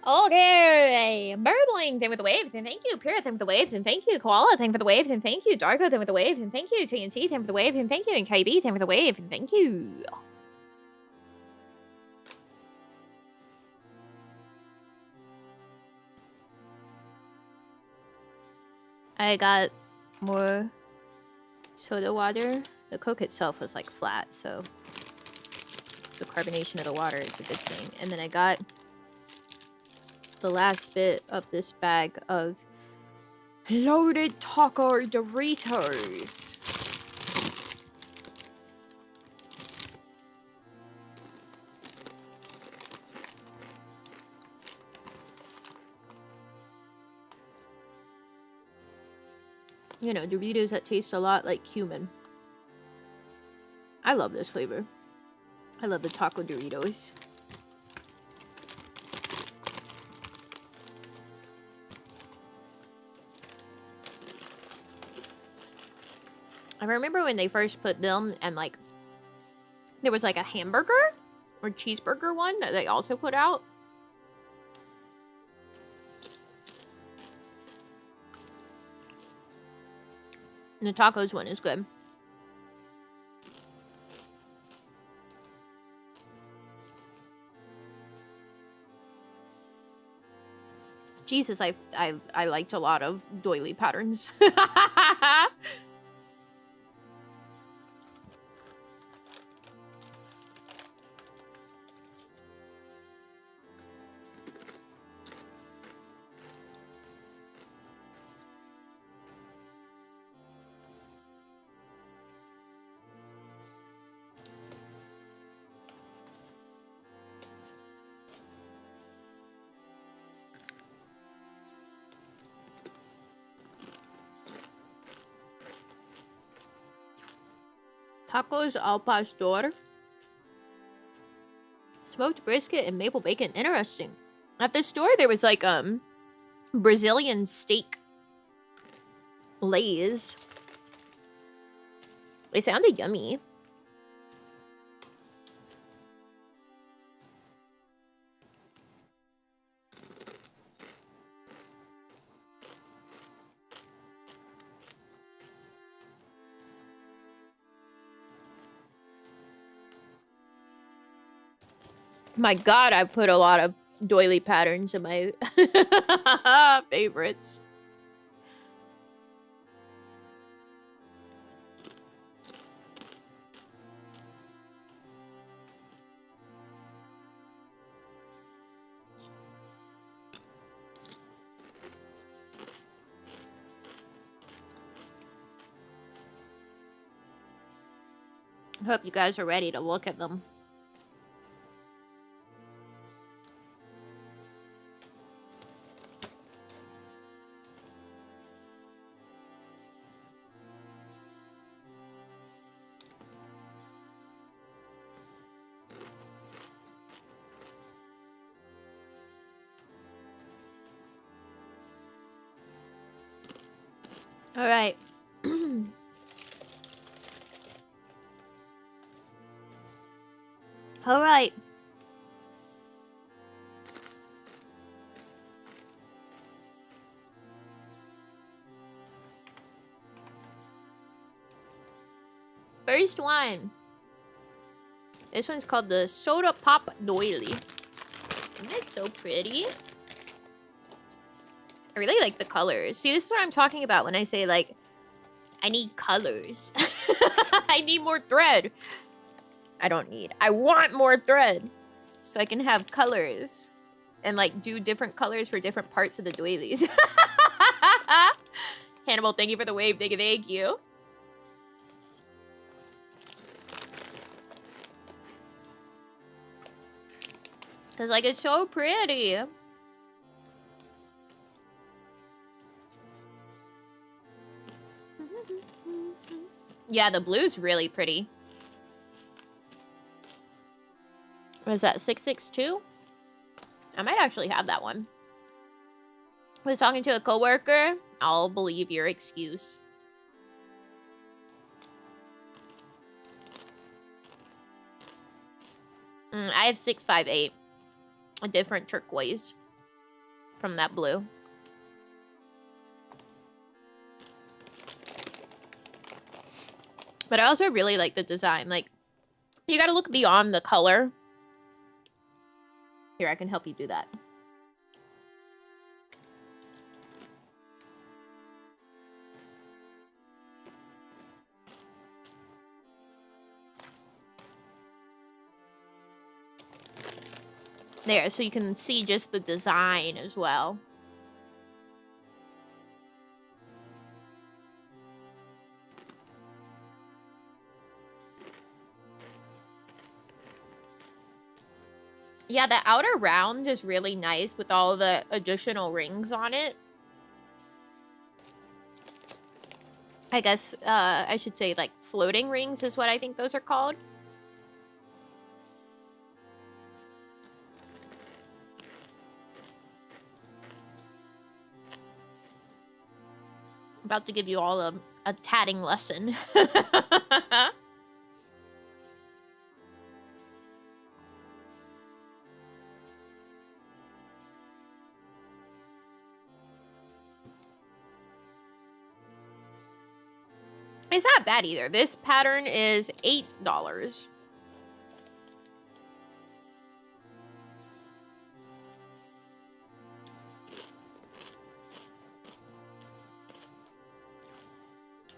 Okay, Burbling, thank you for the wave, and thank you. Pyrrha, thank you for the wave, and thank you. Koala, thank you for the wave, and thank you. Darko, thank you for the wave, and thank you. TNT, thank you for the wave, and thank you. And KB, thank you for the wave, and thank you. I got more soda water. The Coke itself was like flat, so the carbonation of the water is a good thing. And then I got the last bit of this bag of loaded taco Doritos. You know, Doritos that taste a lot like human. I love this flavor. I love the taco Doritos. I remember when they first put them and like there was like a hamburger or cheeseburger one that they also put out. And the tacos one is good. Jesus, I liked a lot of doily patterns. Tacos al pastor. Smoked brisket and maple bacon. Interesting. At the store, there was like Brazilian steak lays. They sounded yummy. My God, I put a lot of doily patterns in my favorites. I hope you guys are ready to look at them. All right. All right. First one. This one's called the Soda Pop Doily. Isn't that so pretty? I really like the colors. See, this is what I'm talking about when I say, like, I need colors. I need more thread. I don't need. I want more thread. So I can have colors. And, like, do different colors for different parts of the doilies. Hannibal, thank you for the wave. Thank you. Because, like, it's so pretty. Yeah, the blue's really pretty. What is that, 662? I might actually have that one. I was talking to a coworker. I'll believe your excuse. I have 658. A different turquoise. from that blue. But I also really like the design. Like, you gotta look beyond the color. Here, I can help you do that. There, so you can see just the design as well. Yeah, the outer round is really nice with all the additional rings on it. I guess I should say like floating rings is what I think those are called. About to give you all a tatting lesson. It's not bad either. This pattern is $8.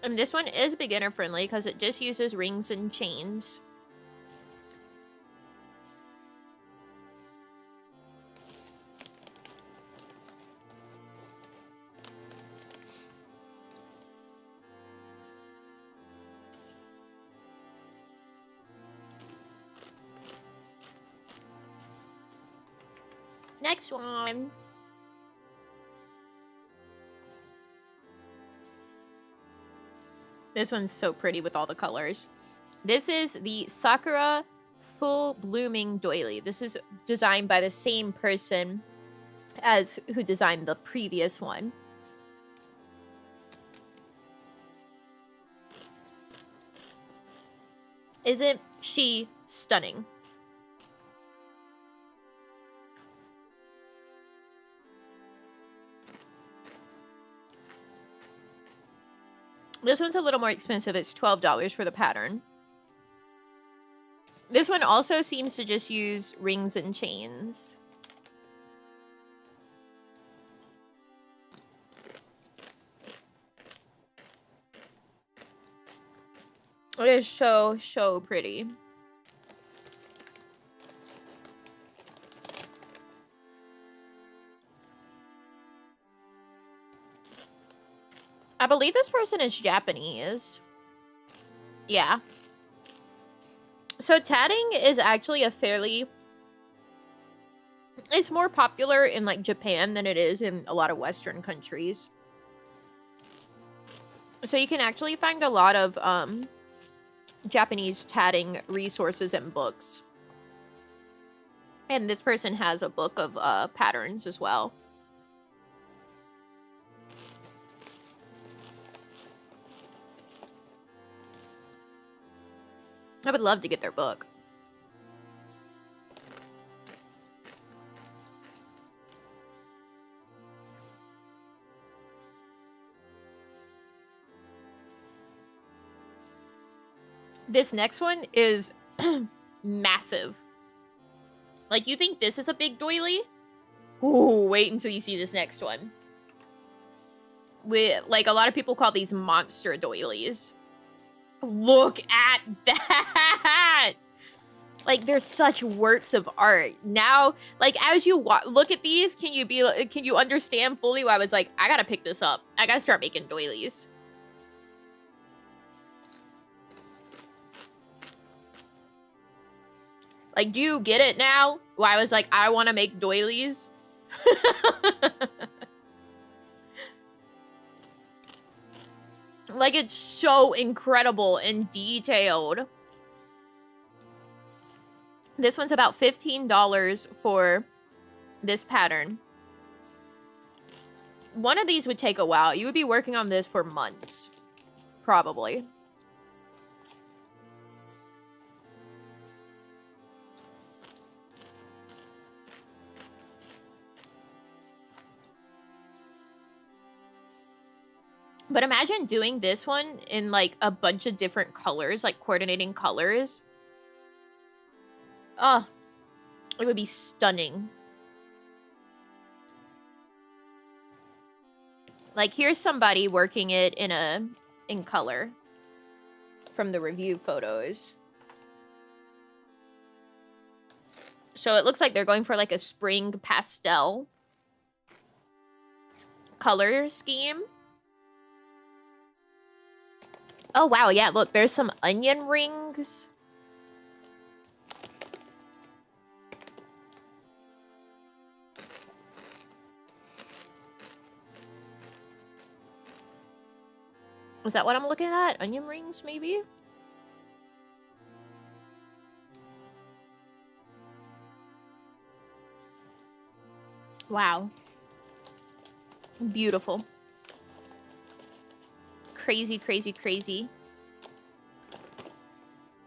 And this one is beginner friendly because it just uses rings and chains. Next one. This one's so pretty with all the colors. This is the Sakura Full Blooming Doily. This is designed by the same person as who designed the previous one. Isn't she stunning? This one's a little more expensive. It's $12 for the pattern. This one also seems to just use rings and chains. It is so, so pretty. I believe this person is Japanese. Yeah. So tatting is actually a fairly... It's more popular in like Japan than it is in a lot of Western countries. So you can actually find a lot of Japanese tatting resources and books. And this person has a book of patterns as well. I would love to get their book. This next one is massive. Like, you think this is a big doily? Ooh, wait until you see this next one. Like, a lot of people call these monster doilies. Look at that! Like, they're such works of art. Now, like, as you look at these, can you understand fully why I was like, I gotta pick this up. I gotta start making doilies. Like, do you get it now? Why I was like, I want to make doilies? Like, it's so incredible and detailed. This one's about $15 for this pattern. One of these would take a while. You would be working on this for months. Probably. But imagine doing this one in like a bunch of different colors, like coordinating colors. Oh, it would be stunning. Like here's somebody working it in color from the review photos. So it looks like they're going for like a spring pastel color scheme. Oh, wow. Yeah, look, there's some onion rings. Is that what I'm looking at? Onion rings, maybe? Wow. Beautiful. Crazy, crazy, crazy.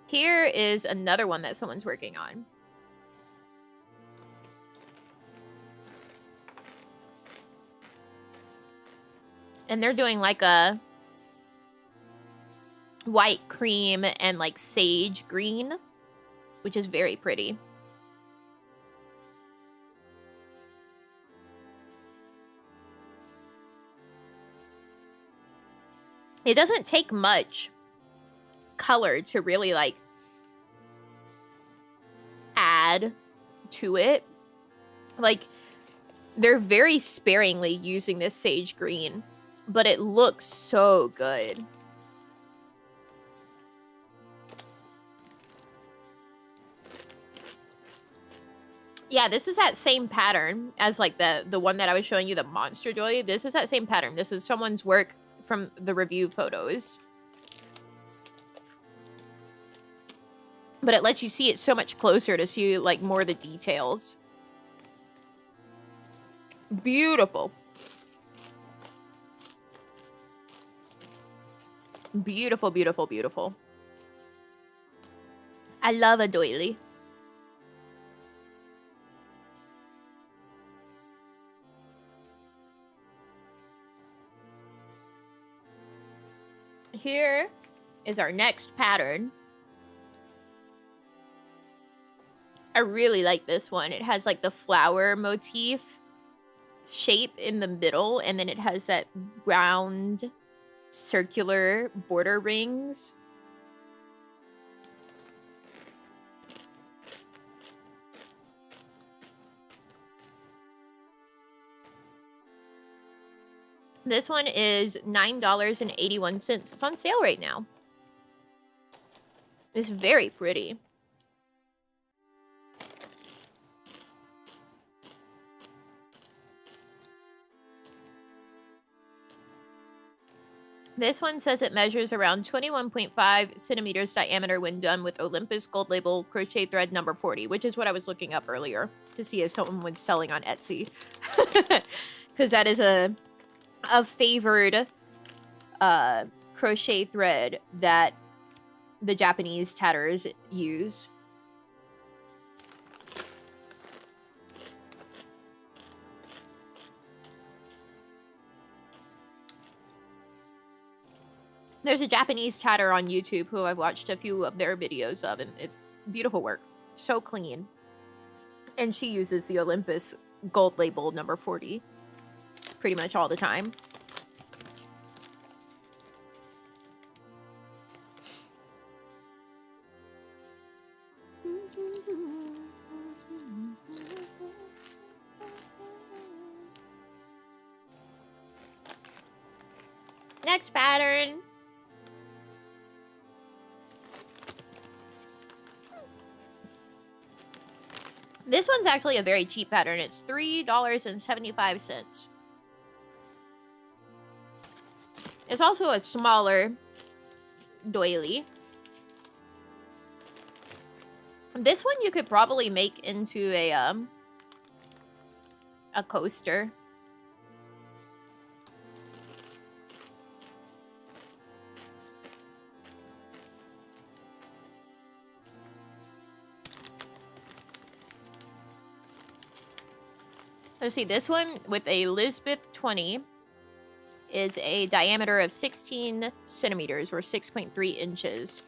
Here is another one that someone's working on. And they're doing like a white cream and like sage green, which is very pretty. It doesn't take much color to really like add to it. Like they're very sparingly using this sage green, but it looks so good. Yeah, this is that same pattern as like the one that I was showing you, the monster doily. This is that same pattern. This is someone's work from the review photos. But it lets you see it so much closer to see like more of the details. Beautiful. Beautiful, beautiful, beautiful. I love a doily. Here is our next pattern. I really like this one. It has like the flower motif shape in the middle, and then it has that round circular border rings. This one is $9.81. It's on sale right now. It's very pretty. This one says it measures around 21.5 centimeters diameter when done with Olympus Gold Label crochet thread number 40, which is what I was looking up earlier to see if someone was selling on Etsy. Because that is a favored crochet thread that the Japanese tatters use. There's a Japanese tatter on YouTube who I've watched a few of their videos of, and it's beautiful work. So clean. And she uses the Olympus Gold Label number 40 pretty much all the time. Next pattern. This one's actually a very cheap pattern. It's $3.75. It's also a smaller doily. This one you could probably make into a coaster. Let's see, this one with a Lisbeth 20 is a diameter of 16 centimeters or 6.3 inches.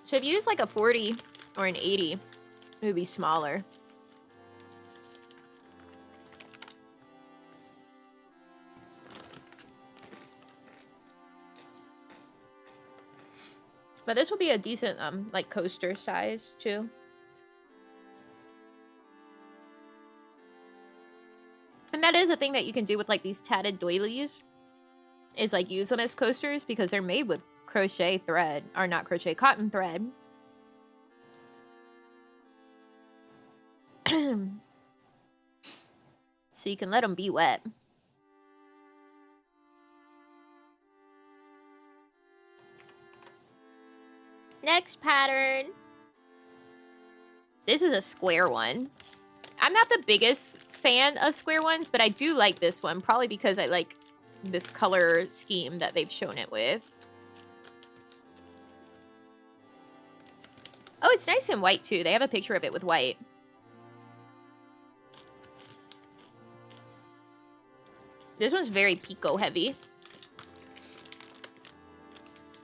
So if you use like a 40 or an 80, it would be smaller. But this will be a decent, like, coaster size, too. And that is a thing that you can do with, like, these tatted doilies. Is, like, use them as coasters because they're made with crochet thread. Or not crochet, cotton thread. So you can let them be wet. Next pattern. This is a square one. I'm not the biggest fan of square ones, but I do like this one. Probably because I like this color scheme that they've shown it with. Oh, it's nice and white too. They have a picture of it with white. This one's very Pico heavy.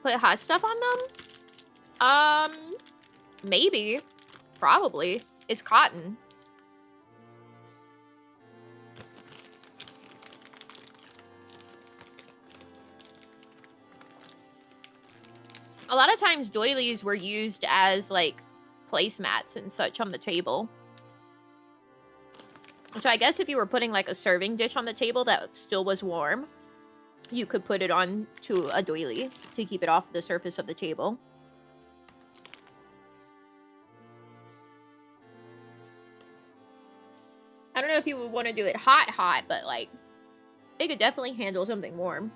Put hot stuff on them? Maybe. Probably. It's cotton. A lot of times doilies were used as, like, placemats and such on the table. So I guess if you were putting, like, a serving dish on the table that still was warm, you could put it on to a doily to keep it off the surface of the table. I don't know if you would want to do it hot, but, like, it could definitely handle something warm.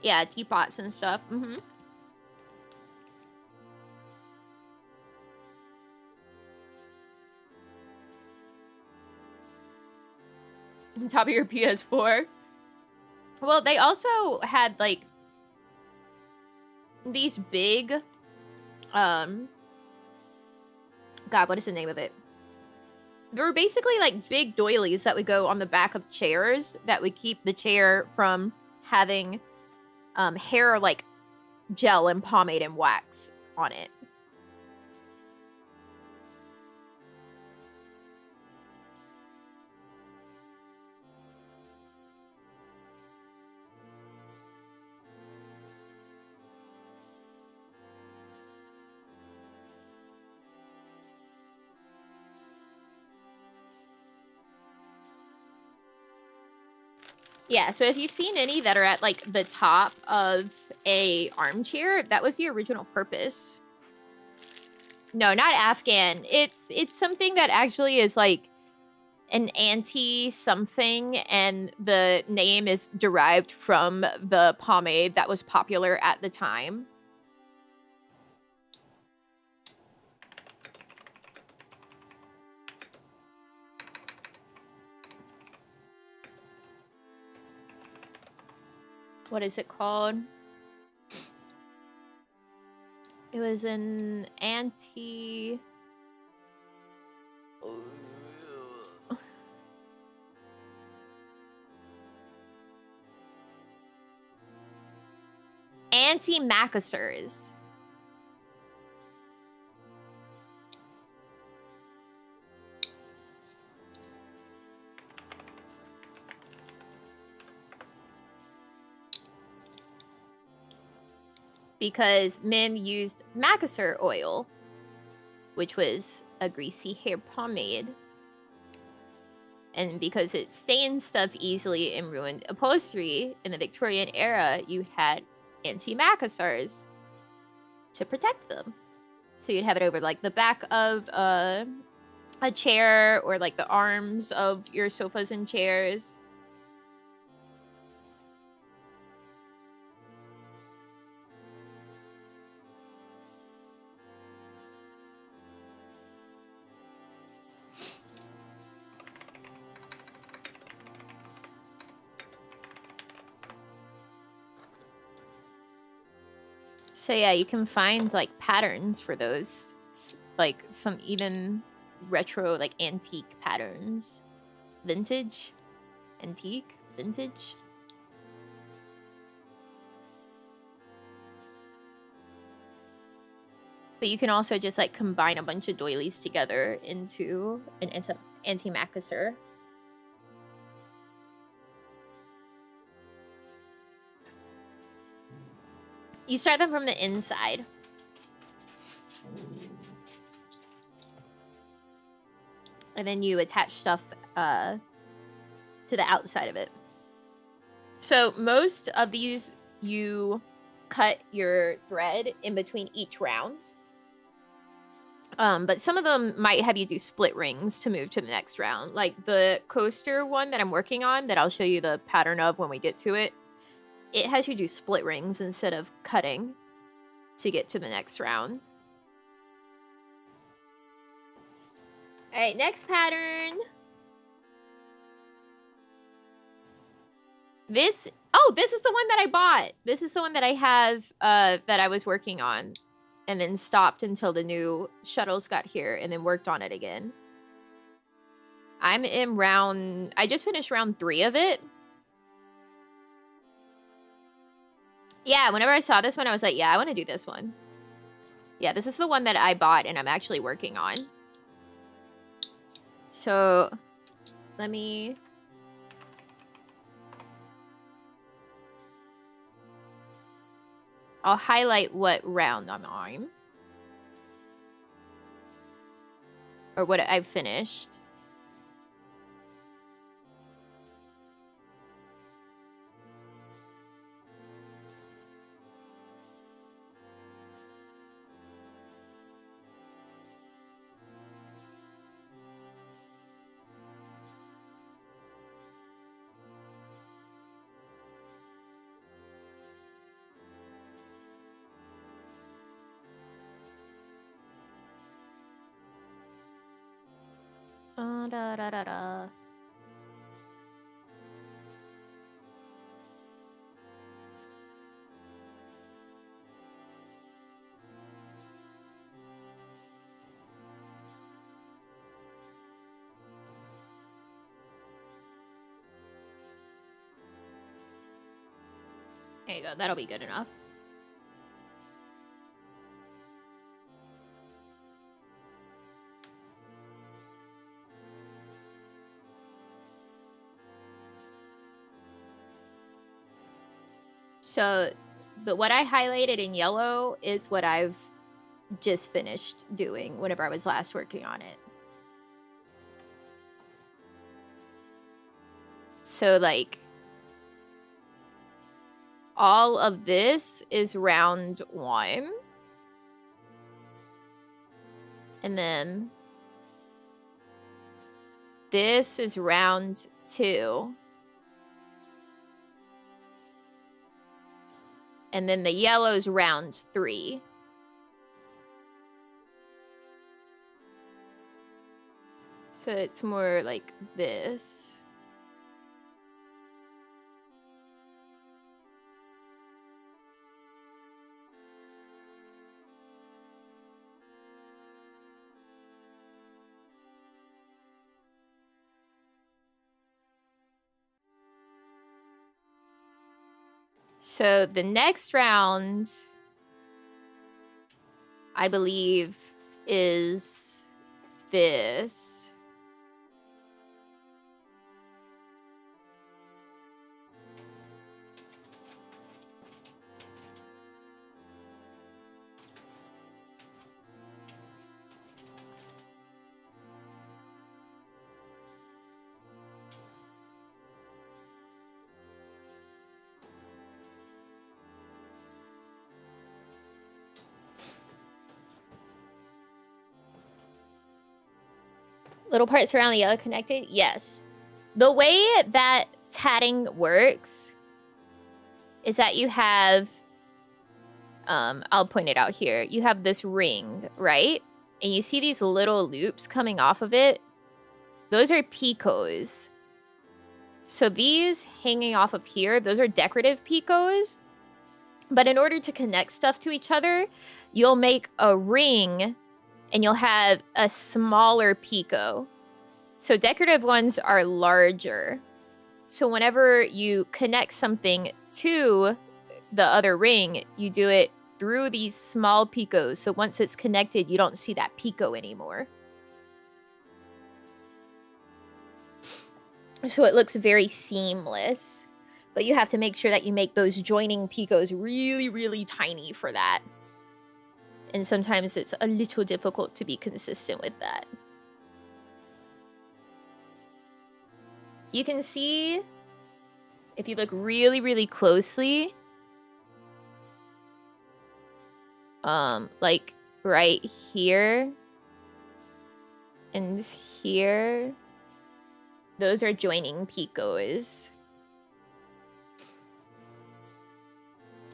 Yeah, teapots and stuff. Mm-hmm. On top of your PS4. Well, they also had, like, these big, God, what is the name of it? They were basically, like, big doilies that would go on the back of chairs that would keep the chair from having, hair, like, gel and pomade and wax on it. Yeah, so if you've seen any that are at, like, the top of a armchair, that was the original purpose. No, not Afghan. It's something that actually is, like, an anti-something, and the name is derived from the pomade that was popular at the time. What is it called? It was an anti-macassars. Because men used macassar oil, which was a greasy hair pomade. And because it stained stuff easily and ruined upholstery in the Victorian era, you had anti-macassars to protect them. So you'd have it over, like, the back of a chair or, like, the arms of your sofas and chairs. So yeah, you can find, like, patterns for those, like, some even retro, like antique patterns. Vintage? Antique? Vintage? But you can also just like combine a bunch of doilies together into an antimacassar. You start them from the inside. And then you attach stuff to the outside of it. So most of these, you cut your thread in between each round. But some of them might have you do split rings to move to the next round. Like the coaster one that I'm working on, that I'll show you the pattern of when we get to it. It has you do split rings instead of cutting to get to the next round. All right, next pattern. This is the one that I bought. This is the one that I have that I was working on and then stopped until the new shuttles got here and then worked on it again. I'm in I just finished round 3 of it. Yeah, whenever I saw this one, I was like, yeah, I want to do this one. Yeah, this is the one that I bought and I'm actually working on. So, let me... I'll highlight what round I'm on. Or what I've finished. Da, da, da, da. There you go. That'll be good enough. So, but what I highlighted in yellow is what I've just finished doing whenever I was last working on it. So, like, all of this is round 1. And then this is round 2. And then the yellow's round 3. So it's more like this. So the next round, I believe, is this. Little parts around the yellow connected? Yes. The way that tatting works is that you have, I'll point it out here. You have this ring, right? And you see these little loops coming off of it. Those are picots. So these hanging off of here, those are decorative picots. But in order to connect stuff to each other, you'll make a ring and you'll have a smaller picot. So decorative ones are larger. So whenever you connect something to the other ring, you do it through these small picots. So once it's connected, you don't see that picot anymore. So it looks very seamless. But you have to make sure that you make those joining picots really, really tiny for that. And sometimes it's a little difficult to be consistent with that. You can see, if you look really, really closely, like right here and here, those are joining picots.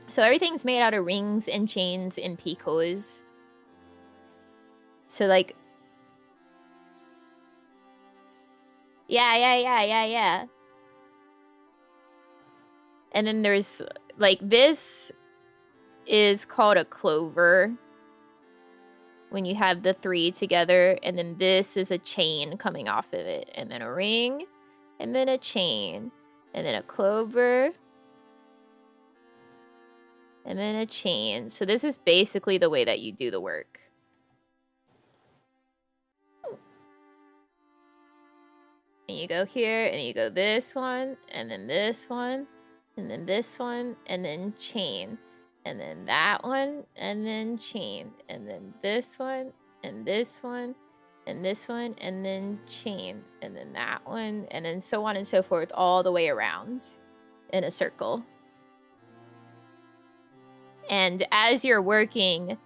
So everything's made out of rings and chains and picots. So like, yeah. And then there's like, this is called a clover when you have the 3 together, and then this is a chain coming off of it, and then a ring, and then a chain, and then a clover, and then a chain. So this is basically the way that you do the work. And you go here, and you go this one, and then this one, and then this one, and then chain. And then that one, and then chain. And then this one, and this one, and this one, and then chain. And then that one, and then so on and so forth, all the way around in a circle. And as you're working,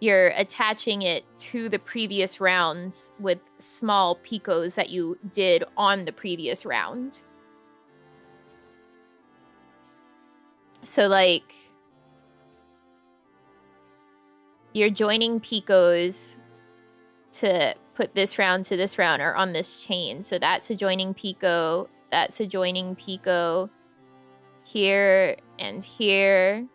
you're attaching it to the previous rounds with small picots that you did on the previous round. So like, you're joining picots to put this round to this round or on this chain. So that's a joining picot, that's a joining picot, here and here.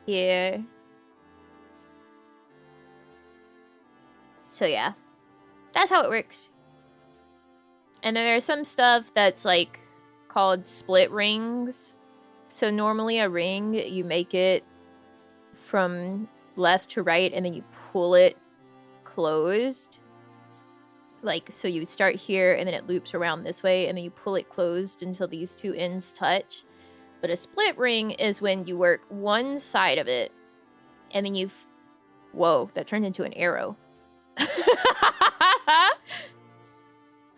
Here. So yeah, that's how it works. And then there's some stuff that's like called split rings. So normally a ring, you make it from left to right and then you pull it closed. Like, so you start here and then it loops around this way and then you pull it closed until these 2 ends touch. But a split ring is when you work one side of it and then whoa, that turned into an arrow.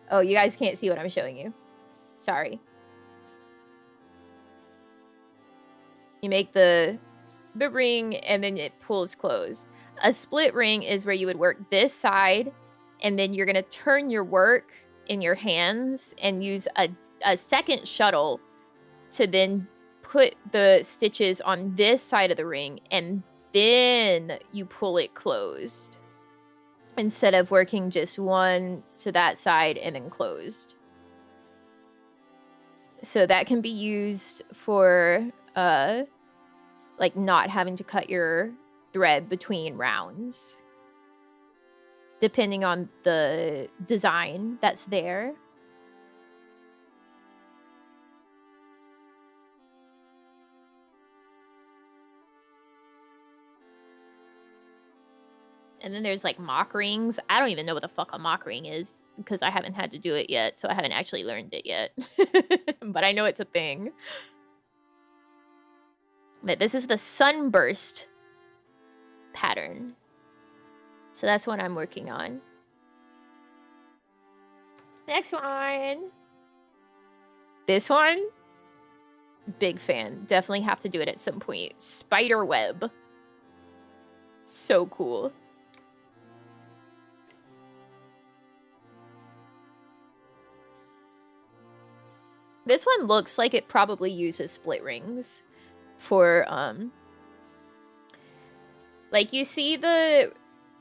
Oh, you guys can't see what I'm showing you. Sorry. You make the ring and then it pulls closed. A split ring is where you would work this side and then you're going to turn your work in your hands and use a second shuttle to then put the stitches on this side of the ring and then you pull it closed instead of working just one to that side and then closed. So that can be used for like not having to cut your thread between rounds, depending on the design that's there. And then there's like mock rings. I don't even know what the fuck a mock ring is because I haven't had to do it yet, so I haven't actually learned it yet. But I know it's a thing. But this is the sunburst pattern. So that's what I'm working on. Next one. This one. Big fan. Definitely have to do it at some point. Spider web. So cool. This one looks like it probably uses split rings for, like, you see the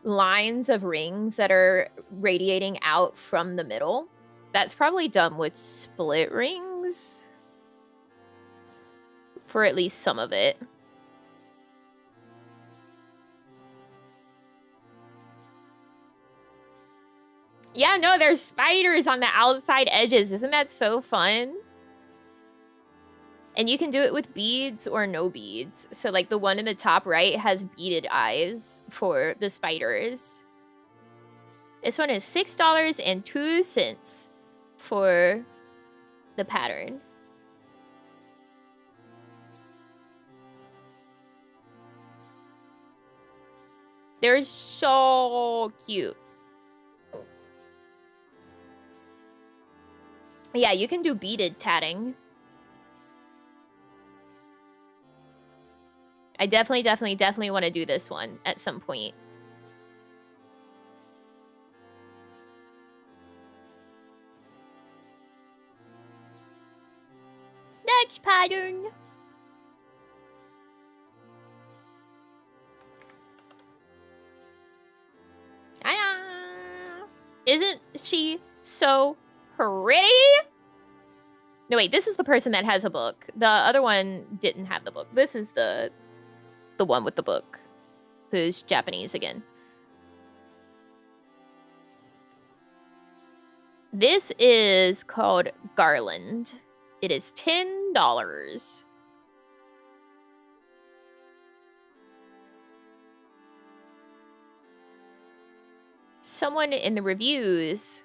lines of rings that are radiating out from the middle? That's probably done with split rings for at least some of it. Yeah, no, there's spiders on the outside edges. Isn't that so fun? And you can do it with beads or no beads. So like the one in the top right has beaded eyes for the spiders. This one is $6.02 for the pattern. They're so cute. Yeah, you can do beaded tatting. I definitely want to do this one at some point. Next pattern. Isn't she so pretty? No, wait, this is the person that has a book. The other one didn't have the book. This is the one with the book, who's Japanese again. This is called Garland. It is $10. Someone in the reviews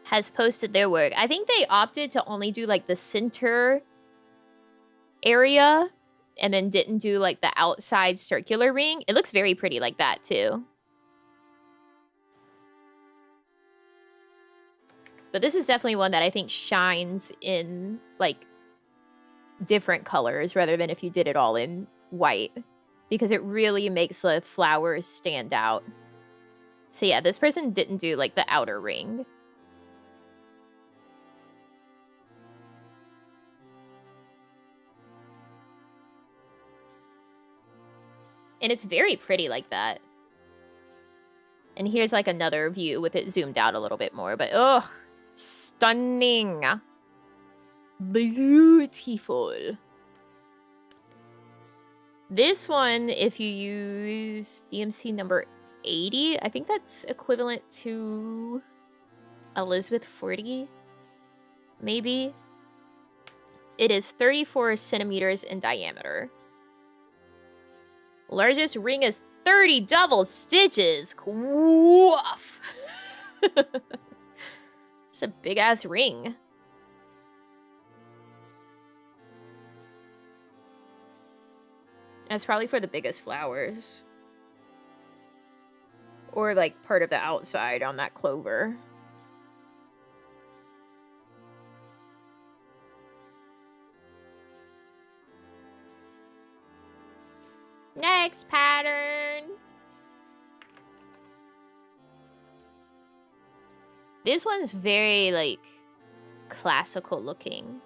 has posted their work. I think they opted to only do like the center area and then didn't do like the outside circular ring. It looks very pretty like that too. But this is definitely one that I think shines in like different colors rather than if you did it all in white, because it really makes the flowers stand out. So yeah, this person didn't do like the outer ring. And it's very pretty like that. And here's like another view with it zoomed out a little bit more, but ugh, stunning. Beautiful. This one, if you use DMC number 80, I think that's equivalent to Elizabeth 40, maybe. It is 34 centimeters in diameter. Largest ring is 30 double stitches. Woof. It's a big ass ring. That's probably for the biggest flowers. Or like part of the outside on that clover. Next pattern. This one's very like classical looking.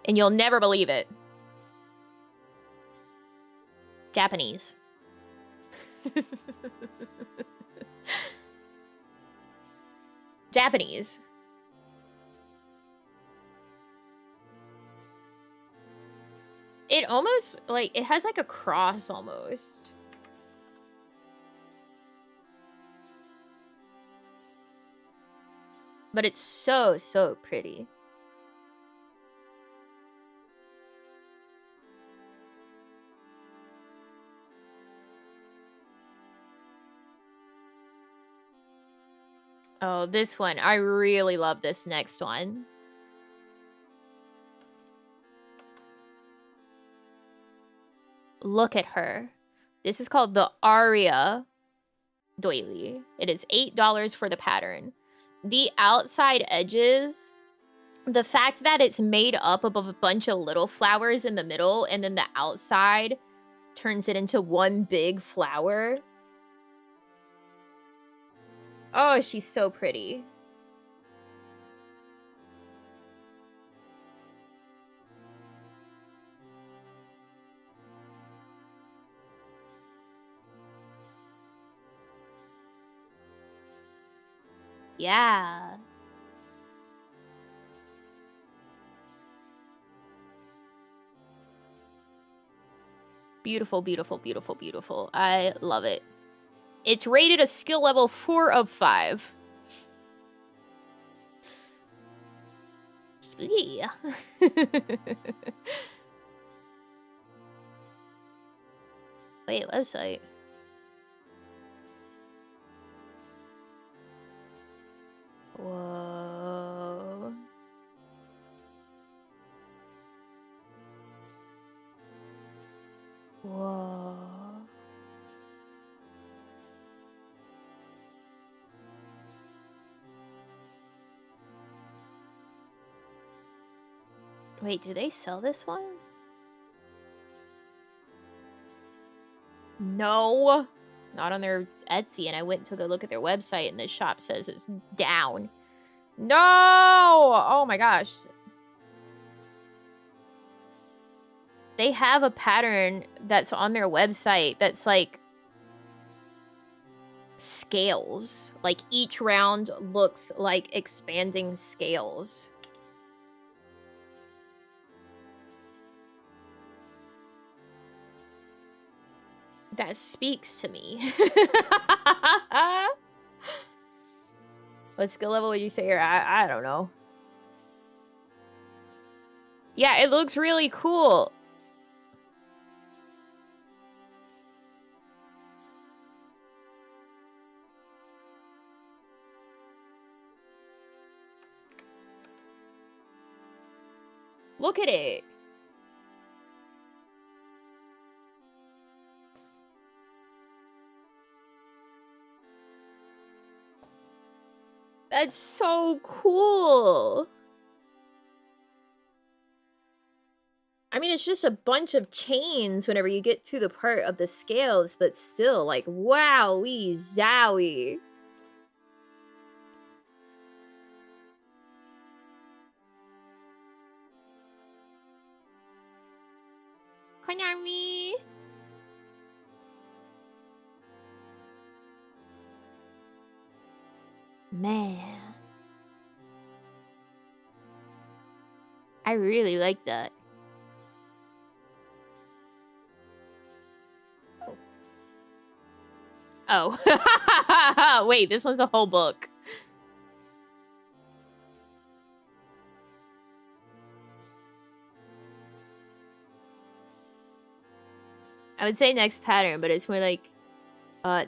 And you'll never believe it. Japanese. Japanese. It almost, like, it has like a cross almost. But it's so, so pretty. Oh, this one. I really love this next one. Look at her. This is called the Aria doily. It is $8 for the pattern. The outside edges, the fact that it's made up of a bunch of little flowers in the middle and then the outside turns it into one big flower. Oh, she's so pretty. Yeah. Beautiful, beautiful, beautiful, beautiful. I love it. It's rated a skill level 4 of 5. Spooky. Wait, website. Whoa. Whoa. Wait, do they sell this one? No. Not on their Etsy, and I went and took a look at their website, and the shop says it's down. No! Oh my gosh. They have a pattern that's on their website that's like scales. Like each round looks like expanding scales. That speaks to me. What skill level would you say you're at? I don't know. Yeah, it looks really cool. Look at it. That's so cool. I mean, it's just a bunch of chains whenever you get to the part of the scales, but still, like, wowee zowie. Konami. Man. I really like that. Oh. Wait, this one's a whole book. I would say next pattern, but it's more like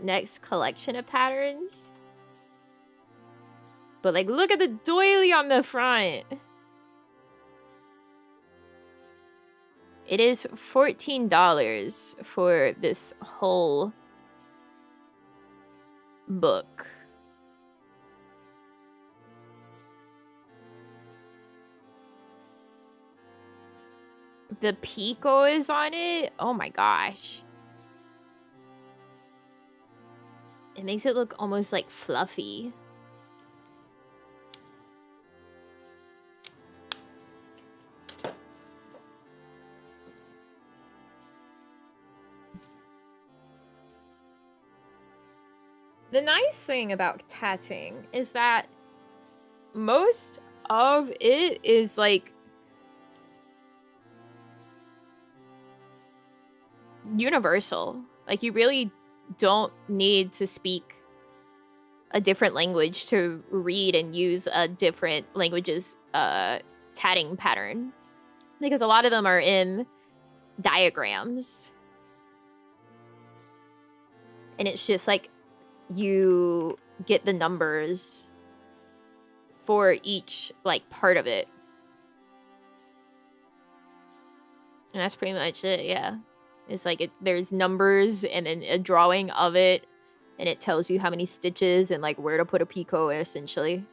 next collection of patterns. But like, look at the doily on the front. It is $14 for this whole book. The Pico is on it. Oh my gosh. It makes it look almost like fluffy. The nice thing about tatting is that most of it is like universal. Like, you really don't need to speak a different language to read and use a different language's tatting pattern, because a lot of them are in diagrams, and it's just like you get the numbers for each like part of it, and that's pretty much it. Yeah, it's like there's numbers and then a drawing of it, and it tells you how many stitches and like where to put a picot essentially.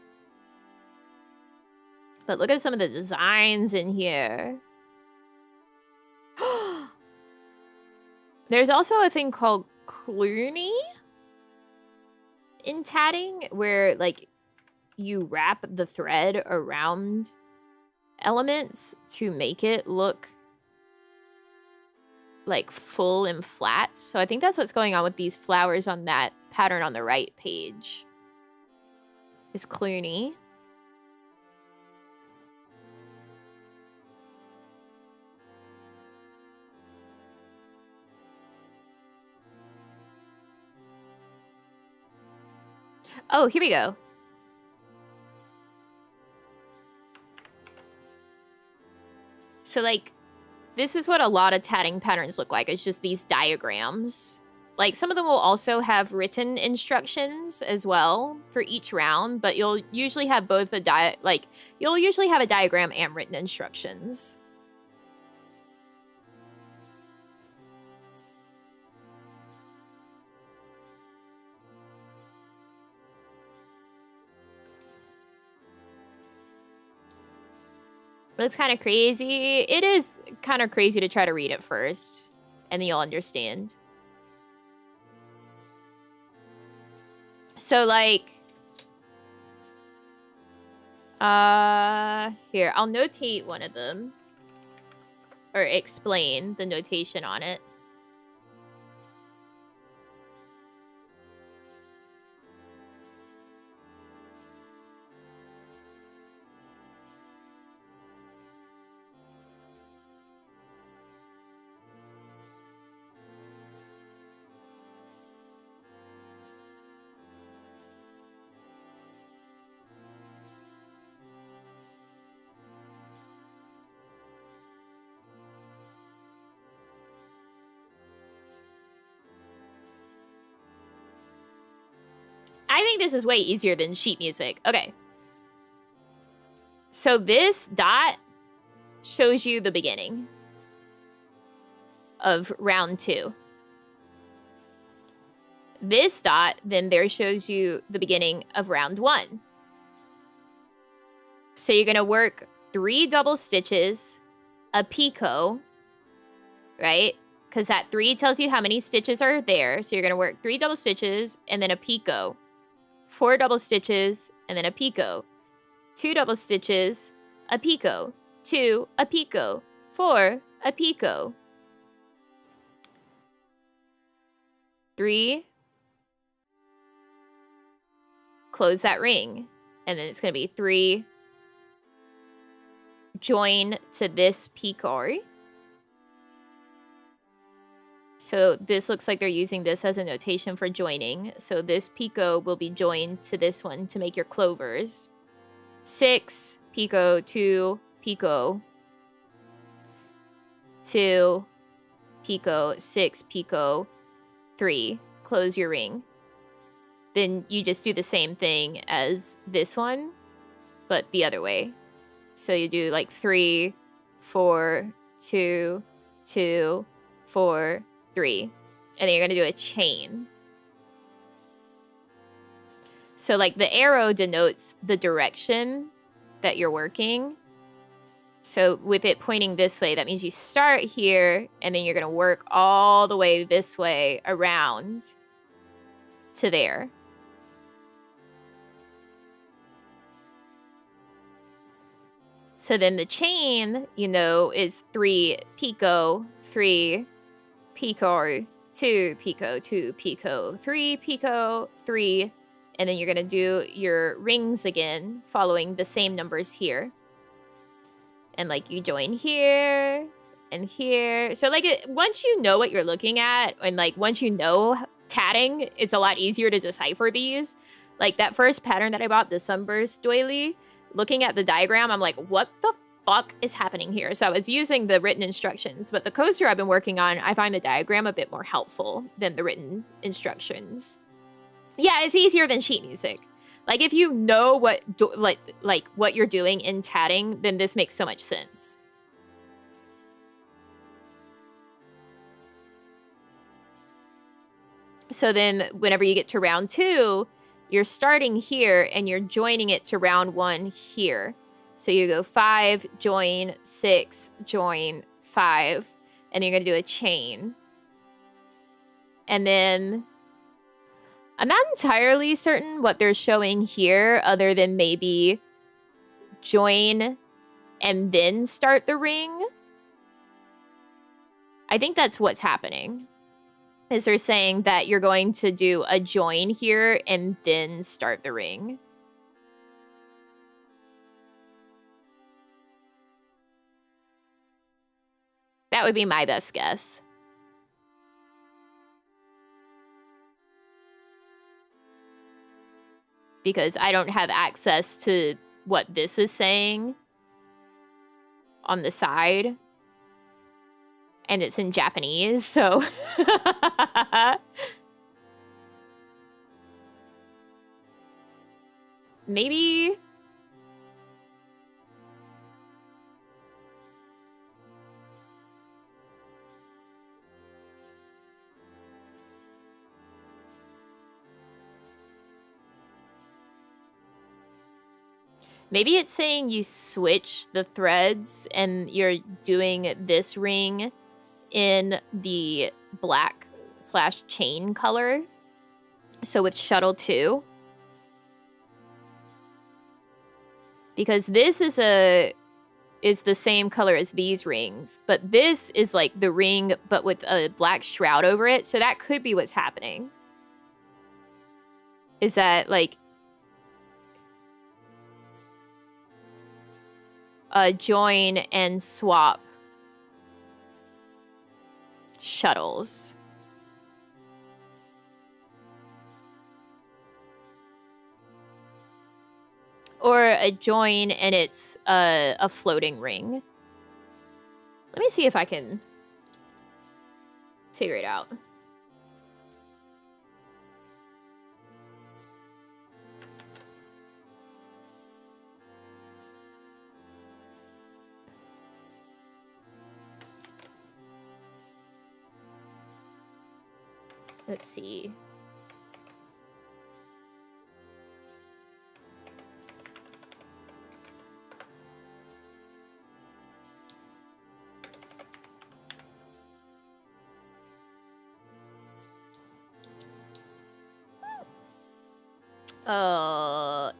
But look at some of the designs in here. There's also a thing called Clooney in tatting, where like you wrap the thread around elements to make it look like full and flat. So I think that's what's going on with these flowers on that pattern on the right page. Is Clooney. Oh, here we go. So, like, this is what a lot of tatting patterns look like. It's just these diagrams. Like, some of them will also have written instructions as well for each round, but you'll usually have both you'll usually have a diagram and written instructions. Looks kind of crazy. It is kind of crazy to try to read it first, and then you'll understand. So, like, here, I'll notate one of them, or explain the notation on it. I think this is way easier than sheet music. Okay. So this dot shows you the beginning of round 2. This dot then there shows you the beginning of round 1. So you're going to work 3 double stitches, a picot, right? Because that 3 tells you how many stitches are there. So you're going to work 3 double stitches and then a picot. 4 double stitches, and then a picot. 2 double stitches, a picot. 2, a picot. 4, a picot. 3, close that ring. And then it's going to be 3, join to this picot. So this looks like they're using this as a notation for joining. So this picot will be joined to this one to make your clovers. 6, picot, 2, picot. 2, picot, 6, picot, 3. Close your ring. Then you just do the same thing as this one, but the other way. So you do like 3, 4, 2, 2, 4, 3, and then you're going to do a chain. So like the arrow denotes the direction that you're working. So with it pointing this way, that means you start here and then you're going to work all the way this way around to there. So then the chain, you know, is 3 picot, 3 picot, 2 picot, 2 picot, 3 picot, 3, and then you're going to do your rings again, following the same numbers here. And like you join here and here. So like once you know what you're looking at, and like once you know tatting, it's a lot easier to decipher these. Like that first pattern that I bought, the Sunburst doily, looking at the diagram, I'm like, what the fuck is happening here? So I was using the written instructions, but the coaster I've been working on, I find the diagram a bit more helpful than the written instructions. Yeah, it's easier than sheet music. Like if you know what what you're doing in tatting, then this makes so much sense. So then whenever you get to round 2, you're starting here and you're joining it to round 1 here. So you go 5, join, 6, join, 5, and you're going to do a chain. And then I'm not entirely certain what they're showing here other than maybe join and then start the ring. I think that's what's happening. Is they're saying that you're going to do a join here and then start the ring. That would be my best guess. because I don't have access to what this is saying on the side. And it's in Japanese, so... Maybe... Maybe it's saying you switch the threads and you're doing this ring in the black/chain color. So with shuttle 2. Because this is the same color as these rings, but this is like the ring but with a black shroud over it. So that could be what's happening. Is that like join and swap shuttles. Or a join and it's a floating ring. Let me see if I can figure it out. Let's see.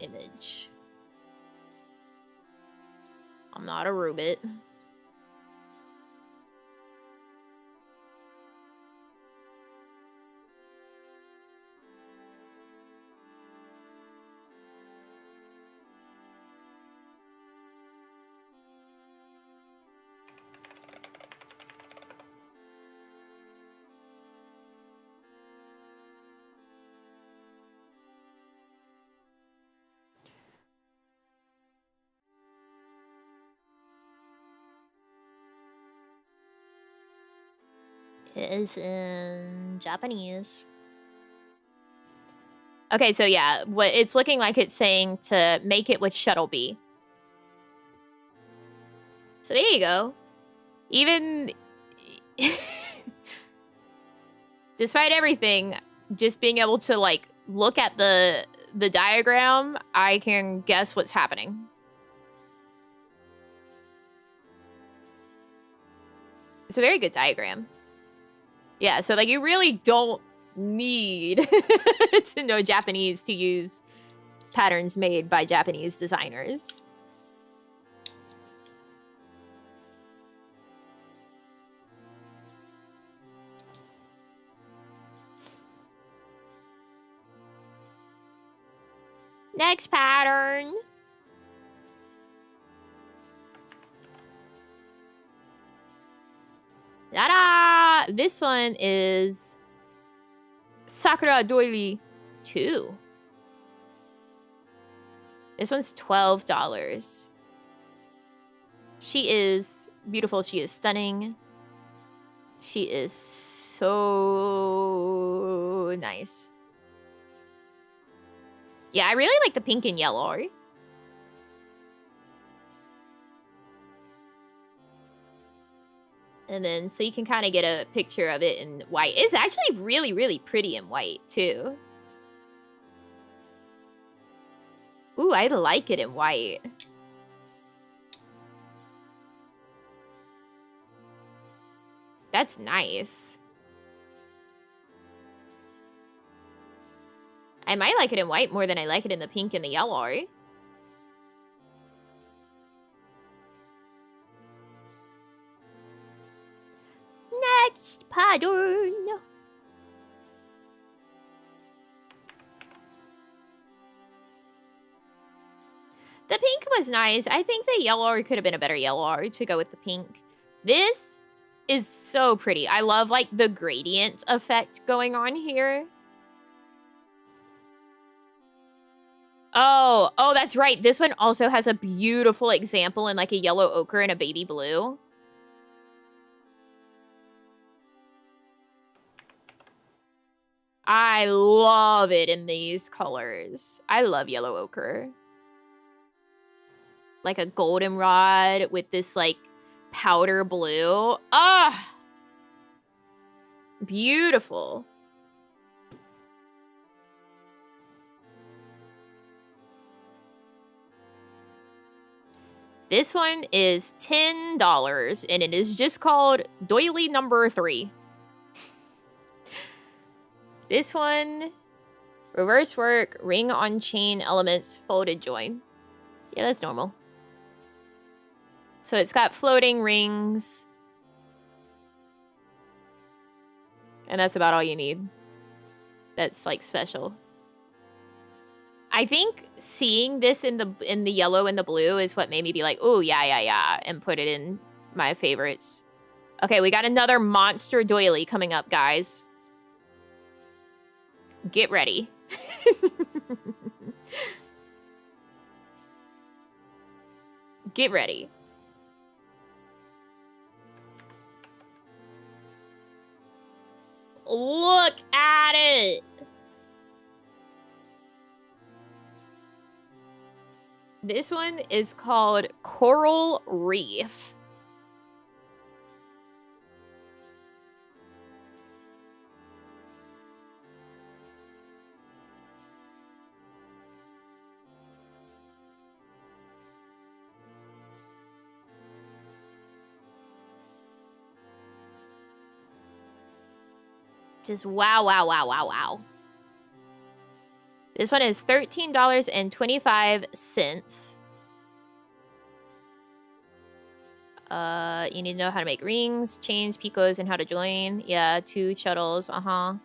Image. I'm not a robot. It is in Japanese. Okay, so yeah, what it's looking like it's saying to make it with shuttle B. So there you go. Even despite everything, just being able to like look at the diagram, I can guess what's happening. It's a very good diagram. Yeah, so like you really don't need to know Japanese to use patterns made by Japanese designers. Next pattern. Ta-da! This one is Sakura Doily 2. This one's $12. She is beautiful. She is stunning. She is so nice. Yeah, I really like the pink and yellow. And then, so you can kind of get a picture of it in white. It's actually really, really pretty in white, too. Ooh, I like it in white. That's nice. I might like it in white more than I like it in the pink and the yellow. Next pattern. The pink was nice. I think the yellow could have been a better yellow to go with the pink. This is so pretty. I love like the gradient effect going on here. Oh, that's right. This one also has a beautiful example in like a yellow ochre and a baby blue. I love it in these colors. I love yellow ochre. Like a goldenrod with this like powder blue. Ah! Beautiful. This one is $10 and it is just called Doily number 3. This one, reverse work, ring on chain elements, folded join. Yeah, that's normal. So it's got floating rings. And that's about all you need. That's like special. I think seeing this in the yellow and the blue is what made me be like, oh, yeah, and put it in my favorites. Okay, we got another monster doily coming up, guys. Get ready. Get ready. Look at it. This one is called Coral Reef. Just wow. This one is $13.25. You need to know how to make rings, chains, picos, and how to join. Yeah, 2 shuttles, And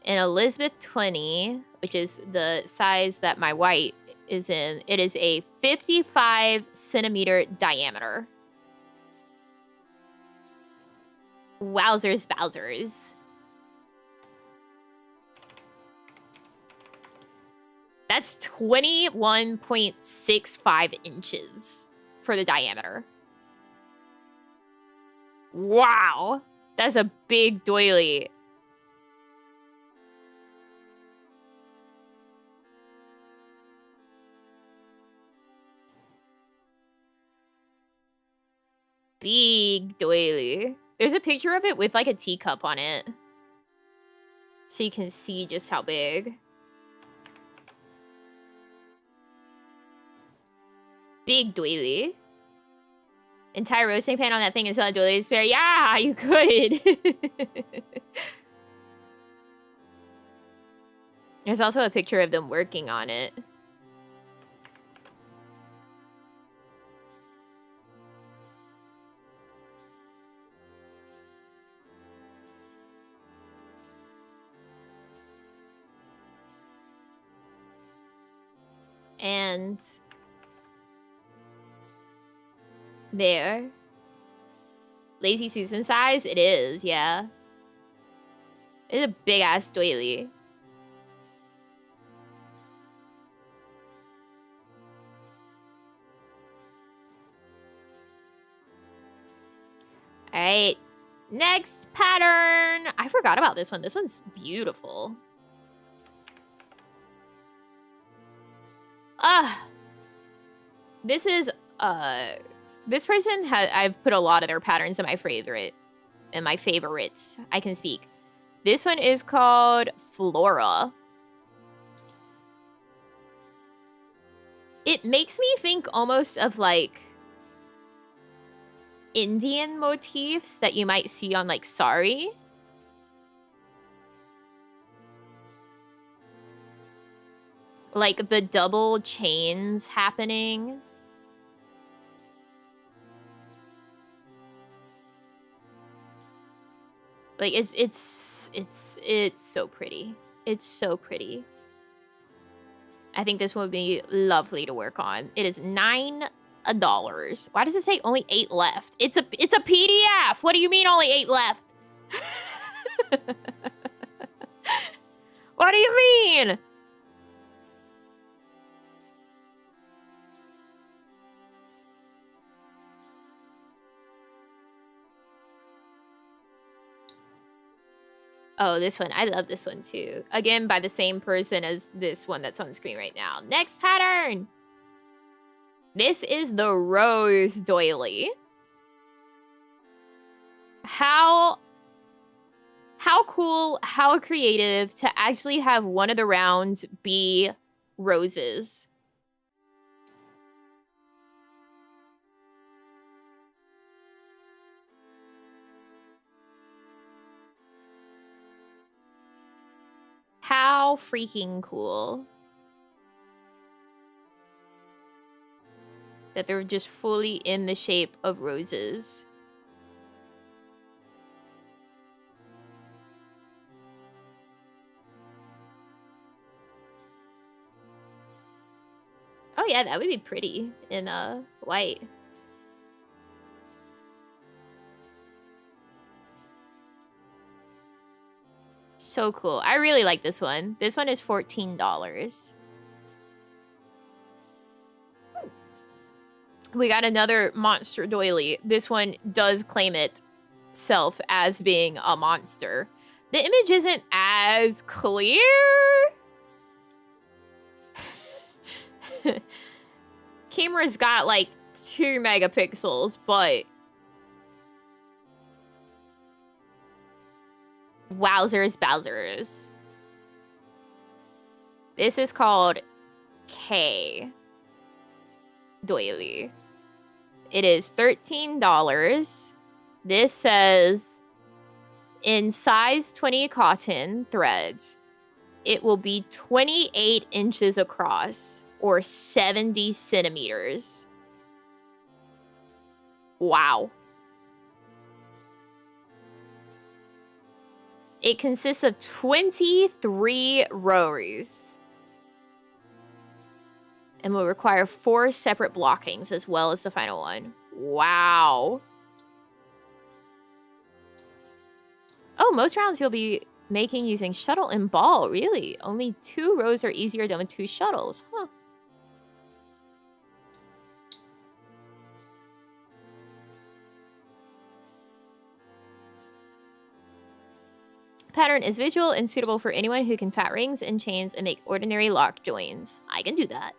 Elizabeth 20, which is the size that my white is in, it is a 55 centimeter diameter. Wowzers Bowsers. That's 21.65 inches for the diameter. Wow. That's a big doily. Big doily. There's a picture of it with like a teacup on it. So you can see just how big. Big doily. Entire roasting pan on that thing is not a doily spare. Yeah, you could. There's also a picture of them working on it. And there. Lazy Susan size? It is, yeah. It's a big ass doily. Alright. Next pattern. I forgot about this one. This one's beautiful. This is this person I've put a lot of their patterns in my favorites. I can speak. This one is called Flora. It makes me think almost of like Indian motifs that you might see on like sari. Like the double chains happening. Like it's so pretty. It's so pretty. I think this would be lovely to work on. It is $9. Why does it say only 8 left? It's a PDF. What do you mean only 8 left? What do you mean? Oh, this one. I love this one too. Again, by the same person as this one that's on screen right now. Next pattern. This is the rose doily. How cool, how creative to actually have one of the rounds be roses. How freaking cool. That they're just fully in the shape of roses. Oh yeah, that would be pretty in white. So cool. I really like this one. This one is $14. We got another monster doily. This one does claim itself as being a monster. The image isn't as clear. Camera's got like 2 megapixels, but wowzers bowsers. This is called K doily. It is $13. This says in size 20 cotton threads, it will be 28 inches across or 70 centimeters. Wow. It consists of 23 rows and will require 4 separate blockings as well as the final one. Wow. Oh, most rounds you'll be making using shuttle and ball. Really? Only 2 rows are easier done with 2 shuttles. Huh. Pattern is visual and suitable for anyone who can fat rings and chains and make ordinary lock joins. I can do that.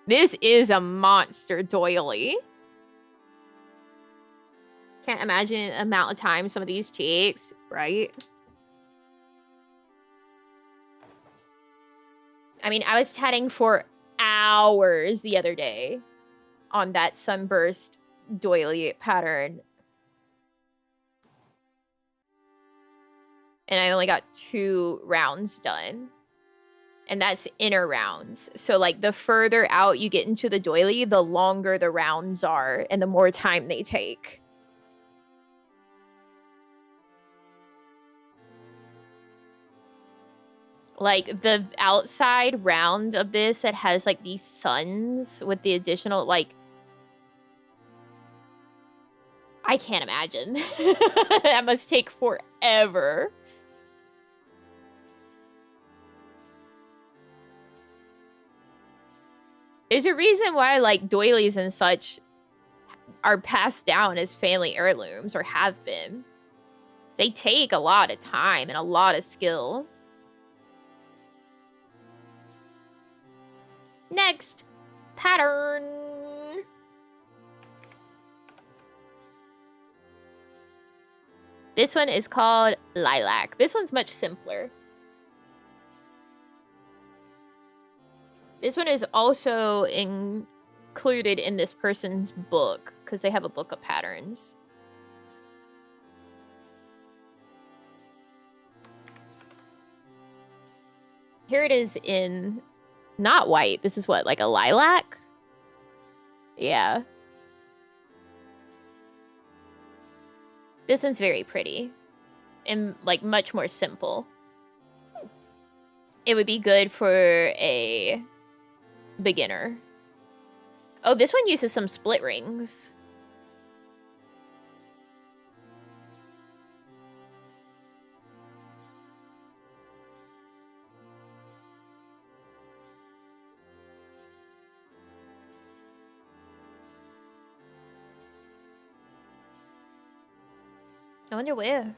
This is a monster doily. Can't imagine the amount of time some of these takes, right? I mean, I was chatting for hours the other day on that sunburst doily pattern. And I only got 2 rounds done. And that's inner rounds. So like the further out you get into the doily, the longer the rounds are and the more time they take. Like the outside round of this that has like these suns with the additional like, I can't imagine. That must take forever. There's a reason why, like, doilies and such are passed down as family heirlooms, or have been. They take a lot of time and a lot of skill. Next pattern. This one is called Lilac. This one's much simpler. This one is also included in this person's book because they have a book of patterns. Here it is in not white. This is what, like a lilac? Yeah. This one's very pretty and like much more simple. It would be good for a beginner. Oh, this one uses some split rings. I wonder where.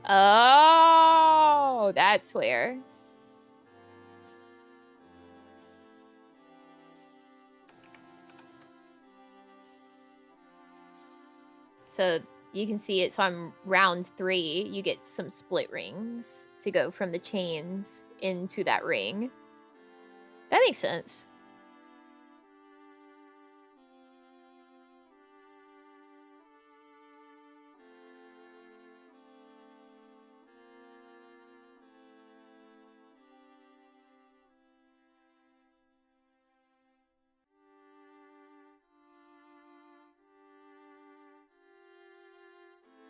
Oh, that's where. So you can see it's on round 3. You get some split rings to go from the chains into that ring. That makes sense.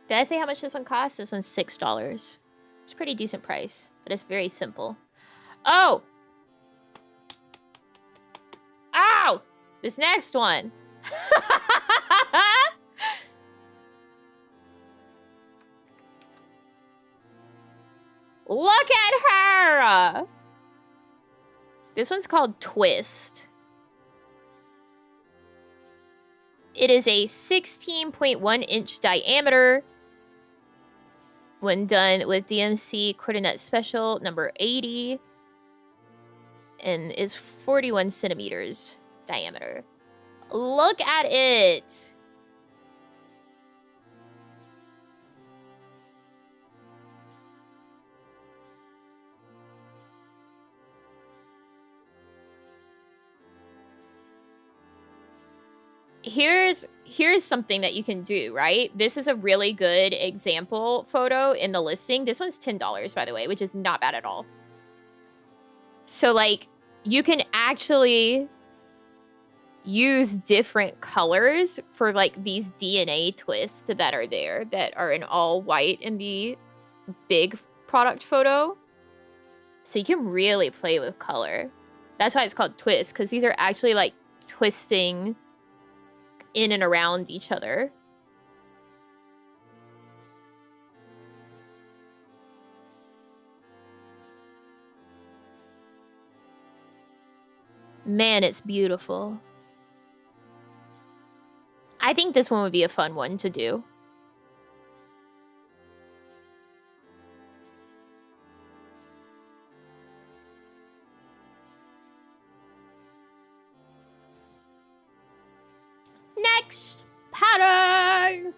Did I say how much this one costs? This one's $6. It's a pretty decent price, but it's very simple. Oh! Ow! This next one. Look at her! This one's called Twist. It is a 16.1-inch diameter when done with DMC Coordinate Special number 80 and is 41 centimeters diameter. Look at it! Here's something that you can do, right? This is a really good example photo in the listing. This one's $10, by the way, which is not bad at all. So, like, you can actually use different colors for, like, these DNA twists that are there, that are in all white in the big product photo. So you can really play with color. That's why it's called twist, because these are actually, like, twisting in and around each other. Man, it's beautiful. I think this one would be a fun one to do. Next pattern.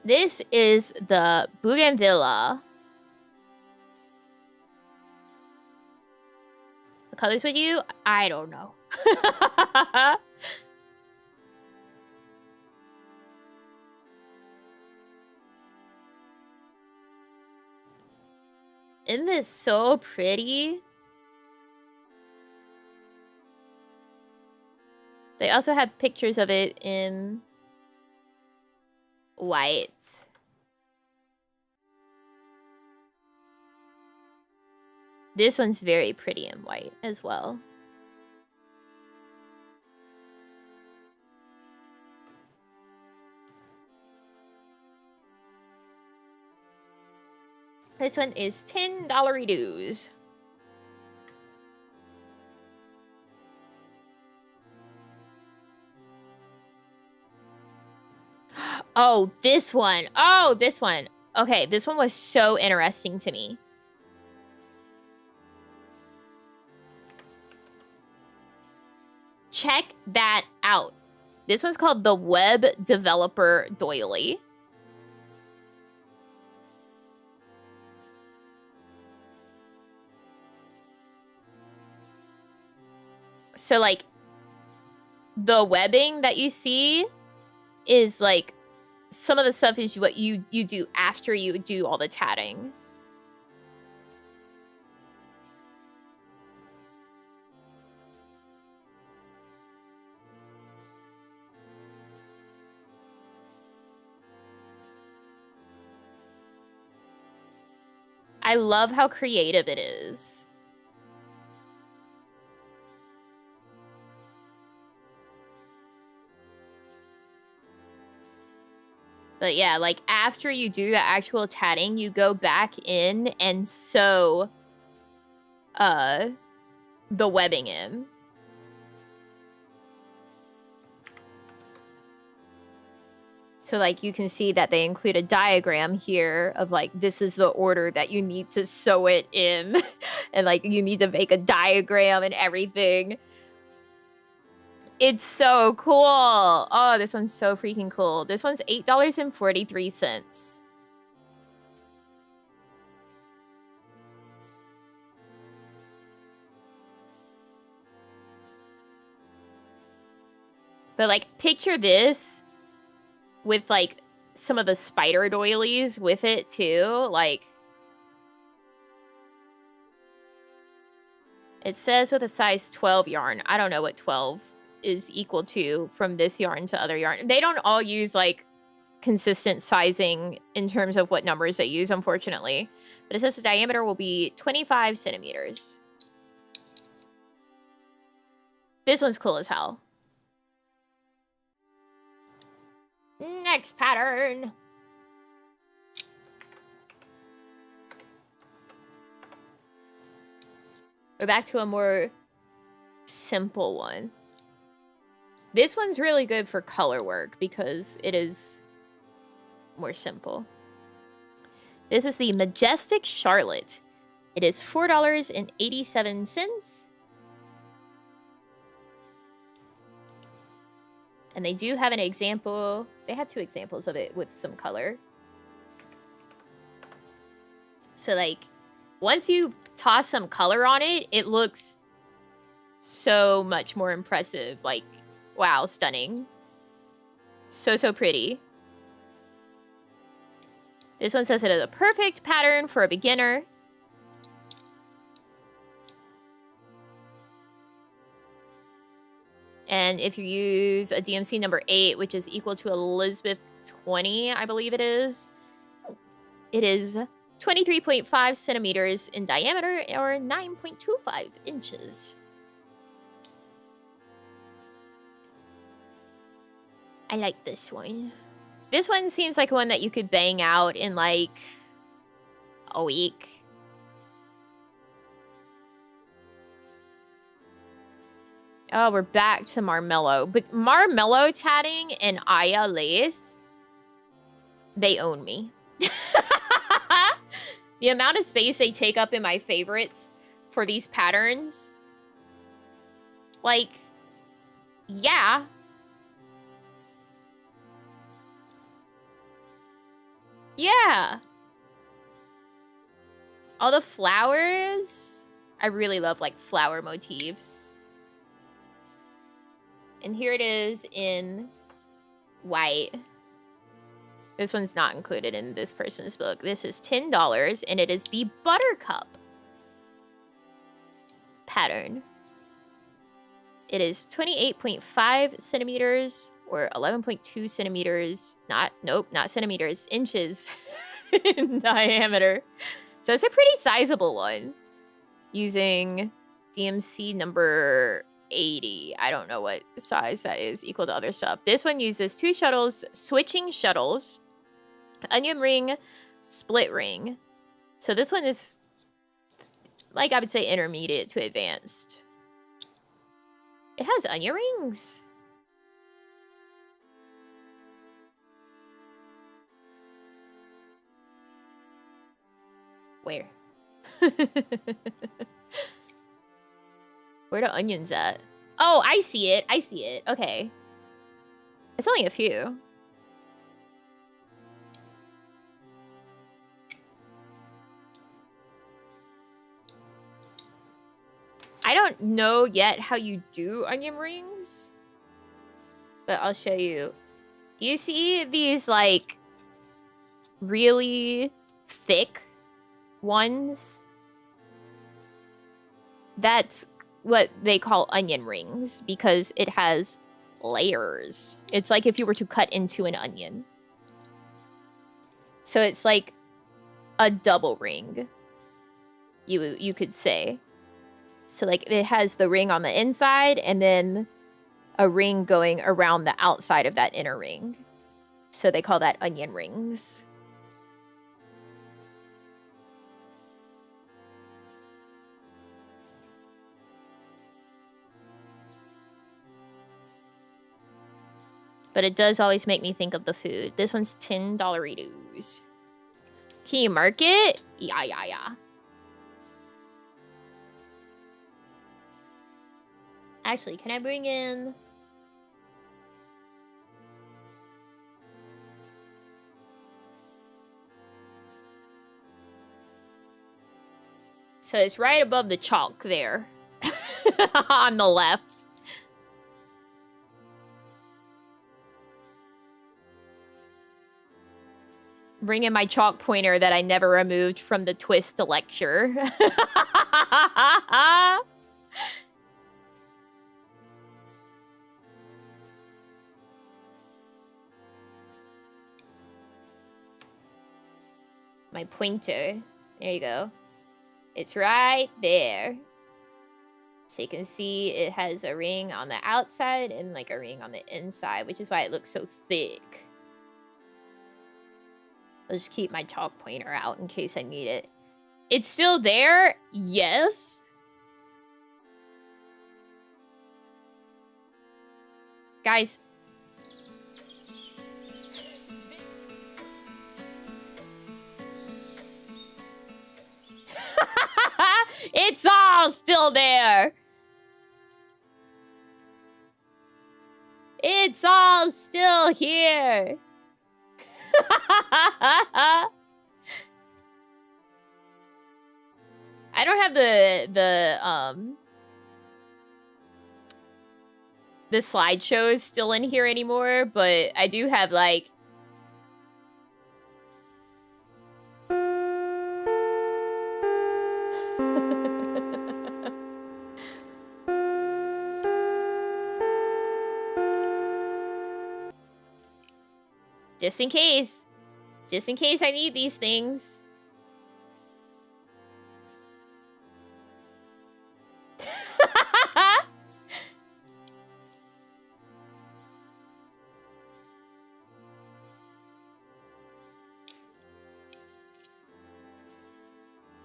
This is the Bougainvillea. The colors with you? I don't know. Isn't this so pretty? They also have pictures of it in white. This one's very pretty in white as well. This one is $10 dues. Oh, this one. Oh, this one. Okay, this one was so interesting to me. Check that out. This one's called the Web Developer Doily. So, like, the webbing that you see is, like, some of the stuff is what you do after you do all the tatting. I love how creative it is. But yeah, like, after you do the actual tatting, you go back in and sew the webbing in.
So like you can see that they include a diagram here of like, this is the order that you need to sew it in. And like you need to make a diagram and everything. It's so cool. Oh, this one's so freaking cool. This one's $8.43. But like picture this with like some of the spider doilies with it too. Like it says with a size 12 yarn. I don't know what 12 is equal to from this yarn to other yarn. They don't all use like consistent sizing in terms of what numbers they use, unfortunately. But it says the diameter will be 25 centimeters. This one's cool as hell. Next pattern. We're back to a more simple one. This one's really good for color work because it is more simple. This is the Majestic Charlotte. It is $4.87. And they do have an example. They have 2 examples of it with some color. So like, once you toss some color on it, it looks so much more impressive. Like, wow, stunning. So pretty. This one says it is a perfect pattern for a beginner. And if you use a DMC number 8, which is equal to Elizabeth 20, I believe it is 23.5 centimeters in diameter or 9.25 inches. I like this one. This one seems like one that you could bang out in like a week. Oh, we're back to Marmello. But Marmello tatting and Aya lace, they own me. The amount of space they take up in my favorites for these patterns. Like, yeah. Yeah. All the flowers. I really love like flower motifs. And here it is in white. This one's not included in this person's book. This is $10, and it is the Buttercup pattern. It is 28.5 centimeters or 11.2 centimeters. Not centimeters, inches in diameter. So it's a pretty sizable one. Using DMC number 80. I don't know what size that is equal to other stuff. This one uses 2 shuttles, switching shuttles, onion ring, split ring. So this one is, like, I would say intermediate to advanced. It has onion rings. Where? Where the onions at? Oh, I see it. I see it. Okay. It's only a few. I don't know yet how you do onion rings, but I'll show you. You see these like really thick ones? That's what they call onion rings because it has layers. It's like if you were to cut into an onion. So it's like a double ring, you could say. So like it has the ring on the inside and then a ring going around the outside of that inner ring. So they call that onion rings.
But it does always make me think of the food. This one's $10. Can you mark it? Yeah. Actually, can I bring in... So it's right above the chalk there. On the left. Bring in my chalk pointer that I never removed from the twist lecture. My pointer. There you go. It's right there. So you can see it has a ring on the outside and like a ring on the inside, which is why it looks so thick. I'll just keep my chalk pointer out in case I need it. It's still there? Yes. Guys. It's all still there. It's all still here. I don't have the slideshows still in here anymore, but I do have like just in case. Just in case I need these things.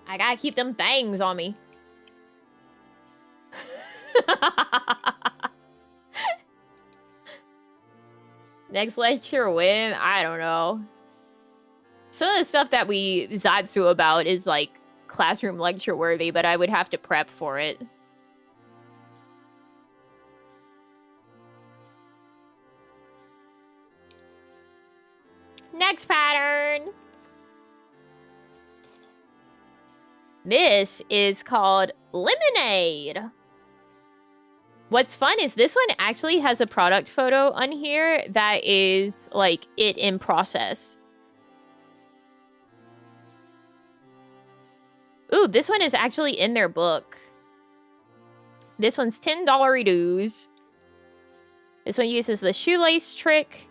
I gotta keep them things on me. Next lecture when? I don't know. Some of the stuff that we Zatsu about is like classroom lecture worthy, but I would have to prep for it. Next pattern. This is called Lemonade. What's fun is this one actually has a product photo on here that is like it in process. Ooh, this one is actually in their book. This one's $10 dues. This one uses the shoelace trick,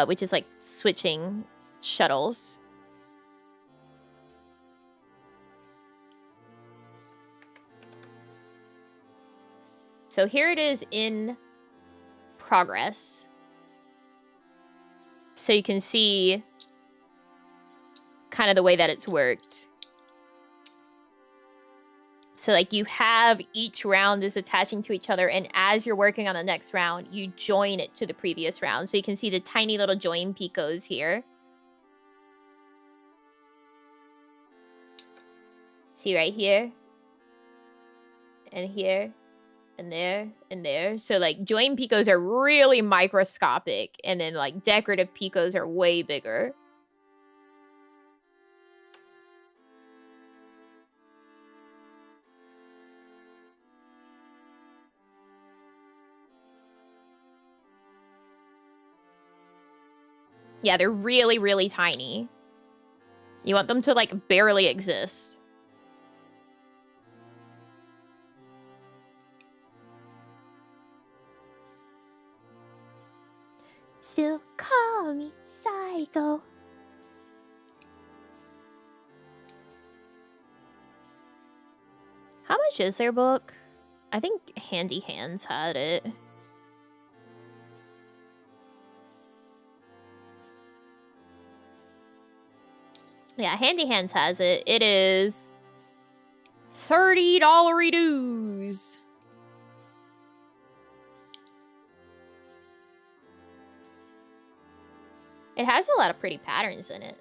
which is like switching shuttles. So here it is in progress. So you can see kind of the way that it's worked. So like you have each round is attaching to each other, and as you're working on the next round, you join it to the previous round. So you can see the tiny little join picos here. See right here? And here. And there, and there. So, like, join picos are really microscopic, and then, like, decorative picos are way bigger. Yeah, they're really, really tiny. You want them to, like, barely exist. Still call me psycho. How much is their book? I think Handy Hands had it. Yeah, Handy Hands has it. It is $30 dues. It has a lot of pretty patterns in it.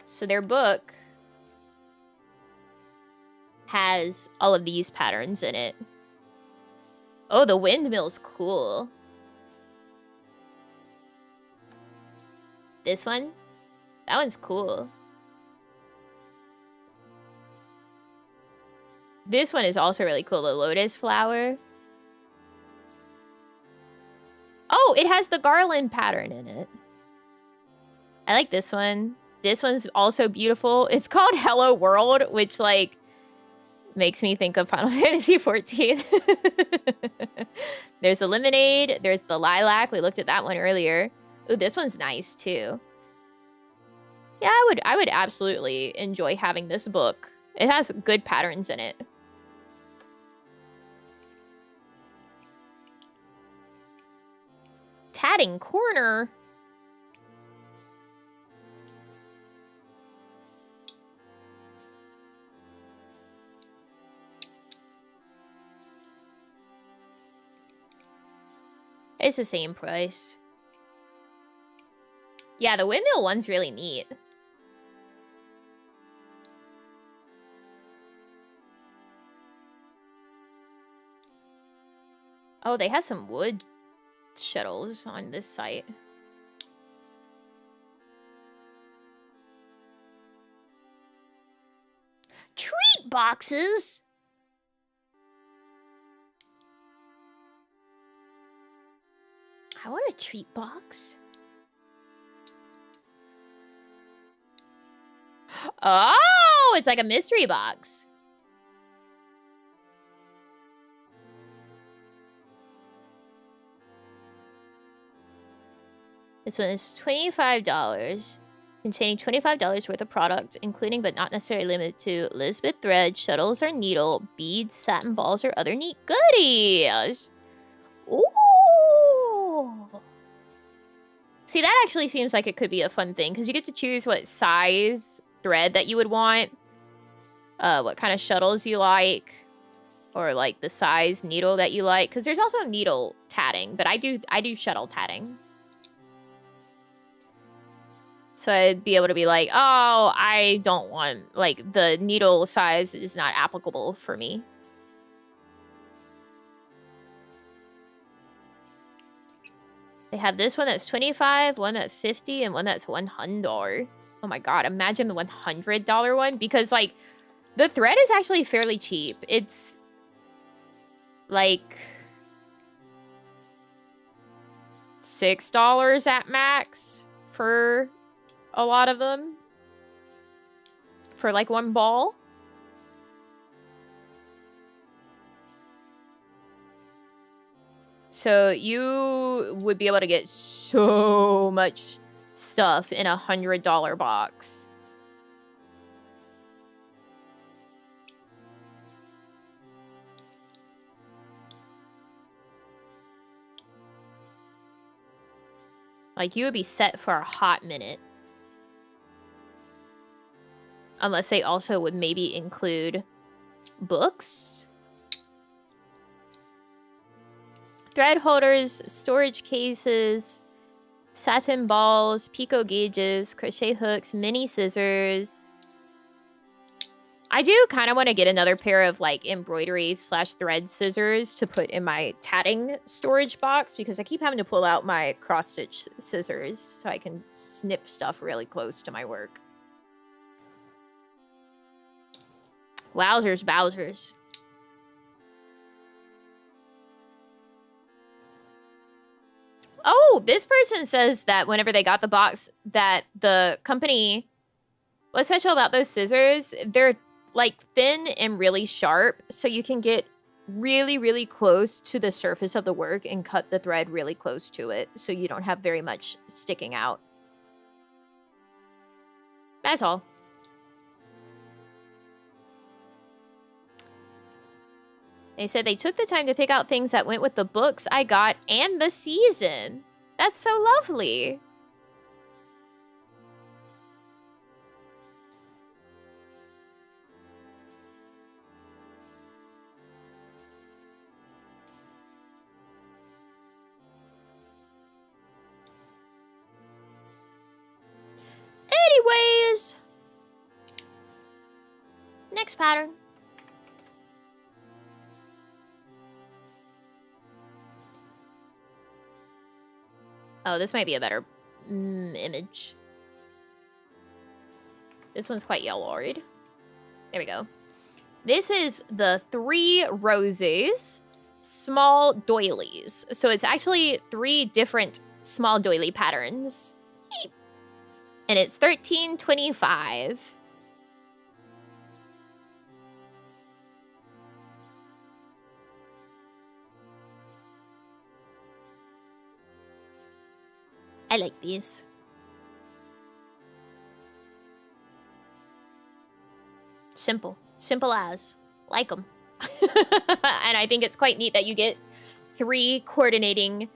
So their book has all of these patterns in it. Oh, the windmill's cool. This one? That one's cool. This one is also really cool, the lotus flower. Oh, it has the garland pattern in it. I like this one. This one's also beautiful. It's called Hello World, which, like, makes me think of Final Fantasy XIV. There's the lemonade. There's the lilac. We looked at that one earlier. Ooh, this one's nice, too. Yeah, I would absolutely enjoy having this book. It has good patterns in it. Tatting corner. It's the same price. Yeah, the windmill one's really neat. Oh, they have some wood shuttles on this site. Treat boxes? I want a treat box. Oh, it's like a mystery box. This one is $25, containing $25 worth of product, including but not necessarily limited to Elizabeth thread, shuttles or needle, beads, satin balls, or other neat goodies. Ooh. See, that actually seems like it could be a fun thing, because you get to choose what size thread that you would want, what kind of shuttles you like, or like the size needle that you like, because there's also needle tatting, but I do shuttle tatting. So I'd be able to be like, oh, I don't want, like, the needle size is not applicable for me. They have this one that's 25, one that's 50, and one that's $100. Oh my god, imagine the $100 one, because, like, the thread is actually fairly cheap. It's like $6 at max for a lot of them, for like one ball. So you would be able to get so much stuff in a $100 box. Like, you would be set for a hot minute. Unless they also would maybe include books. Thread holders, storage cases, satin balls, picot gauges, crochet hooks, mini scissors. I do kind of want to get another pair of, like, embroidery / thread scissors to put in my tatting storage box, because I keep having to pull out my cross-stitch scissors so I can snip stuff really close to my work. Wowzers, Bowsers. Oh, this person says that whenever they got the box, that the company... What's special about those scissors? They're, like, thin and really sharp, so you can get really, really close to the surface of the work and cut the thread really close to it, so you don't have very much sticking out. That's all. They said they took the time to pick out things that went with the books I got and the season. That's so lovely. Next pattern. Oh, this might be a better image. This one's quite yellow-eyed. There we go. This is the 3 roses small doilies. So it's actually 3 different small doily patterns. And it's $13.25. I like these. Simple. Simple as. Like them. And I think it's quite neat that you get 3 coordinating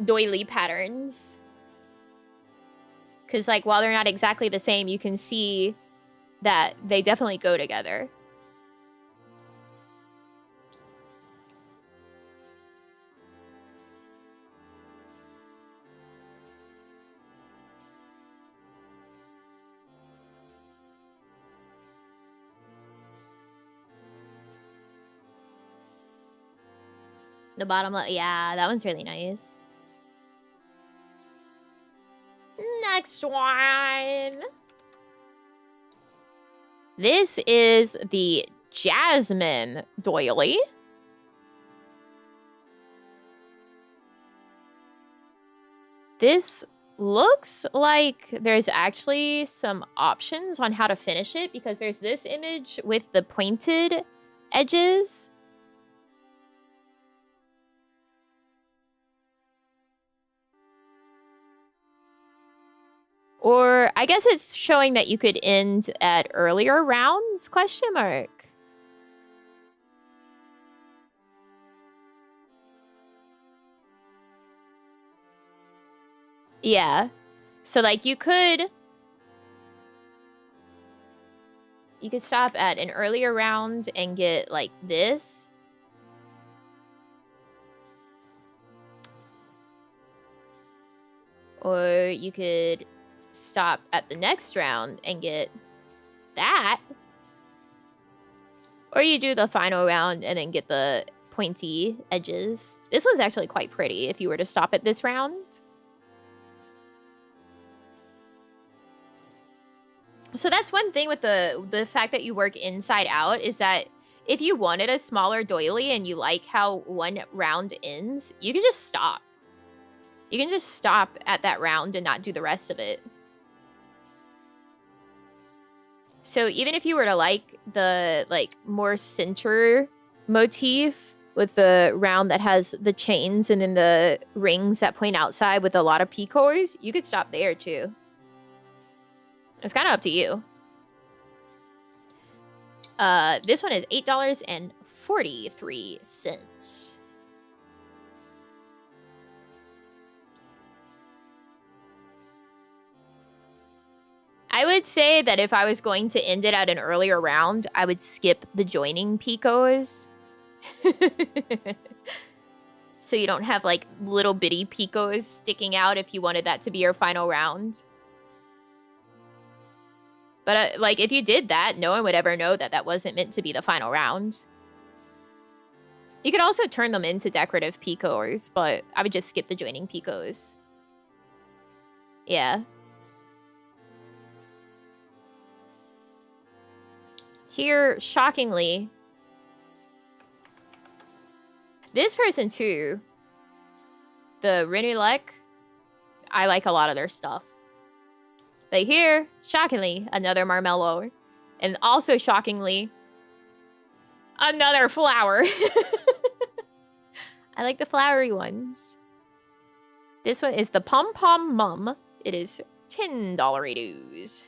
doily patterns. Because, like, while they're not exactly the same, you can see that they definitely go together. The bottom left, yeah, that one's really nice. Next one. This is the Jasmine doily. This looks like there's actually some options on how to finish it because there's this image with the pointed edges. Or I guess it's showing that you could end at earlier rounds, question mark. Yeah. So like you could stop at an earlier round and get like this. Or you could stop at the next round and get that. Or you do the final round and then get the pointy edges. This one's actually quite pretty if you were to stop at this round. So that's one thing with the fact that you work inside out is that if you wanted a smaller doily and you like how one round ends, you can just stop. You can just stop at that round and not do the rest of it. So even if you were to like the more center motif with the round that has the chains and then the rings that point outside with a lot of picots, you could stop there too. It's kind of up to you. This one is $8.43. I would say that if I was going to end it at an earlier round, I would skip the joining picots. So you don't have like little bitty picots sticking out if you wanted that to be your final round. But like if you did that, no one would ever know that that wasn't meant to be the final round. You could also turn them into decorative picots, but I would just skip the joining picots. Yeah. Here, shockingly, this person too, the Renulek, I like a lot of their stuff. But here, shockingly, another Marmello. And also shockingly, another flower. I like the flowery ones. This one is the Pom Pom Mum. It is $10.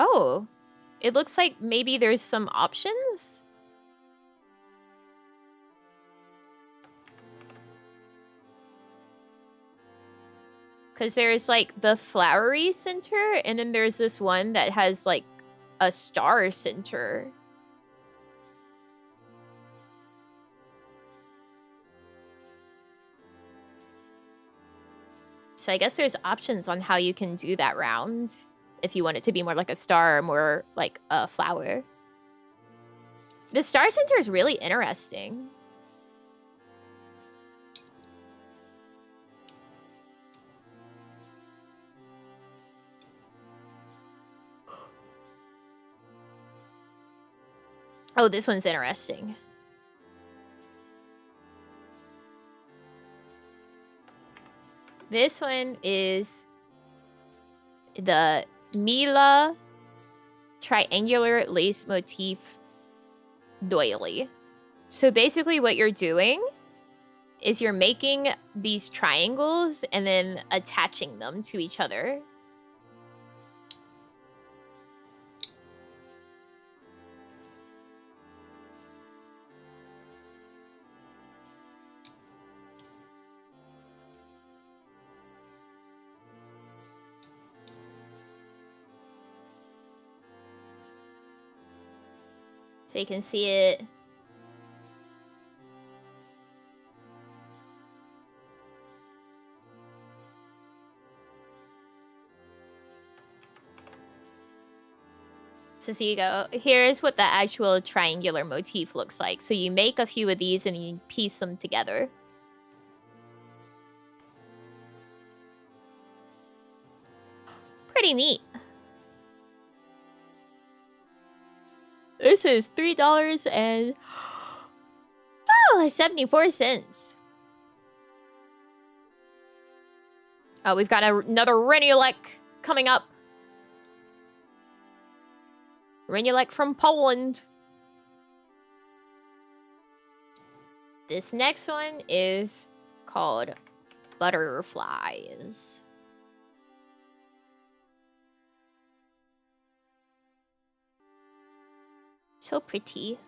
Oh, it looks like maybe there's some options. Because there's like the flowery center, and then there's this one that has like a star center. So I guess there's options on how you can do that round. If you want it to be more like a star or more like a flower. The star center is really interesting. Oh, this one's interesting. This one is the Mila triangular lace motif doily. So basically what you're doing is you're making these triangles and then attaching them to each other. So you can see it. So you go, here's what the actual triangular motif looks like. So you make a few of these and you piece them together. Pretty neat. This is $3 and 74 cents. Oh, we've got another Renulek coming up. Renulek from Poland. This next one is called Butterflies. So pretty.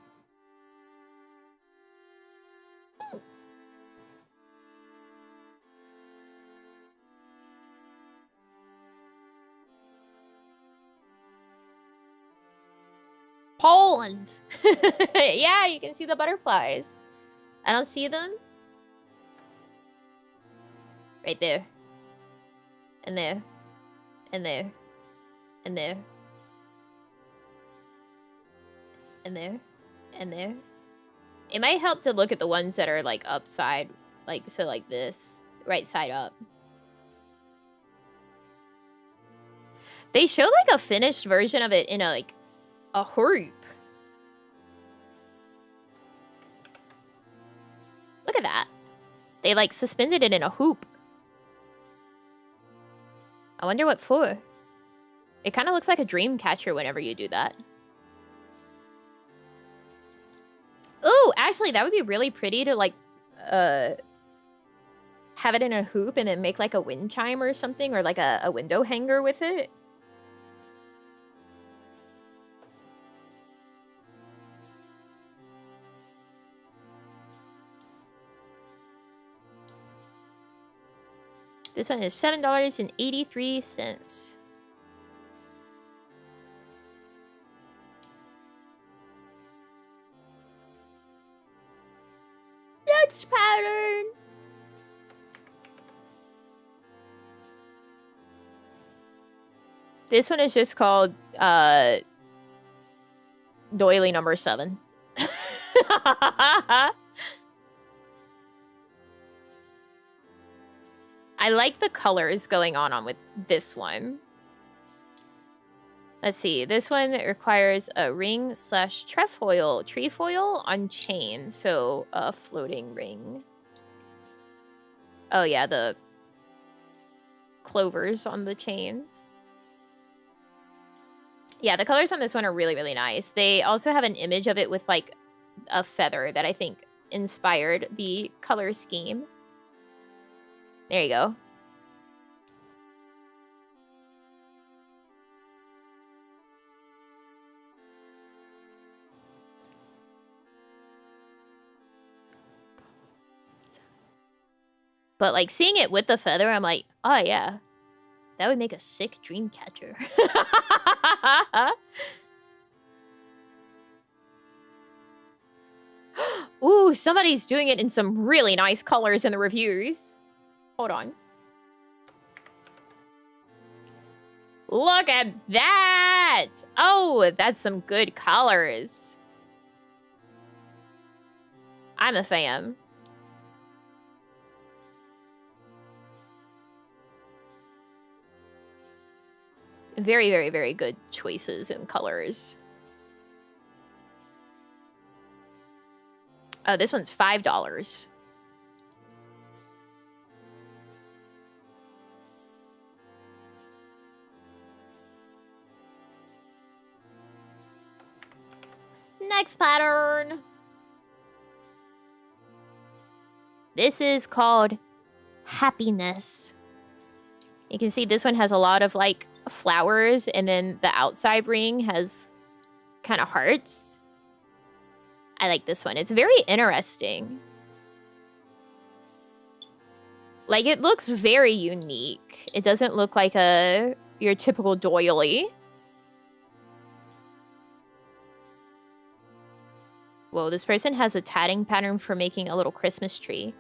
Poland. Yeah, you can see the butterflies. I don't see them. Right there. And there. And there. And there. And there. And there. It might help to look at the ones that are like upside. Like, so like this. Right side up. They show like a finished version of it in a hoop. Look at that. They like suspended it in a hoop. I wonder what for. It kind of looks like a dream catcher whenever you do that. Ooh, actually, that would be really pretty to like have it in a hoop and then make like a wind chime or something, or like a window hanger with it. This one is $7.83. Dutch pattern. This one is just called doily number 7. I like the colors going on with this one. Let's see. This one requires a ring / trefoil on chain. So a floating ring. Oh yeah, the clovers on the chain. Yeah, the colors on this one are really, really nice. They also have an image of it with like a feather that I think inspired the color scheme. There you go. But like seeing it with the feather, I'm like, oh yeah, that would make a sick dream catcher. Ooh, somebody's doing it in some really nice colors in the reviews. Hold on. Look at that! Oh, that's some good colors. I'm a fan. Very, very, very good choices in colors. Oh, this one's $5. Next pattern. This is called Happiness. You can see this one has a lot of like flowers, and then the outside ring has kind of hearts. I like this one. It's very interesting. Like, it looks very unique. It doesn't look like your typical doily. Whoa, this person has a tatting pattern for making a little Christmas tree.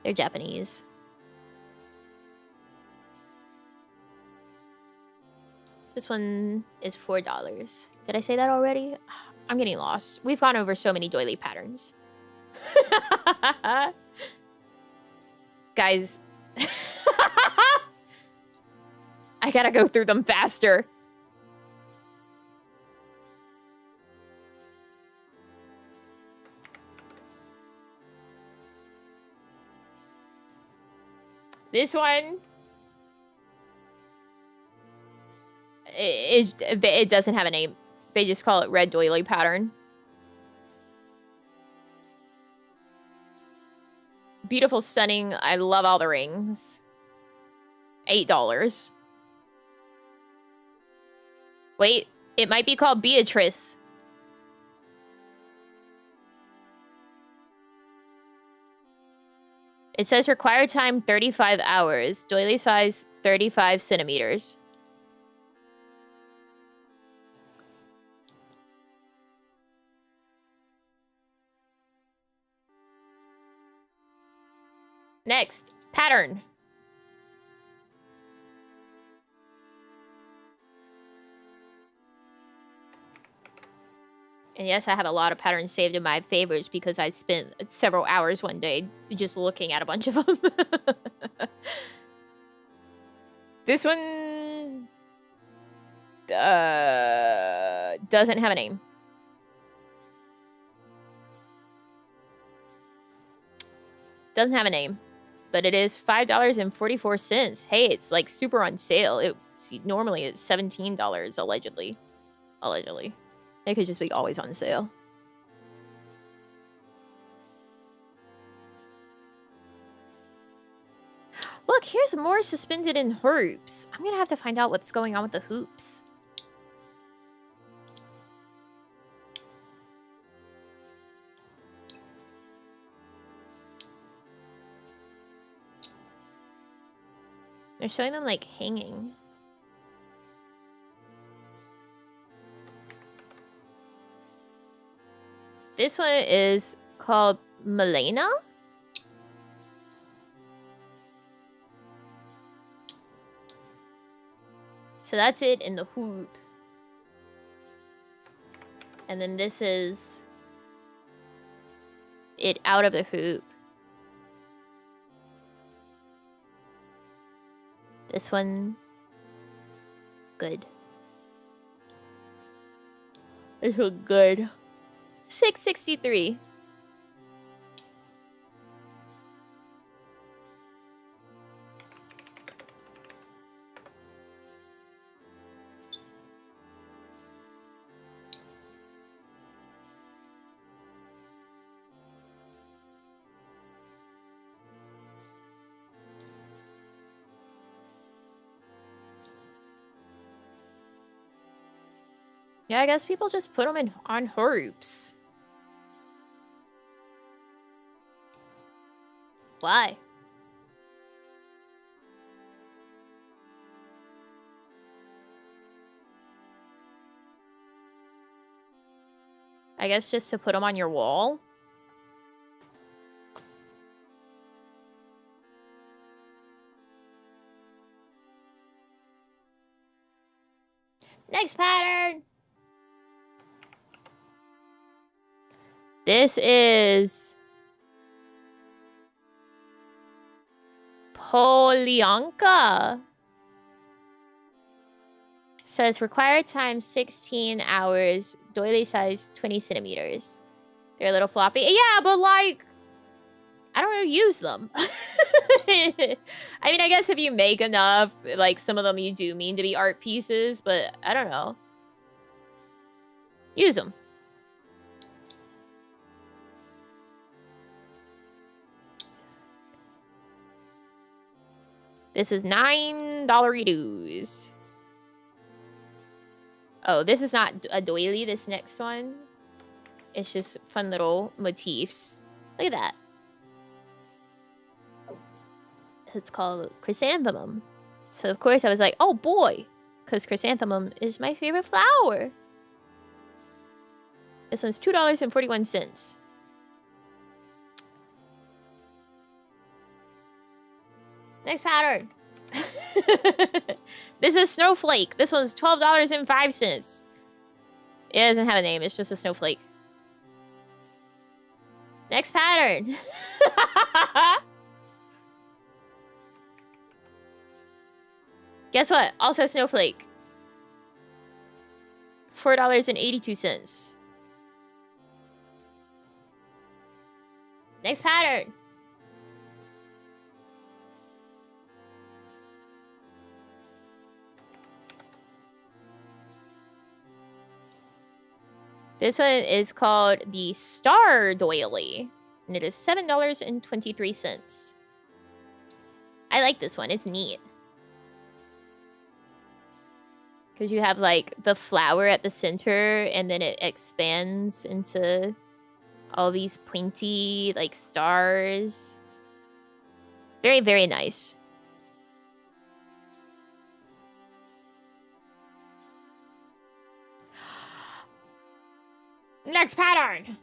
They're Japanese. This one is $4. Did I say that already? I'm getting lost. We've gone over so many doily patterns. Guys. I gotta go through them faster. This one... It doesn't have a name. They just call it red doily pattern. Beautiful, stunning. I love all the rings. $8. Wait, it might be called Beatrice. It says required time 35 hours. Doily size 35 centimeters. Next, pattern. And yes, I have a lot of patterns saved in my favorites because I spent several hours one day just looking at a bunch of them. This one doesn't have a name. Doesn't have a name, but it is $5.44. Hey, it's like super on sale. Normally it's $17, allegedly. Allegedly. It could just be always on sale. Look, here's more suspended in hoops. I'm gonna have to find out what's going on with the hoops. They're showing them like hanging. This one is called Milena. So that's it in the hoop. And then this is it out of the hoop. This one, good. This one, good. $6.63. Yeah, I guess people just put them on hoops. Why? I guess just to put them on your wall. Next pattern. This is Polyanka. Says required time 16 hours, doily size 20 centimeters. They're a little floppy. Yeah, but like, I don't know, use them. I mean, I guess if you make enough, like some of them you do mean to be art pieces, but I don't know. Use them. This is $9 Oh, this is not a doily, this next one. It's just fun little motifs. Look at that. It's called chrysanthemum. So, of course, I was like, oh boy. Because chrysanthemum is my favorite flower. This one's $2.41. Next pattern. This is Snowflake. This one's $12.05. It doesn't have a name. It's just a snowflake. Next pattern. Guess what? Also snowflake. $4.82. Next pattern. This one is called the Star Doily, and it is $7.23. I like this one. It's neat. Because you have, like, the flower at the center, and then it expands into all these pointy, like, stars. Very, very nice. Next pattern.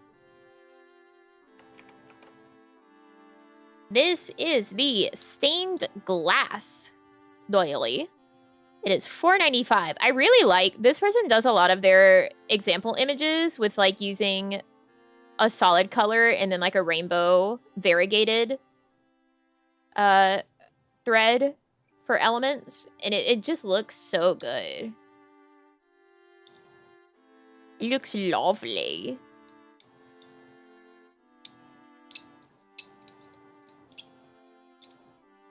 This is the stained glass doily. It is $4.95. I really like this person does a lot of their example images with like using a solid color and then like a rainbow variegated thread for elements, and it just looks so good. It looks lovely.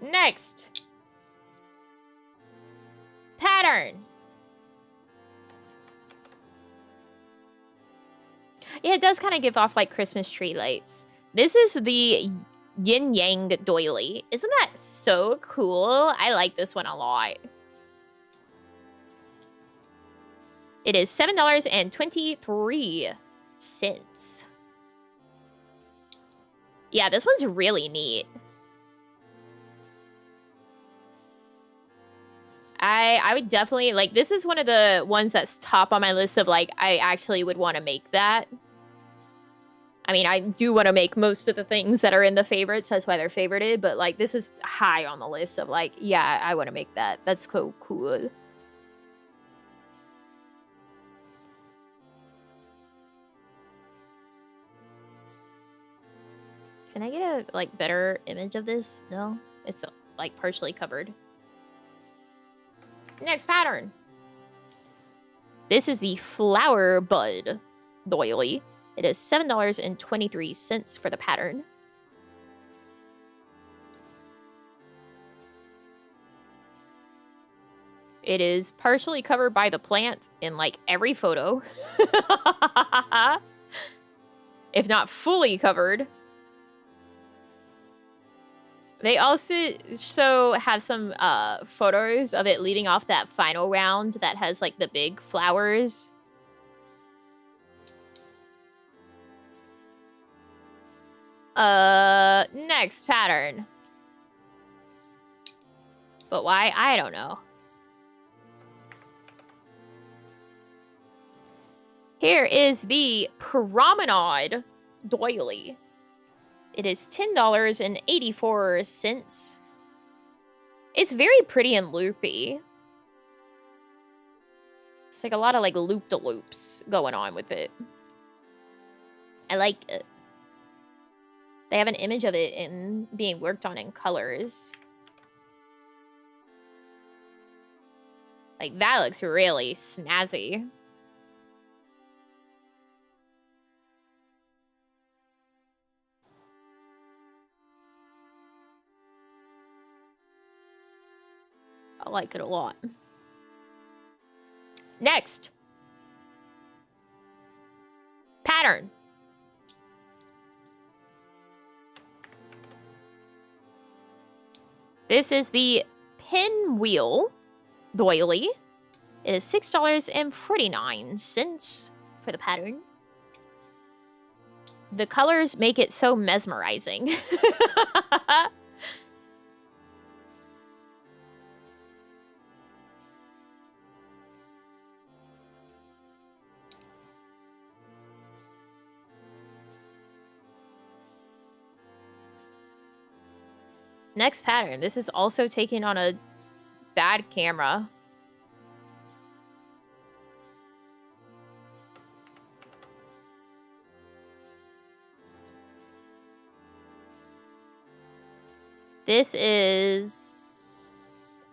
Next. Pattern. Yeah, it does kind of give off like Christmas tree lights. This is the Yin Yang doily. Isn't that so cool? I like this one a lot. It is $7.23. Yeah, this one's really neat. I would definitely, like, this is one of the ones that's top on my list of, like, I actually would want to make that. I mean, I do want to make most of the things that are in the favorites. That's why they're favorited. But, like, this is high on the list of, like, yeah, I want to make that. That's so cool. Can I get a, like, better image of this? No? It's, like, partially covered. Next pattern. This is the Flower Bud doily. It is $7.23 for the pattern. It is partially covered by the plant in, like, every photo. If not fully covered. They also have some photos of it leading off that final round that has, like, the big flowers. Next pattern. But why? I don't know. Here is the Promenade doily. It is $10.84. It's very pretty and loopy. It's like a lot of like loop-de-loops going on with it. I like it. They have an image of it in being worked on in colors. Like, that looks really snazzy. I like it a lot. Next. Pattern. This is the pinwheel doily. It is $6.49 for the pattern. The colors make it so mesmerizing. Next pattern. This is also taken on a bad camera. This is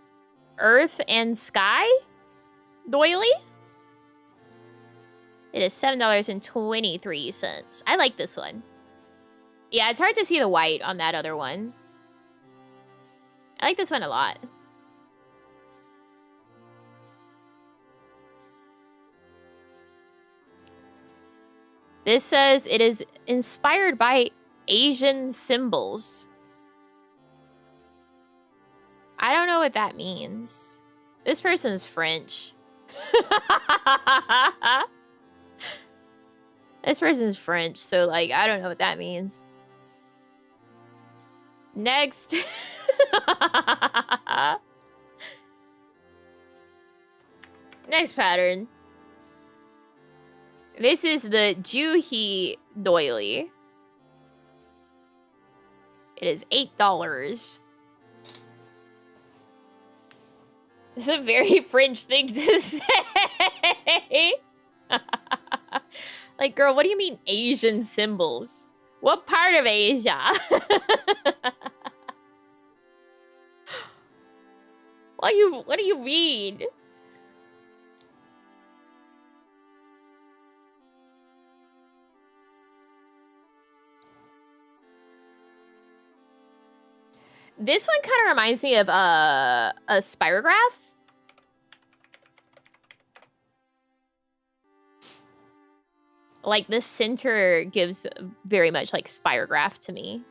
Earth and Sky doily. It is $7.23. I like this one. Yeah, it's hard to see the white on that other one. I like this one a lot. This says it is inspired by Asian symbols. I don't know what that means. This person's French. This person's French, so like, I don't know what that means. Next. Next pattern. This is the Juhi doily. It is $8. It's a very French thing to say. Like, girl, what do you mean Asian symbols? What part of Asia? What do you mean? This one kind of reminds me of a spirograph. Like, the center gives very much like spirograph to me.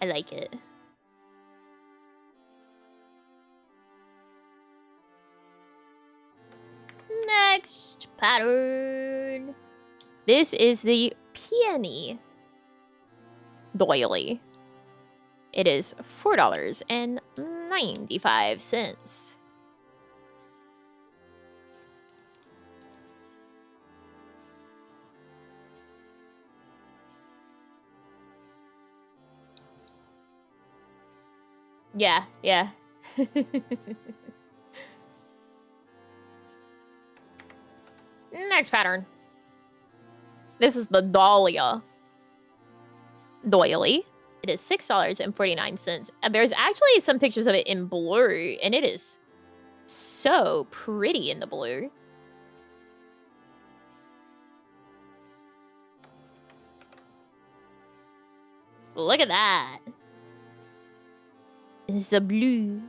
I like it. Next pattern. This is the peony doily. It is $4.95. Yeah, yeah. Next pattern. This is the Dahlia doily. It is $6.49. There's actually some pictures of it in blue, and it is so pretty in the blue. Look at that. It's a blue.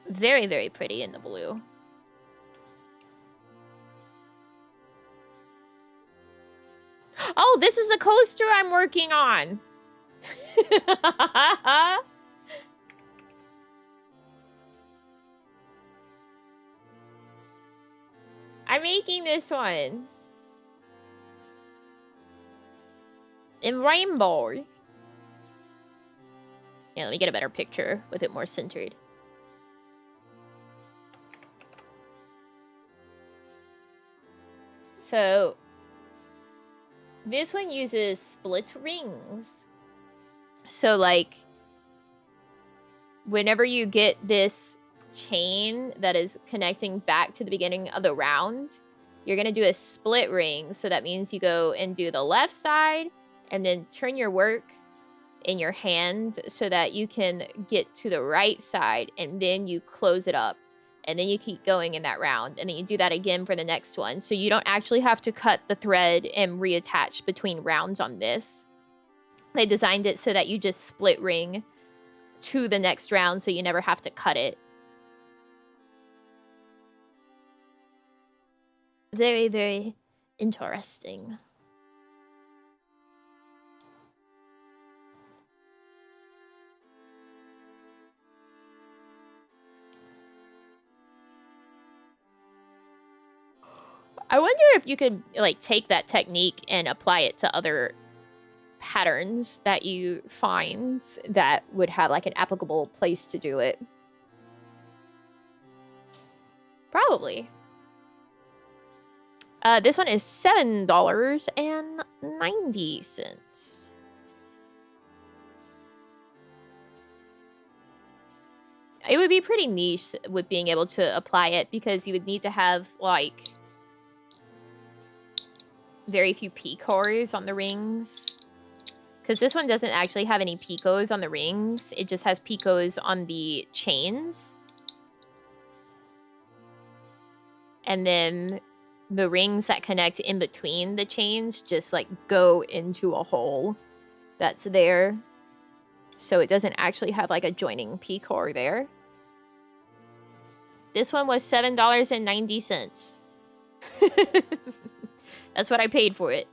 Very, very pretty in the blue. Oh, this is the coaster I'm working on. I'm making this one. In rainbow. Yeah, let me get a better picture with it more centered. So, this one uses split rings. So, like, whenever you get this chain that is connecting back to the beginning of the round, you're going to do a split ring. So that means you go and do the left side and then turn your work in your hand so that you can get to the right side, and then you close it up, and then you keep going in that round, and then you do that again for the next one. So you don't actually have to cut the thread and reattach between rounds on this. They designed it so that you just split ring to the next round, so you never have to cut it. Very, very interesting. I wonder if you could, like, take that technique and apply it to other patterns that you find that would have, like, an applicable place to do it. Probably. This one is $7.90. It would be pretty niche with being able to apply it, because you would need to have, like, very few picos on the rings. Because this one doesn't actually have any picos on the rings. It just has picos on the chains. And then the rings that connect in between the chains just, like, go into a hole that's there. So it doesn't actually have, like, a joining picor there. This one was $7.90. That's what I paid for it.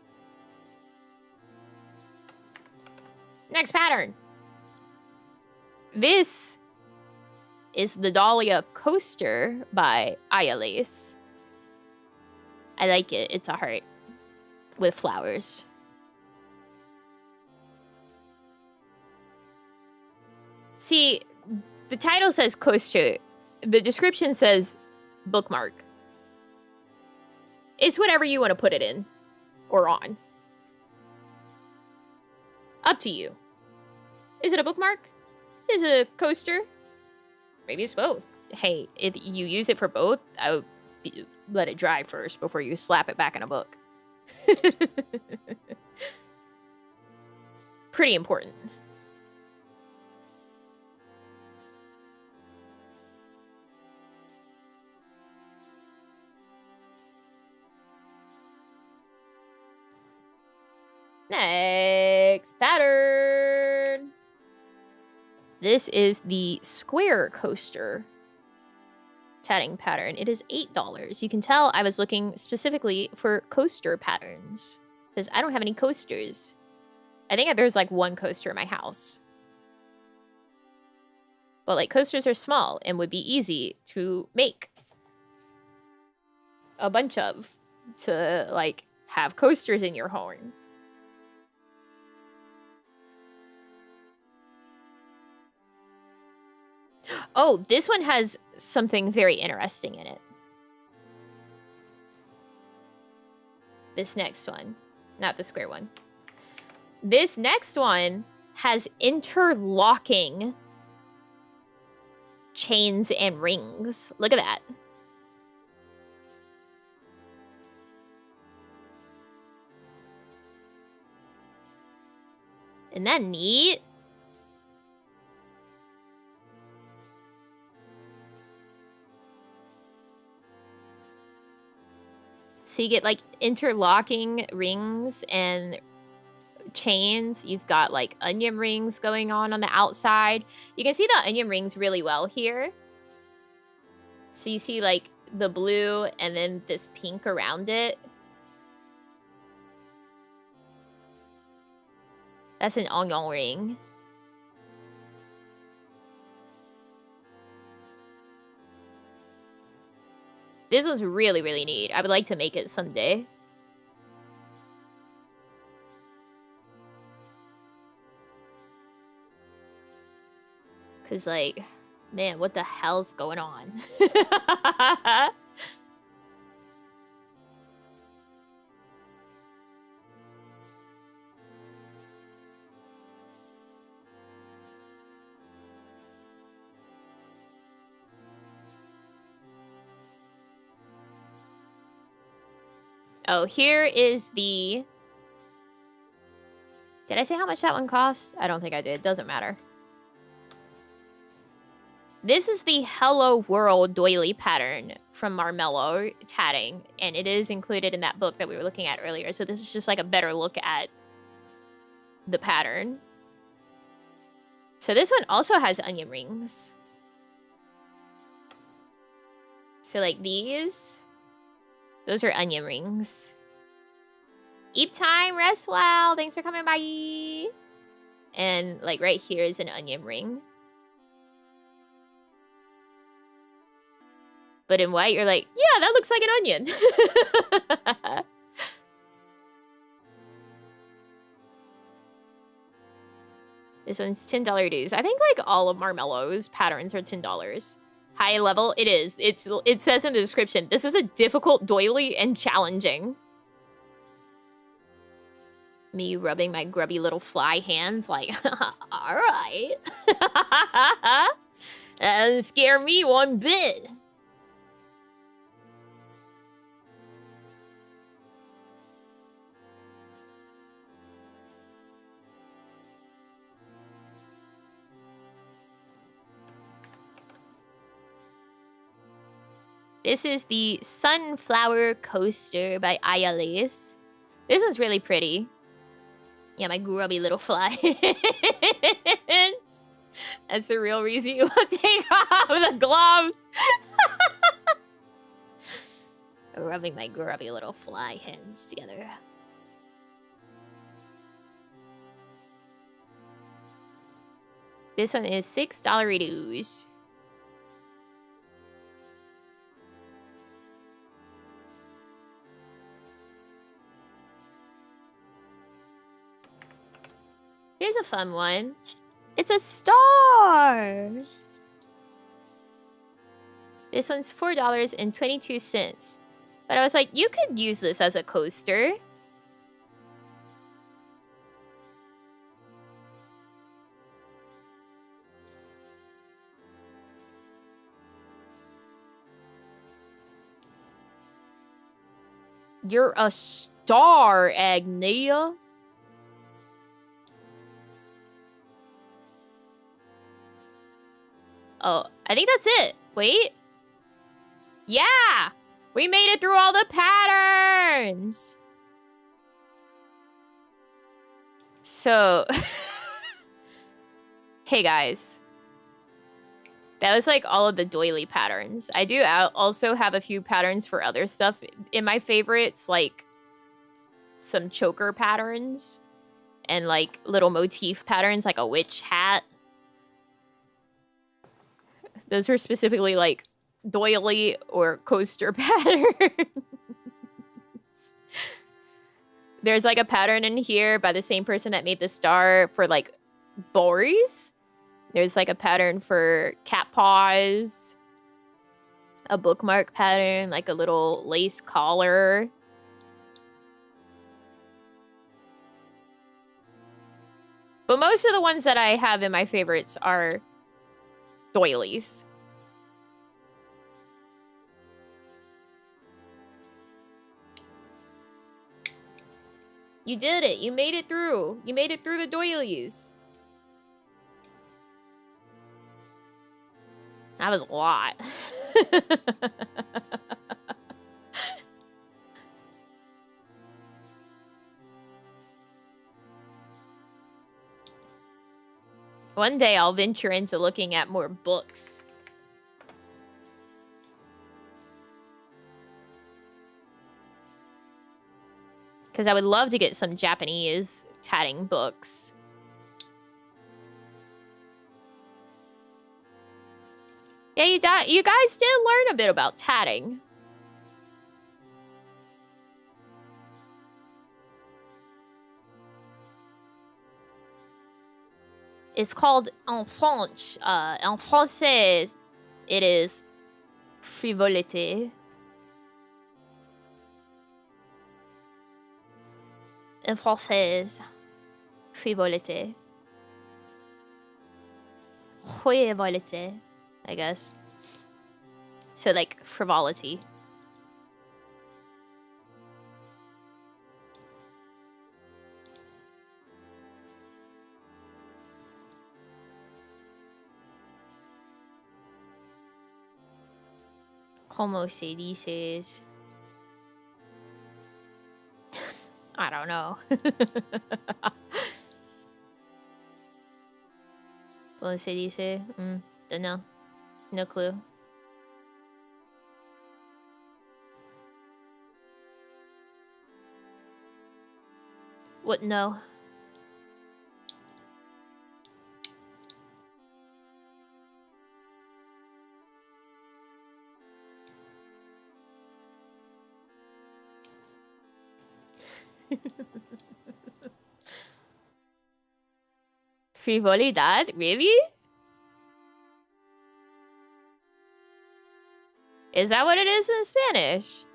Next pattern. This is the Dahlia Coaster by Ayalace. I like it. It's a heart with flowers. See, the title says coaster. The description says bookmark. It's whatever you want to put it in or on. Up to you. Is it a bookmark? Is it a coaster? Maybe it's both. Hey, if you use it for both, I would let it dry first before you slap it back in a book. Pretty important. Next pattern. This is the square coaster tatting pattern. It is $8. You can tell I was looking specifically for coaster patterns because I don't have any coasters. I think there's like one coaster in my house. But like coasters are small and would be easy to make a bunch of to like have coasters in your home. Oh, this one has something very interesting in it. This next one. Not the square one. This next one has interlocking chains and rings. Look at that. Isn't that neat? So you get like interlocking rings and chains. You've got like onion rings going on the outside. You can see the onion rings really well here. So you see like the blue and then this pink around it. That's an onion ring. This was really, really neat. I would like to make it someday. Cause like, man, what the hell's going on? Oh, here is the... Did I say how much that one costs? I don't think I did. Doesn't matter. This is the Hello World doily pattern from Marmello Tatting, and it is included in that book that we were looking at earlier. So this is just like a better look at the pattern. So this one also has onion rings. So like these, those are onion rings. Eat time, rest well. Thanks for coming by. And like right here is an onion ring. But in white, you're like, yeah, that looks like an onion. This one's $10 dues. I think like all of Marmello's patterns are $10. High level, it is. It says in the description, this is a difficult doily and challenging. Me rubbing my grubby little fly hands like, all right. That doesn't scare me one bit. This is the Sunflower Coaster by Ayales. This one's really pretty. Yeah, my grubby little fly hands. That's the real reason you will take off the gloves. Rubbing my grubby little fly hands together. This one is $6 dues. Here's a fun one. It's a star! This one's $4.22. But I was like, you could use this as a coaster. You're a star, Agnia. Oh, I think that's it. Wait. Yeah! We made it through all the patterns! So... Hey, guys. That was, like, all of the doily patterns. I do also have a few patterns for other stuff in my favorites, like some choker patterns and, like, little motif patterns, like a witch hat. Those are specifically, like, doily or coaster patterns. There's, like, a pattern in here by the same person that made the star for, like, Boris. There's, like, a pattern for cat paws. A bookmark pattern, like a little lace collar. But most of the ones that I have in my favorites are doilies. You did it. You made it through. You made it through the doilies. That was a lot. One day I'll venture into looking at more books. Because I would love to get some Japanese tatting books. Yeah, you guys did learn a bit about tatting. It's called en French. En français, it is frivolité. En français, frivolité. Frivolité, I guess. So, like, frivolity. Como se dices? I don't know. Como se dice? Don't know. No clue. What? No. Frivolidad? Really? Is that what it is in Spanish?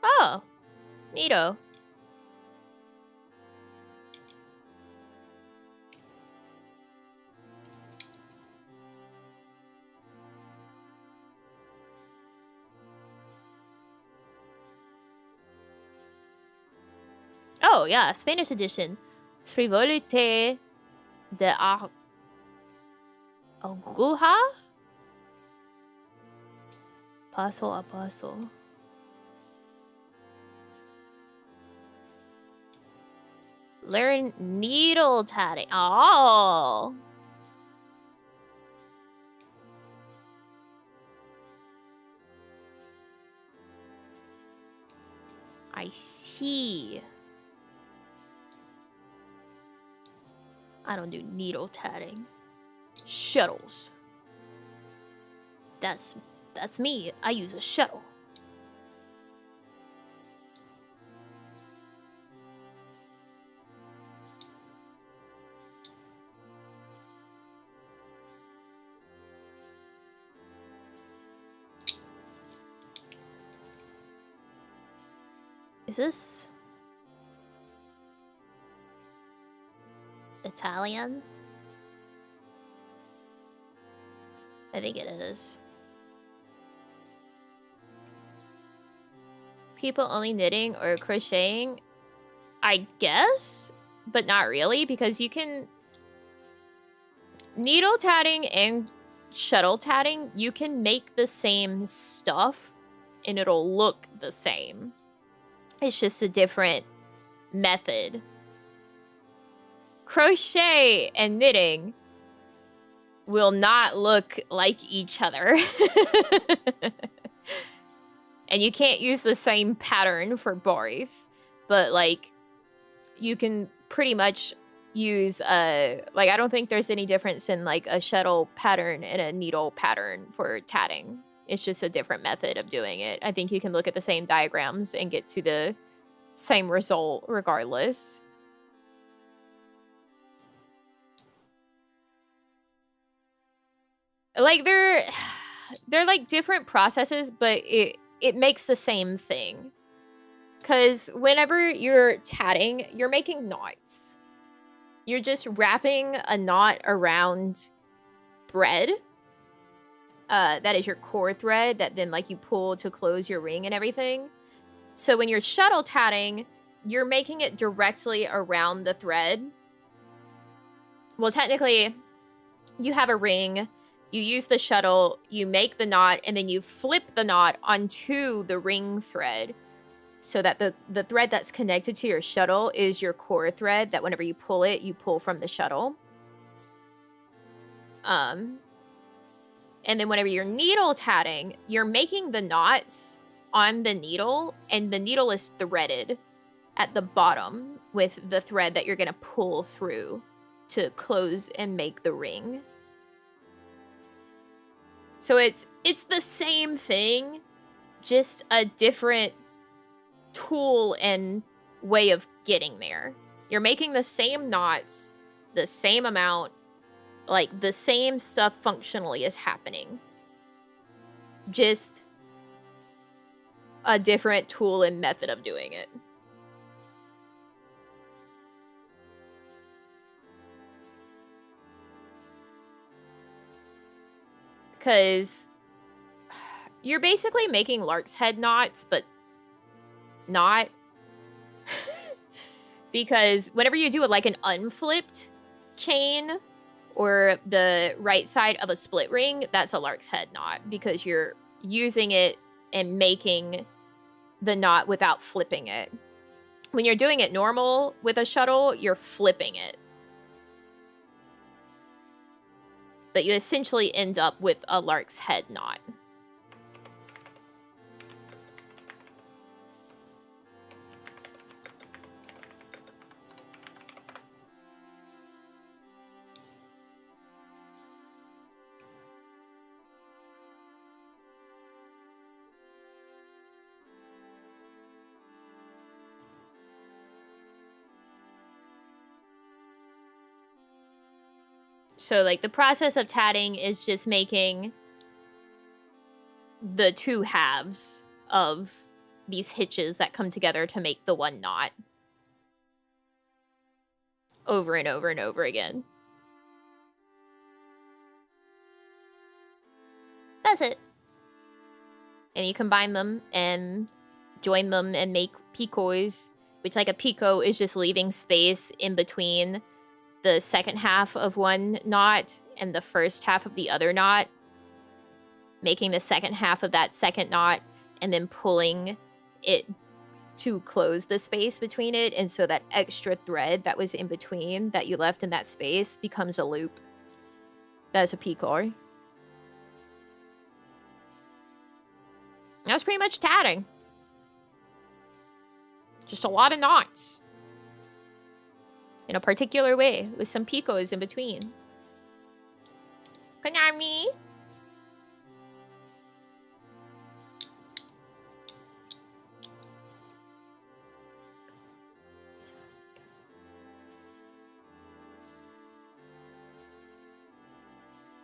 Oh, neato. Oh, yeah, Spanish edition. Frivolité de aguja? Paso a paso. Learn needle tatting. Oh. I see. I don't do needle tatting. Shuttles. That's me. I use a shuttle. Is this Italian? I think it is. People only knitting or crocheting? I guess, but not really, because you can... Needle tatting and shuttle tatting, you can make the same stuff and it'll look the same. It's just a different method. Crochet and knitting will not look like each other. And you can't use the same pattern for both. But, like, you can pretty much use a... Like, I don't think there's any difference in, like, a shuttle pattern and a needle pattern for tatting. It's just a different method of doing it. I think you can look at the same diagrams and get to the same result regardless. Like, they're like different processes, but it makes the same thing. Because whenever you're tatting, you're making knots. You're just wrapping a knot around thread. That is your core thread that then, like, you pull to close your ring and everything. So when you're shuttle tatting, you're making it directly around the thread. Well, technically, you have a ring, you use the shuttle, you make the knot, and then you flip the knot onto the ring thread so that the thread that's connected to your shuttle is your core thread that whenever you pull it, you pull from the shuttle. And then whenever you're needle tatting, you're making the knots on the needle, and the needle is threaded at the bottom with the thread that you're going to pull through to close and make the ring. So it's the same thing, just a different tool and way of getting there. You're making the same knots, the same amount, like the same stuff functionally is happening. Just a different tool and method of doing it. Because you're basically making lark's head knots, but not. Because whenever you do it like an unflipped, chain or the right side of a split ring, that's a lark's head knot because you're using it and making the knot without flipping it. When you're doing it normal with a shuttle, you're flipping it. But you essentially end up with a lark's head knot. So, like, the process of tatting is just making the two halves of these hitches that come together to make the one knot. Over and over and over again. That's it. And you combine them and join them and make picots, which, like, a picot is just leaving space in between the second half of one knot and the first half of the other knot, making the second half of that second knot and then pulling it to close the space between it, and so that extra thread that was in between that you left in that space becomes a loop. That's a picot. That's pretty much tatting. Just a lot of knots. In a particular way, with some picots in between. Konami!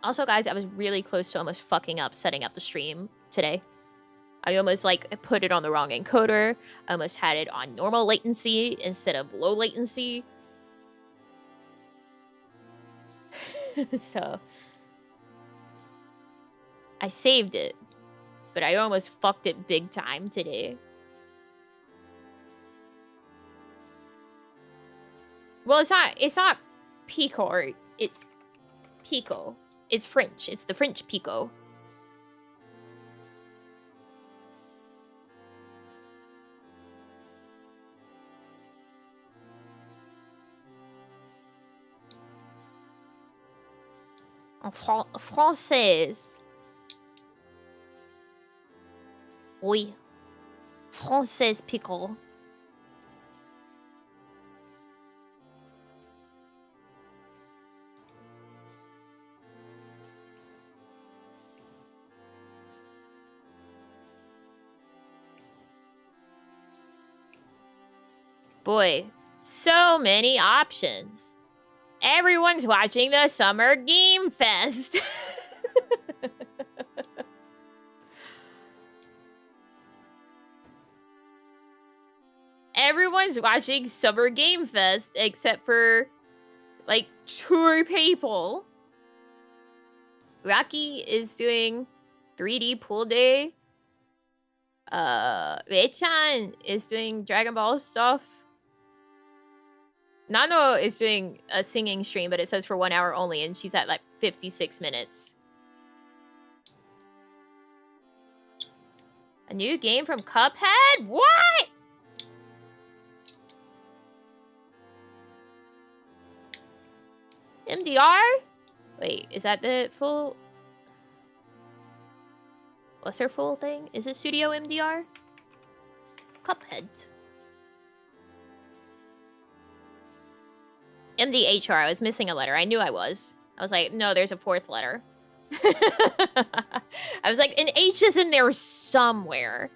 Also, guys, I was really close to almost fucking up setting up the stream today. I almost, like, put it on the wrong encoder. I almost had it on normal latency instead of low latency. So, I saved it, but I almost fucked it big time today. Well, it's not picot, it's picot. It's French. It's the French picot. En française. Oui. Française pickle. Boy, so many options. Everyone's watching the Summer Game Fest. Everyone's watching Summer Game Fest except for, like, 2 people. Rocky is doing 3D pool day. Wei-chan is doing Dragon Ball stuff. Nano is doing a singing stream, but it says for 1 hour only, and she's at, like, 56 minutes. A new game from Cuphead? What? MDR? Wait, is that the full... What's their full thing? Is it Studio MDR? Cuphead. MDHR, I was missing a letter. I knew I was. I was like, no, there's a 4th letter. I was like, an H is in there somewhere.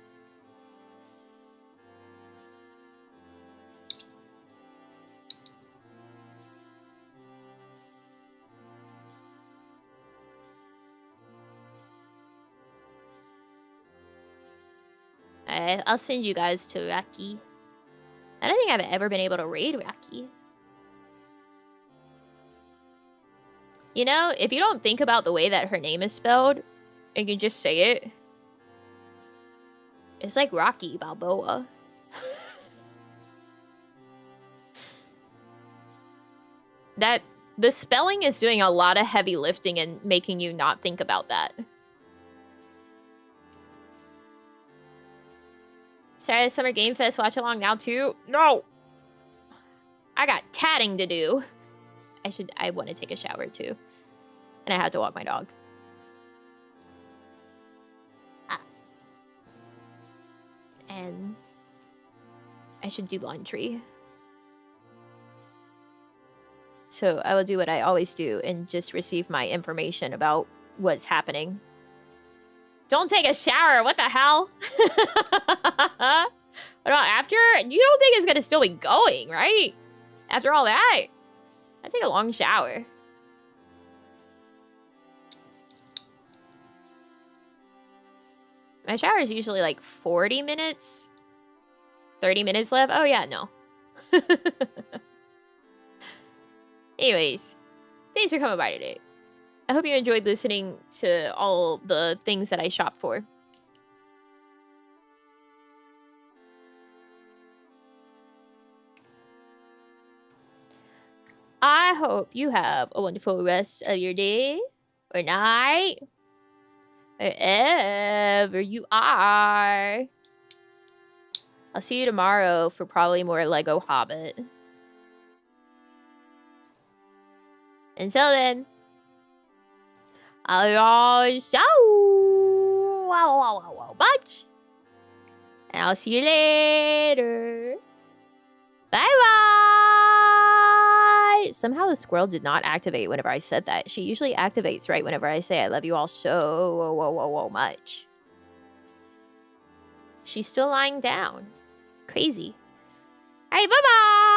I'll send you guys to Raki. I don't think I've ever been able to raid Raki. You know, if you don't think about the way that her name is spelled, and you just say it, it's like Rocky Balboa. That The spelling is doing a lot of heavy lifting and making you not think about that. Sorry, Summer Game Fest watch along now too? No! I got tatting to do. I want to take a shower too. And I had to walk my dog. And I should do laundry. So I will do what I always do and just receive my information about what's happening. Don't take a shower. What the hell? What about after? You don't think it's going to still be going, right? After all that, I take a long shower. My shower is usually like 40 minutes. 30 minutes left. Oh, yeah, no. Anyways, thanks for coming by today. I hope you enjoyed listening to all the things that I shop for. I hope you have a wonderful rest of your day or night, wherever you are. I'll see you tomorrow for probably more Lego Hobbit. Until then, I love you so much. And I'll see you later. Bye-bye. Somehow the squirrel did not activate whenever I said that. She usually activates right whenever I say I love you all so much. She's still lying down. Crazy. All right, bye-bye.